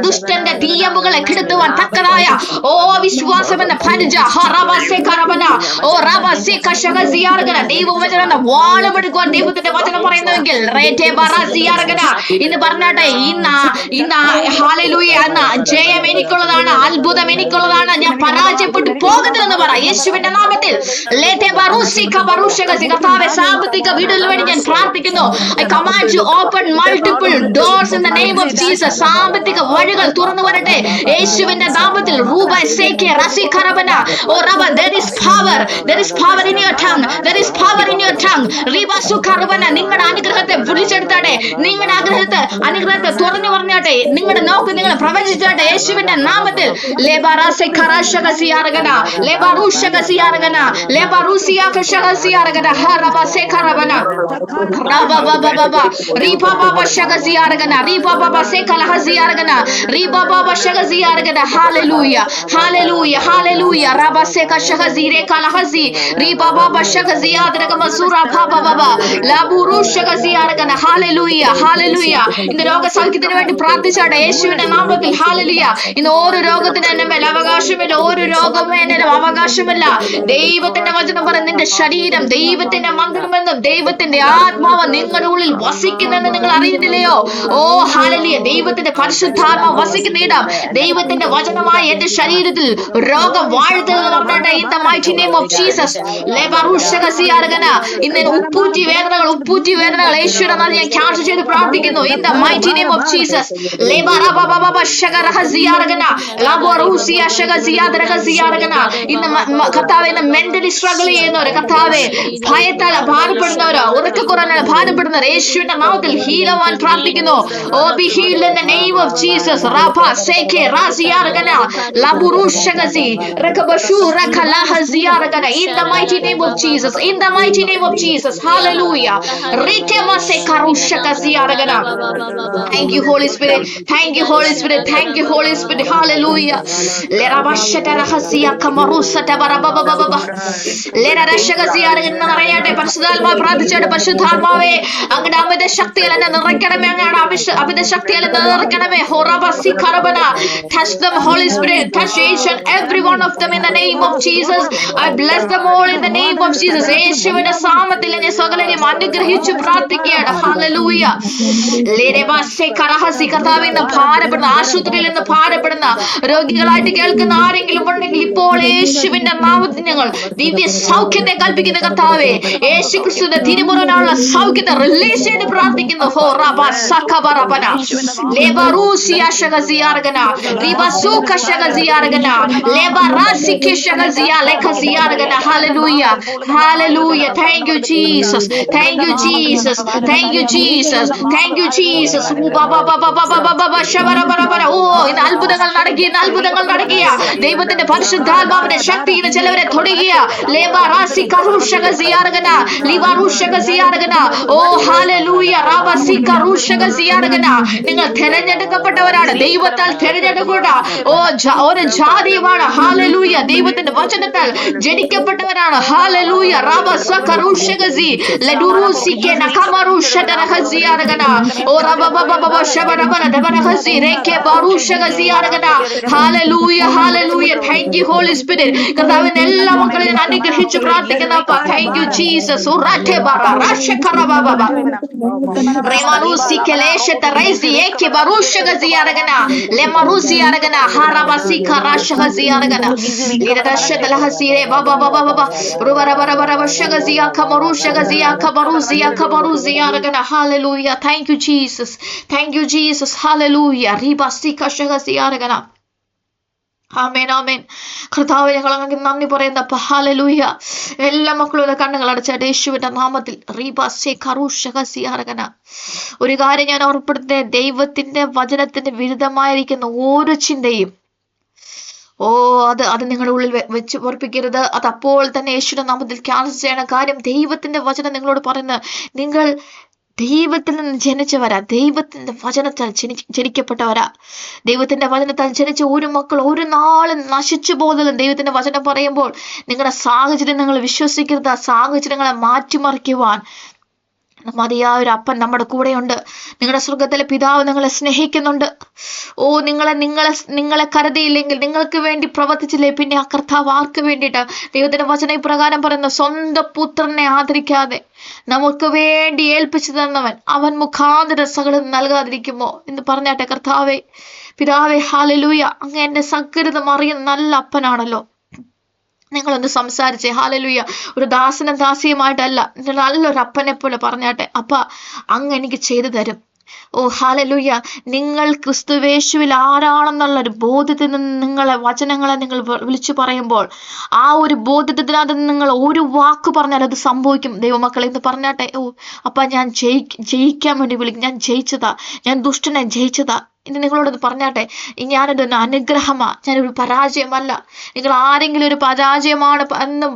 ദുഷ്ടന്റെ തീയമ്പുകളെ കെടുത്തുവാൻ തക്കതായ ഓ വിശ്വാസം എന്ന പരിച ഓ ദൈവവചന വാളുമെടുക്കുവാൻ ദൈവത്തിന്റെ വചനം പറയുന്നുവെങ്കിൽ ഇന്ന് പറഞ്ഞാട്ടെ. ഇന്ന് ഹല്ലേലൂയ എന്ന ജയം എനിക്കുള്ളതാണ്, അത്ഭുതം എനിക്കുള്ളതാണ്. ഞാൻ പരാജയപ്പെട്ടു പോകരുതെന്ന് പറ യേശുവിന്റെ നാമത്തിൽ. കർത്താവേ സാമ്പത്തിക വീടുകളിൽ വേണ്ടി ഞാൻ പ്രാർത്ഥിക്കുന്നു. I command you open multiple doors in the name of Jesus. സാമ്പത്തിക വഴികൾ തുറന്നു വരട്ടെ യേശുവിന്റെ നാമത്തിൽ. There is power, there is power in your tongue, there is power in your tongue. നിങ്ങളുടെ അനുഗ്രഹത്തെ വിളിച്ചെടുത്താട്ടെ. നിങ്ങളുടെ അനുഗ്രഹത്തെ തുറന്നു പറഞ്ഞാട്ടെ. നിങ്ങളുടെ നോക്ക് നിങ്ങൾ പ്രവചിച്ചാട്ടെ. യേശുവിന്റെ യേശുവിന്റെ നാമത്തിൽ ലെബാറാസെ ഖറാശകസിയാർഗന ലെബാറൂഷകസിയാർഗന ലെബാറൂസിയാകശകസിയാർഗന ഹറബസെ ഖറബന റബബബബബ റിബബബശകസിയാർഗന റിബബബസെ കലഹസിയാർഗന റിബബബശകസിയാർഗന ഹല്ലേലൂയ ഹല്ലേലൂയ ഹല്ലേലൂയ റബസെ കശകസിരെ കലഹസി റിബബബശകസിയാർഗന മസൂറ ബബബബ ലബുറുഷകസിയാർഗന ഹല്ലേലൂയ ഹല്ലേലൂയ. ഇന്ന് രോഗസൗഖ്യത്തിന് വേണ്ടി പ്രാർത്ഥിച്ചാട്ടെ യേശുവിന്റെ നാമത്തിൽ. ഹല്ലേലൂയ. ഇന്ന് ഓരോ രോഗത്തിന് എന്നെ മേൽ അവകാശമില്ല, ഒരു രോഗവും എന്നെ അവകാശമില്ല. ദൈവത്തിന്റെ വചനം പറയുന്ന നിന്റെ ശരീരം ദൈവത്തിന്റെ മന്ദിരമെന്നും ദൈവത്തിന്റെ ആത്മാവ് നിങ്ങളുടെ ഉള്ളിൽ വസിക്കുന്നെന്ന് നിങ്ങൾ അറിയുന്നില്ലയോ? ഓ ഹല്ലേലൂയ. ദൈവത്തിന്റെ പരിശുദ്ധാത്മാവ് വസിക്കുന്ന ഇടം, ദൈവത്തിന്റെ വചനമായ എന്റെ ശരീരത്തിൽ രോഗം വാഴ്ത്തുന്നവരുടെ in the mighty name of Jesus. ഇന്ന് ഉപ്പൂറ്റി വേദനകൾ യേശുവിന്റെ നാമത്തിൽ ഞാൻ ക്യാൻസൽ ചെയ്ത് പ്രാർത്ഥിക്കുന്നു in the mighty name of Jesus. കർത്താവെ, ഇന്ന് മെന്റലി സ്ട്രഗിൾ ചെയ്യുന്നവര്, കർത്താവെ ഭയത്താൽ ഭാരപ്പെടുന്നവരോ ഉറക്കക്കുറവിനാൽ ഭാരപ്പെടുന്നവർ യേശുവിന്റെ നാമത്തിൽ ഹീലവാൻ പ്രാർത്ഥിക്കുന്നു. Oh be healed in the name of Jesus. Rapa seke raziargana laburushagazi rakabashu rakalahaziargana in the mighty name of Jesus. In the mighty name of Jesus. Hallelujah. Rikema se karushagaziargana. Thank you Holy Spirit. Thank you Holy Spirit. Thank you Holy Spirit. Hallelujah. lerabashata rahasiya kamarusata barababababa lerarashagaziargana narayate പരിശുദ്ധാത്മാവേ പ്രാർത്ഥിച്ചോട്ടെ. പരിശുദ്ധാത്മാവേ, അങ്ങയുടെ അമിത ശക്തിയിൽ എന്നെ നിറയ്ക്കണമേ, അങ്ങയുടെ അമിത ശക്തിയിൽ എന്നെ നിറയ്ക്കണമേ. ഹോറബസി കറബന. Touch them Holy Spirit. Touch each and every one of them in the name of Jesus. I bless them all in the name of Jesus. യേശുവിന്റെ നാമത്തിൽ ഞാൻ സകലരെയും അനുഗ്രഹിച്ചു പ്രാർത്ഥിക്കുകയാണ്. ഹല്ലേലൂയ. ലെരബസെ കറഹസി. കർത്താവേ, ഇന്ന് ഭാരപ്പെടുന്ന, ആശുപത്രിയിൽ നിന്ന് ഭാരപ്പെടുന്ന രോഗികളായിട്ട് കേൾക്കുന്ന ആരെങ്കിലും ഉണ്ടെങ്കിൽ ഇപ്പോൾ യേശുവിന്റെ നാമത്തിൽ ഞങ്ങൾ ദിവ്യ സൗഖ്യത്തെ കൽപ്പിക്കുന്ന കർത്താവേ, യേശു ക്രിസ്തുവിന്റെ തിരുമുറിനുള്ള സൗഖ്യത്തെ റിലീസ് ചെയ്ത് പ്രാർത്ഥിക്കുന്നു. ഹോ റബ സഖബറബന ലെബറൂസിയാശഗസിയാർഗന റിബസുകശഗസിയാർഗന ലെബറാസികശഗസിയ ലെഖസിയാർഗന. ഹല്ലേലൂയ ഹല്ലേലൂയ. Thank you Jesus. Thank you Jesus. Thank you Jesus. Thank you Jesus. ഓ, ഇന്ന് അത്ഭുതങ്ങൾ നടക്കിയ ദൈവത്തിന്റെ പരിശുദ്ധാത്മാവിന്റെ ശക്തി ഇന്ന് ചിലവരെ തൊടുകയ. ലെബറാസി കറുഷഗസിയാർഗന ലിബറുഷഗസിയാർഗന. ഓ ഹല്ലേലൂയ. റബസി കറുഷഗസിയാർഗന. നിങ്ങൾ തിരഞ്ഞെടുക്കപ്പെട്ടവരാണ്, ദൈവത്താൽ തിരഞ്ഞെടുക്കപ്പെട്ട ഒരു ജാതിയുമാണ്. ഹല്ലേലൂയ. ദൈവത്തിന്റെ വചനത്താൽ ജനിക്കപ്പെട്ടവരാണ്. ഹല്ലേലൂയ. റബസകറുഷഗസി ലഡുറുസികെ നകമറുഷദറഹസിയാർഗന. ഓ റബബബബബ ശബരബന ദബറഹസി രേകെ ബറുഷഗസിയാർഗന. ഹല്ലേലൂയ ഹല്ലേലൂയ. Thank you Holy Spirit. കർത്താവിന്റെ എല്ലാ മക്കളെയും അനുഗ്രഹിച്ചു പ്രാർത്ഥിക്കുന്നപ്പ. Thank you Jesus. ഉറട്ടെ ബറ റശകറബബബ റെമറുസി കലേശത റൈസി ഏകെ ബറുഷഗസിയാർഗന ലെമറുസിയാർഗന ഹറബസി ഖറാശഗസിയാർഗന ലിരദശതലഹസിരെ ബബബബബ റുബറബറബറബശഗസിയ ഖമറുഷഗസിയ ഖബറുസിയ ഖബറുസിയാർഗന. Hallelujah. Thank you Jesus. Thank you Jesus. Hallelujah. റിബസി ഖശഗസിയാർഗന. ആമേൻ ആമേൻ. കർത്താവേ, ഞങ്ങൾ അങ്ങ് നന്ദി പറയുന്നപ്പ. ഹല്ലേലൂയ. എല്ലാ മക്കളും കണ്ണുകൾ അടച്ചാട്ടെ യേശുവിന്റെ നാമത്തിൽ. റീബസെ കറുഷഗസിയാർഗന. ഒരു കാര്യം ഞാൻ ഓർപ്പെടുത്തേ, ദൈവത്തിന്റെ വചനത്തിന്റെ വിരുദ്ധമായിരിക്കുന്ന ഒരു ചിന്തയും അത് നിങ്ങളുടെ ഉള്ളിൽ വെച്ച് ഉറപ്പിക്കരുത്. അത് അപ്പോൾ തന്നെ യേശുവിന്റെ നാമത്തിൽ ക്യാൻസൽ ചെയ്യണം. കാര്യം ദൈവത്തിന്റെ വചനം നിങ്ങളോട് പറയുന്നത്, നിങ്ങൾ ദൈവത്തിൽ നിന്ന് ജനിച്ചവരാ, ദൈവത്തിന്റെ വചനത്താൽ ജനിക്കപ്പെട്ടവരാ. ദൈവത്തിന്റെ വചനത്താൽ ജനിച്ച ഒരു മക്കൾ ഒരു നാളും നശിച്ചു പോകുന്നതും ദൈവത്തിന്റെ വചനം പറയുമ്പോൾ നിങ്ങളുടെ സാഹചര്യം നിങ്ങൾ വിശ്വസിക്കരുത്. ആ സാഹചര്യങ്ങളെ മാറ്റിമറിക്കുവാൻ മതിയായ ഒരു അപ്പൻ നമ്മുടെ കൂടെയുണ്ട്. നിങ്ങളുടെ സ്വർഗത്തിലെ പിതാവ് നിങ്ങളെ സ്നേഹിക്കുന്നുണ്ട്. ഓ, നിങ്ങളെ കരുതിയില്ലെങ്കിൽ, നിങ്ങൾക്ക് വേണ്ടി പ്രവർത്തിച്ചില്ലേ, പിന്നെ ആ കർത്താവ് ആർക്ക് വേണ്ടിയിട്ട്? ദൈവത്തിന്റെ വചന പ്രകാരം പറയുന്ന, സ്വന്തം പുത്രനെ ആദരിക്കാതെ നമുക്ക് വേണ്ടി ഏൽപ്പിച്ചു തന്നവൻ അവൻ മുഖാന്തരം സകലം നൽകാതിരിക്കുമോ എന്ന് പറഞ്ഞാട്ടെ. കർത്താവേ, പിതാവേ, ഹല്ലേലൂയ. അങ്ങ് എന്റെ സകലതും അറിയുന്ന നല്ല അപ്പനാണല്ലോ. നിങ്ങളൊന്ന് സംസാരിച്ചേ. ഹല്ലേലൂയ. ഒരു ദാസനും ദാസിയുമായിട്ടല്ല, നല്ലൊരു അപ്പനെ പോലെ പറഞ്ഞാട്ടെ, അപ്പ അങ്ങ് എനിക്ക് ചെയ്തു തരും. ഓ ഹല്ലേലൂയ. നിങ്ങൾ ക്രിസ്തുവേശുവിൽ ആരാണെന്നുള്ളൊരു ബോധ്യത്തിൽ നിന്ന് നിങ്ങളെ വചനങ്ങളെ നിങ്ങൾ വിളിച്ചു പറയുമ്പോൾ ആ ഒരു ബോധ്യത്തിനകത്ത് നിങ്ങൾ ഒരു വാക്ക് പറഞ്ഞാൽ അത് സംഭവിക്കും. ദൈവമക്കളെ എന്ന് പറഞ്ഞാട്ടെ. ഓ അപ്പ ഞാൻ ജയിക്കാൻ വേണ്ടി വിളിക്കും. ഞാൻ ജയിച്ചതാ, ഞാൻ ദുഷ്ടനെ ജയിച്ചതാ. ഇനി നിങ്ങളോടൊന്ന് പറഞ്ഞാട്ടെ, ഞാനൊരു അനുഗ്രഹമാ, ഞാനൊരു പരാജയമല്ല. നിങ്ങൾ ആരെങ്കിലും ഒരു പരാജയമാണ് എന്ന്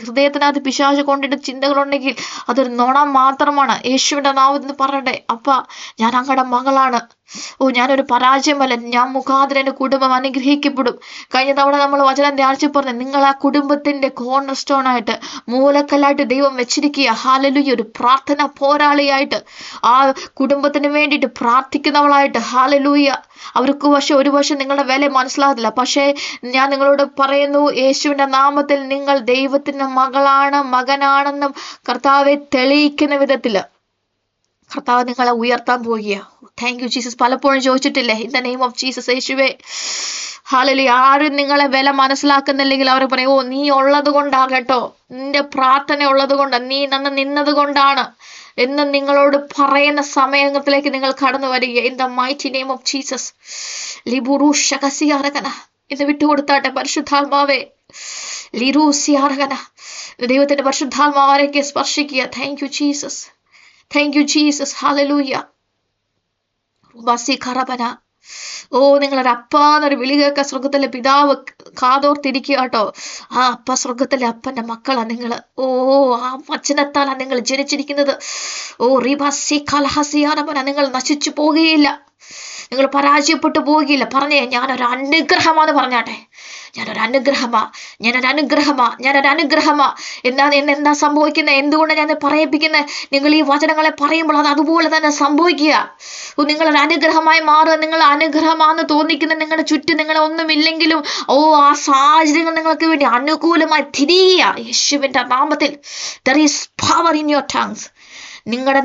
ഹൃദയത്തിനകത്ത് പിശാച് കൊണ്ടിട്ട് ചിന്തകളുണ്ടെങ്കിൽ അതൊരു നുണ മാത്രമാണ്. യേശുവിന്റെ നാമത്തിൽ പറയട്ടെ, അപ്പ ഞാൻ അങ്ങടെ മകളാണ്. ഞാനൊരു പരാജയമല്ല, ഞാൻ മുഖാന്തരം എൻ്റെ കുടുംബം അനുഗ്രഹിക്കപ്പെടും. കഴിഞ്ഞ തവണ നമ്മൾ വചനം ധ്യാനിച്ചു പറഞ്ഞു, നിങ്ങൾ ആ കുടുംബത്തിന്റെ കോർണർ സ്റ്റോൺ ആയിട്ട്, മൂലക്കല്ലായിട്ട് ദൈവം വെച്ചിരിക്കുക. ഹല്ലേലൂയ. ഒരു പ്രാർത്ഥന പോരാളിയായിട്ട്, ആ കുടുംബത്തിന് വേണ്ടിയിട്ട് പ്രാർത്ഥിക്കുന്നവളായിട്ട്. ഹല്ലേലൂയ. അവർക്ക് ഒരു പക്ഷെ നിങ്ങളുടെ വില മനസ്സിലാകത്തില്ല. പക്ഷേ ഞാൻ നിങ്ങളോട് പറയുന്നു, യേശുവിന്റെ നാമത്തിൽ നിങ്ങൾ ദൈവത്തിന്റെ മകളാണ്, മകനാണെന്നും കർത്താവെ തെളിയിക്കുന്ന വിധത്തില് കർത്താവ് നിങ്ങളെ ഉയർത്താൻ പോവുക. Thank you Jesus. പലപ്പോഴും ചോദിച്ചിട്ടില്ലേ, in the name of Jesus, യേശുവേ. ഹല്ലേലൂയ. ആരും നിങ്ങളെ വില മനസ്സിലാക്കുന്നില്ലെങ്കിൽ അവർ പറയും, നീ ഉള്ളത് കൊണ്ടാകട്ടോ, നിന്റെ പ്രാർത്ഥന ഉള്ളത് കൊണ്ട്, നീ നിന്നത് കൊണ്ടാണ് എന്ന് നിങ്ങളോട് പറയുന്ന സമയത്തിലേക്ക് നിങ്ങൾ കടന്നു വരിക. In the mighty name of Jesus. ലിബുറുഷകസിയാരകന ഇത് വിട്ടുകൊടുത്താട്ടെ പരിശുദ്ധാത്മാവേ. ലിറൂസിയാരകന ദൈവത്തിന്റെ പരിശുദ്ധാത്മാവരേക്ക് സ്പർശിക്കുക. Thank you Jesus. Thank you Jesus. ഹല്ലേലൂയ. ഖറബന. നിങ്ങളൊരു അപ്പാന്നൊരു വിളി കേൾക്കാൻ സ്വർഗത്തിലെ പിതാവ് കാതോർത്തിരിക്കുക കേട്ടോ. ആ അപ്പ സ്വർഗത്തിലെ അപ്പന്റെ മക്കളാ നിങ്ങള്. ആ വചനത്താലാ നിങ്ങൾ ജനിച്ചിരിക്കുന്നത്. റിബാസി കലഹസിയാനവന നിങ്ങൾ നശിച്ചു പോകുകയില്ല, നിങ്ങൾ പരാജയപ്പെട്ടു പോവുകയില്ല. പറഞ്ഞേ, ഞാനൊരു അനുഗ്രഹമാന്ന് പറഞ്ഞാട്ടെ. ഞാനൊരു അനുഗ്രഹമാ, ഞാനൊരു അനുഗ്രഹമാ, ഞാനൊരു അനുഗ്രഹമാ. എന്താ സംഭവിക്കുന്നത്? എന്തുകൊണ്ട് ഞാൻ പറയിപ്പിക്കുന്നത്? നിങ്ങൾ ഈ വചനങ്ങളെ പറയുമ്പോൾ അത് അതുപോലെ തന്നെ സംഭവിക്കുക. നിങ്ങളൊരു അനുഗ്രഹമായി മാറുക. നിങ്ങൾ അനുഗ്രഹമാണെന്ന് തോന്നിക്കുന്ന നിങ്ങളുടെ ചുറ്റും നിങ്ങളെ ഒന്നുമില്ലെങ്കിലും ആ സാഹചര്യങ്ങൾ നിങ്ങൾക്ക് വേണ്ടി അനുകൂലമായി തിരിയുക. യേശുവിന്റെ നാമത്തിൽ. there is power in your tongues. നിങ്ങളുടെ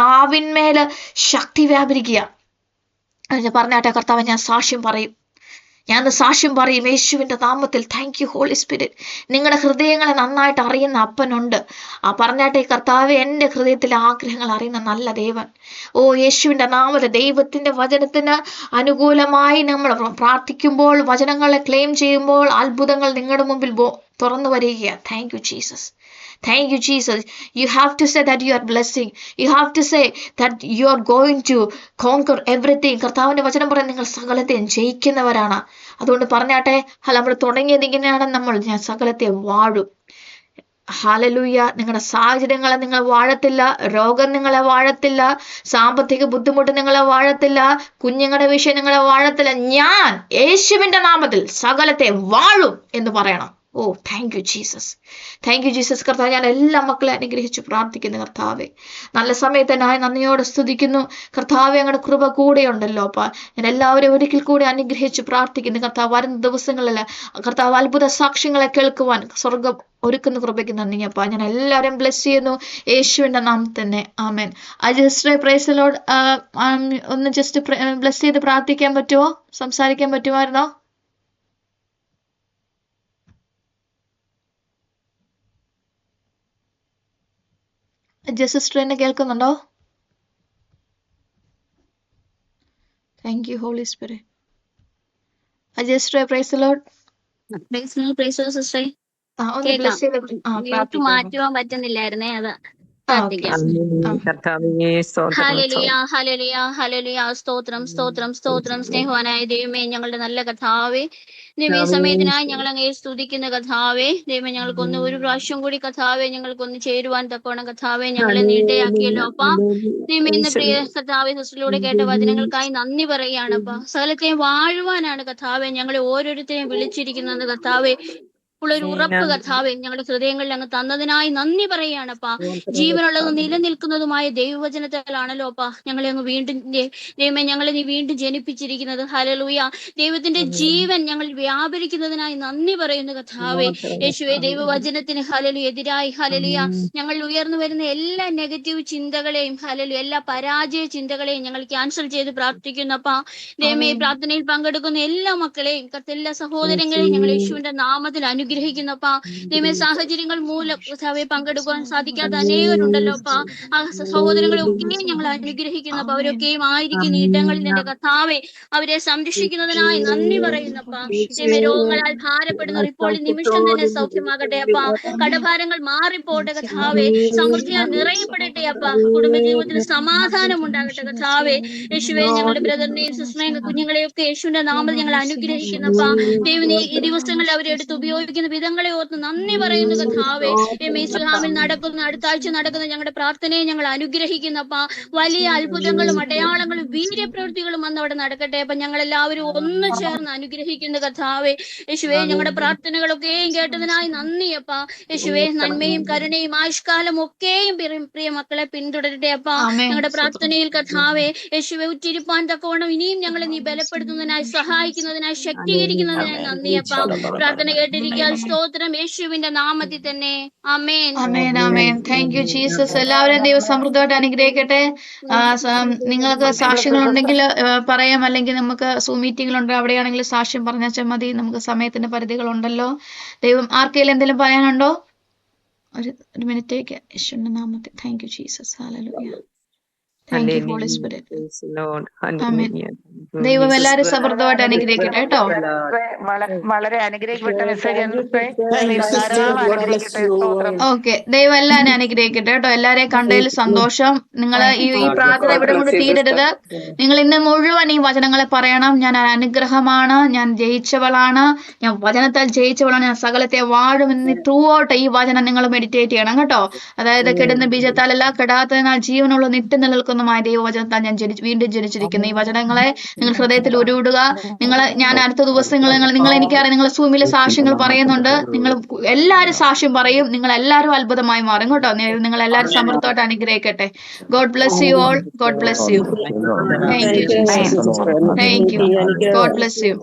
നാവിന്മേല് ശക്തി വ്യാപരിക്കുക. ഞാൻ പറഞ്ഞാട്ടെ, കർത്താവ് ഞാൻ സാക്ഷ്യം പറയും, യേശുവിന്റെ നാമത്തിൽ. Thank you Holy Spirit. നിങ്ങളുടെ ഹൃദയങ്ങളെ നന്നായിട്ട് അറിയുന്ന അപ്പനുണ്ട്. പറഞ്ഞാട്ടെ, കർത്താവ് എൻ്റെ ഹൃദയത്തിലെ ആഗ്രഹങ്ങൾ അറിയുന്ന നല്ല ദേവൻ. യേശുവിന്റെ നാമത്തിൽ ദൈവത്തിന്റെ വചനത്തിന് അനുകൂലമായി നമ്മൾ പ്രാർത്ഥിക്കുമ്പോൾ, വചനങ്ങളെ ക്ലെയിം ചെയ്യുമ്പോൾ അത്ഭുതങ്ങൾ നിങ്ങളുടെ മുമ്പിൽ തുറന്നു വരികയാണ്. Thank you Jesus. Thank you, Jesus. You have to say that you are blessing. You have to say that you are going to conquer everything. കർത്താവിന്റെ വചനം പറയാൻ നിങ്ങൾ സകലത്തെയും ജയിക്കുന്നവരാണ്. അതുകൊണ്ട് പറഞ്ഞാട്ടെ, നമ്മൾ തുടങ്ങിയത് ഇങ്ങനെയാണ്, ഞാൻ സകലത്തെ വാഴും. ഹല്ലേലൂയ. നിങ്ങളുടെ സാഹചര്യങ്ങളെ നിങ്ങൾ വാഴത്തില്ല, രോഗം നിങ്ങളെ വാഴത്തില്ല, സാമ്പത്തിക ബുദ്ധിമുട്ട് നിങ്ങളെ വാഴത്തില്ല, കുഞ്ഞുങ്ങളുടെ വിഷയം നിങ്ങളെ വാഴത്തില്ല. ഞാൻ യേശുവിന്റെ നാമത്തിൽ സകലത്തെ വാഴും എന്ന് പറയണം. Thank you Jesus. Thank you Jesus. കർത്താവ്, ഞാൻ എല്ലാ മക്കളെ അനുഗ്രഹിച്ചു പ്രാർത്ഥിക്കുന്നു. കർത്താവെ, നല്ല സമയത്തിനായി നന്ദിയോടെ സ്തുതിക്കുന്നു. കർത്താവെ, ഞങ്ങളുടെ കൃപ കൂടെയുണ്ടല്ലോ അപ്പ. ഞാൻ എല്ലാവരെയും ഒരിക്കൽ കൂടി അനുഗ്രഹിച്ചു പ്രാർത്ഥിക്കുന്നു. കർത്താവ്, വരുന്ന ദിവസങ്ങളിൽ കർത്താവ് അത്ഭുത സാക്ഷ്യങ്ങളെ കേൾക്കുവാൻ സ്വർഗം ഒരുക്കുന്ന കൃപയ്ക്ക് നന്ദി അപ്പ. ഞാൻ എല്ലാവരെയും ബ്ലെസ് ചെയ്യുന്നു യേശുവിന്റെ നാമത്തിൽ തന്നെ. ആമേൻ. Praise the Lord. ഒന്ന് ജസ്റ്റ് ബ്ലെസ് ചെയ്ത് പ്രാർത്ഥിക്കാൻ പറ്റുമോ? സംസാരിക്കാൻ പറ്റുമായിരുന്നോ? സിസ്റ്റർ എന്നെ കേൾക്കുന്നുണ്ടോ? Thank you Holy Spirit. Sister praise the Lord. മാറ്റുവാൻ പറ്റുന്നില്ലായിരുന്നേ, അത് സ്തോത്രം സ്തോത്രം സ്തോത്രം. സ്നേഹവാനായ ദൈവമേ, ഞങ്ങളുടെ നല്ല കർത്താവേ, ദൈവമേ, സമയത്തിനായി ഞങ്ങൾ അങ്ങേ സ്തുതിക്കുന്ന കർത്താവേ. ദൈവമേ, ഞങ്ങൾക്കൊന്ന് ഒരു പ്രാവശ്യം കൂടി കർത്താവേ, ഞങ്ങൾക്കൊന്ന് ചേരുവാൻ തക്കോണം കർത്താവേ ഞങ്ങളെ നീണ്ടയാക്കിയല്ലോ അപ്പാ. ദൈവമേ, ഇന്ന് പ്രിയ കർത്താവേ സിസ്റ്ററിലൂടെ കേട്ട വചനങ്ങൾക്കായി നന്ദി പറയുകയാണ് അപ്പാ. സകലത്തെയും വാഴുവാനാണ് കർത്താവേ ഞങ്ങളെ ഓരോരുത്തരെയും വിളിച്ചിരിക്കുന്നത് കർത്താവേ. ഉള്ളൊരു ഉറപ്പ് കർത്താവേ ഞങ്ങളുടെ ഹൃദയങ്ങളിൽ അങ്ങ് തന്നതിനായി നന്ദി പറയുകയാണപ്പാ. ജീവനുള്ളതും നിലനിൽക്കുന്നതുമായ ദൈവവചനത്താലാണല്ലോ അപ്പാ ഞങ്ങളെ അങ്ങ് വീണ്ടും ദൈവമേ ഞങ്ങളെ നീ വീണ്ടും ജനിപ്പിച്ചിരിക്കുന്നത്. ഹല്ലേലൂയ. ദൈവത്തിന്റെ ജീവൻ ഞങ്ങൾ വ്യാപരിക്കുന്നതിനായി നന്ദി പറയുന്നു കർത്താവേ. യേശുവേ, ദൈവവചനത്തിന് ഹല്ലേലൂയ എതിരായി ഹല്ലേലൂയ ഞങ്ങൾ ഉയർന്നു വരുന്ന എല്ലാ നെഗറ്റീവ് ചിന്തകളെയും ഹല്ലേലൂയ എല്ലാ പരാജയ ചിന്തകളെയും ഞങ്ങൾ ക്യാൻസൽ ചെയ്ത് പ്രാർത്ഥിക്കുന്നപ്പാ. ദൈവമേ, പ്രാർത്ഥനയിൽ പങ്കെടുക്കുന്ന എല്ലാ മക്കളെയും എല്ലാ സഹോദരങ്ങളെയും ഞങ്ങൾ യേശുവിന്റെ നാമത്തിൽ അനുഗ്രഹിക്കുന്നു അനുഗ്രഹിക്കുന്നപ്പാ. ദൈവമേ, സാഹചര്യങ്ങൾ മൂലം കർത്താവെ പങ്കെടുക്കുവാൻ സാധിക്കാത്ത അനേകരുണ്ടല്ലോ അപ്പാ. ആ സഹോദരങ്ങളെ ഒക്കെയും ഞങ്ങൾ അനുഗ്രഹിക്കുന്നപ്പ. അവരൊക്കെയും ആയിരിക്കുന്ന ഇടങ്ങളിൽ എന്റെ കർത്താവെ അവരെ സംരക്ഷിക്കുന്നതിനായി നന്ദി പറയുന്നപ്പാ. ദൈവമേ, രോഗങ്ങളാൽ ഭാരപ്പെടുന്നവർ ഇപ്പോൾ ഈ നിമിഷം തന്നെ സൗഖ്യമാകട്ടെ അപ്പാ. കടഭാരങ്ങൾ മാറിപ്പോട്ടെ കർത്താവെ. സമൃദ്ധിയാൽ നിറയപ്പെടട്ടെ അപ്പാ. കുടുംബജീവിതത്തിൽ സമാധാനം ഉണ്ടാകട്ടെ കർത്താവെ. യേശുവെ, ഞങ്ങളുടെ ബ്രദറിനെയും സിസ്റ്ററിനെയും കുഞ്ഞുങ്ങളെയൊക്കെ യേശുവിന്റെ നാമത്തിൽ ഞങ്ങൾ അനുഗ്രഹിക്കുന്നപ്പാ. ദൈവം ഈ ദിവസങ്ങളിൽ അവരെ എടുത്ത് ഉപയോഗിക്കുന്ന വിധങ്ങളെ ഓർത്ത് നന്ദി പറയുന്നു കർത്താവെ. ഇസ്ലാമിൽ നടക്കുന്ന അടുത്ത ആഴ്ച നടക്കുന്ന ഞങ്ങളുടെ പ്രാർത്ഥനയെ ഞങ്ങൾ അനുഗ്രഹിക്കുന്നപ്പാ. വലിയ അത്ഭുതങ്ങളും അടയാളങ്ങളും വീര്യപ്രവൃത്തികളും വന്ന് അവിടെ നടക്കട്ടെ അപ്പൊ. ഞങ്ങൾ എല്ലാവരും ഒന്ന് ചേർന്ന് അനുഗ്രഹിക്കുന്ന കർത്താവെ. യേശുവെ, ഞങ്ങളുടെ പ്രാർത്ഥനകളൊക്കെയും കേട്ടതിനായി നന്ദിയപ്പാ. യേശുവെ, നന്മയും കരുണയും ആയുഷ്കാലം ഒക്കെയും പ്രിയ മക്കളെ പിന്തുടരട്ടെ അപ്പാ. ഞങ്ങളുടെ പ്രാർത്ഥനയിൽ കർത്താവെ യേശുവെ ഉറ്റിരിപ്പാൻ തക്കവണ്ണം ഇനിയും ഞങ്ങളെ നീ ബലപ്പെടുത്തുന്നതിനായി, സഹായിക്കുന്നതിനായി, ശക്തീകരിക്കുന്നതിനായി നന്ദിയപ്പാ. പ്രാർത്ഥന കേട്ടിരിക്കാൻ സ്തോത്രം, യേശുവിന്റെ നാമത്തിൽ തന്നെ. ആമേൻ. ആമേൻ, ആമേൻ. Thank you Jesus. എല്ലാവരും ദൈവം സമൃദ്ധമായിട്ട് അനുഗ്രഹിക്കട്ടെ. നിങ്ങൾക്ക് സാക്ഷ്യങ്ങളുണ്ടെങ്കിൽ പറയാം, അല്ലെങ്കിൽ നമുക്ക് സൂം മീറ്റിംഗിലുണ്ട്, അവിടെയാണെങ്കിൽ സാക്ഷ്യം പറഞ്ഞാൽ മതി. നമുക്ക് സമയത്തിന്റെ പരിധികളുണ്ടല്ലോ. ദൈവം ആർക്കെങ്കിലും എന്തെങ്കിലും പറയാനുണ്ടോ? ഒരു മിനിറ്റേക്ക്. യേശുവിന്റെ നാമത്തിൽ. Thank you Jesus. Hallelujah. Thank you Holy Spirit. ആമേൻ. ദൈവം എല്ലാവരും സമൃദ്ധമായിട്ട് അനുഗ്രഹിക്കട്ടെ കേട്ടോ. വളരെ അനുഗ്രഹിക്കപ്പെട്ട മെസ്സേജ്. ധാരാളം അനുഗ്രഹിക്കട്ടെ. സ്തോത്രം. ഓക്കെ, ദൈവം എല്ലാവരും അനുഗ്രഹിക്കട്ടെ കേട്ടോ. എല്ലാരെയും കണ്ടതിൽ സന്തോഷം. നിങ്ങൾ ഈ പ്രാർത്ഥന ഇവിടെ കൊണ്ട് തീരരുത്. നിങ്ങൾ ഇന്ന് മുഴുവൻ ഈ വചനങ്ങളെ പറയണം. ഞാൻ അനുഗ്രഹമാണ്, ഞാൻ ജയിച്ചവളാണ്, ഞാൻ വചനത്താൽ ജയിച്ചവളാണ്, ഞാൻ സകലത്തെ വാഴുമെന്ന് ത്രൂ ഔട്ട് ഈ വചനം നിങ്ങൾ മെഡിറ്റേറ്റ് ചെയ്യണം കേട്ടോ. അതായത് കെടുന്ന ബീജത്താലല്ല, കെടാത്തതിനാൽ ജീവനുള്ള നിത്യ നിലനിൽക്കുന്നതുമായ ദൈവവചനത്താൽ ഞാൻ വീണ്ടും ജനിച്ചിരിക്കുന്നു. ഈ വചനങ്ങളെ നിങ്ങൾ ഹൃദയത്തിൽ ഉരുവിടുക. ഞാൻ അടുത്ത ദിവസങ്ങൾ നിങ്ങൾ എനിക്കറിയാം, നിങ്ങൾ സൂമിൽ സാക്ഷ്യങ്ങൾ പറയുന്നുണ്ട്. നിങ്ങൾ എല്ലാവരും സാക്ഷ്യം പറയും. നിങ്ങൾ എല്ലാവരും അത്ഭുതമായി മാറും കേട്ടോ. നിങ്ങൾ എല്ലാവരും സമൃദ്ധമായിട്ട് അനുഗ്രഹിക്കട്ടെ. God bless you all. God bless you. Thank you Jesus. Thank U. God bless you.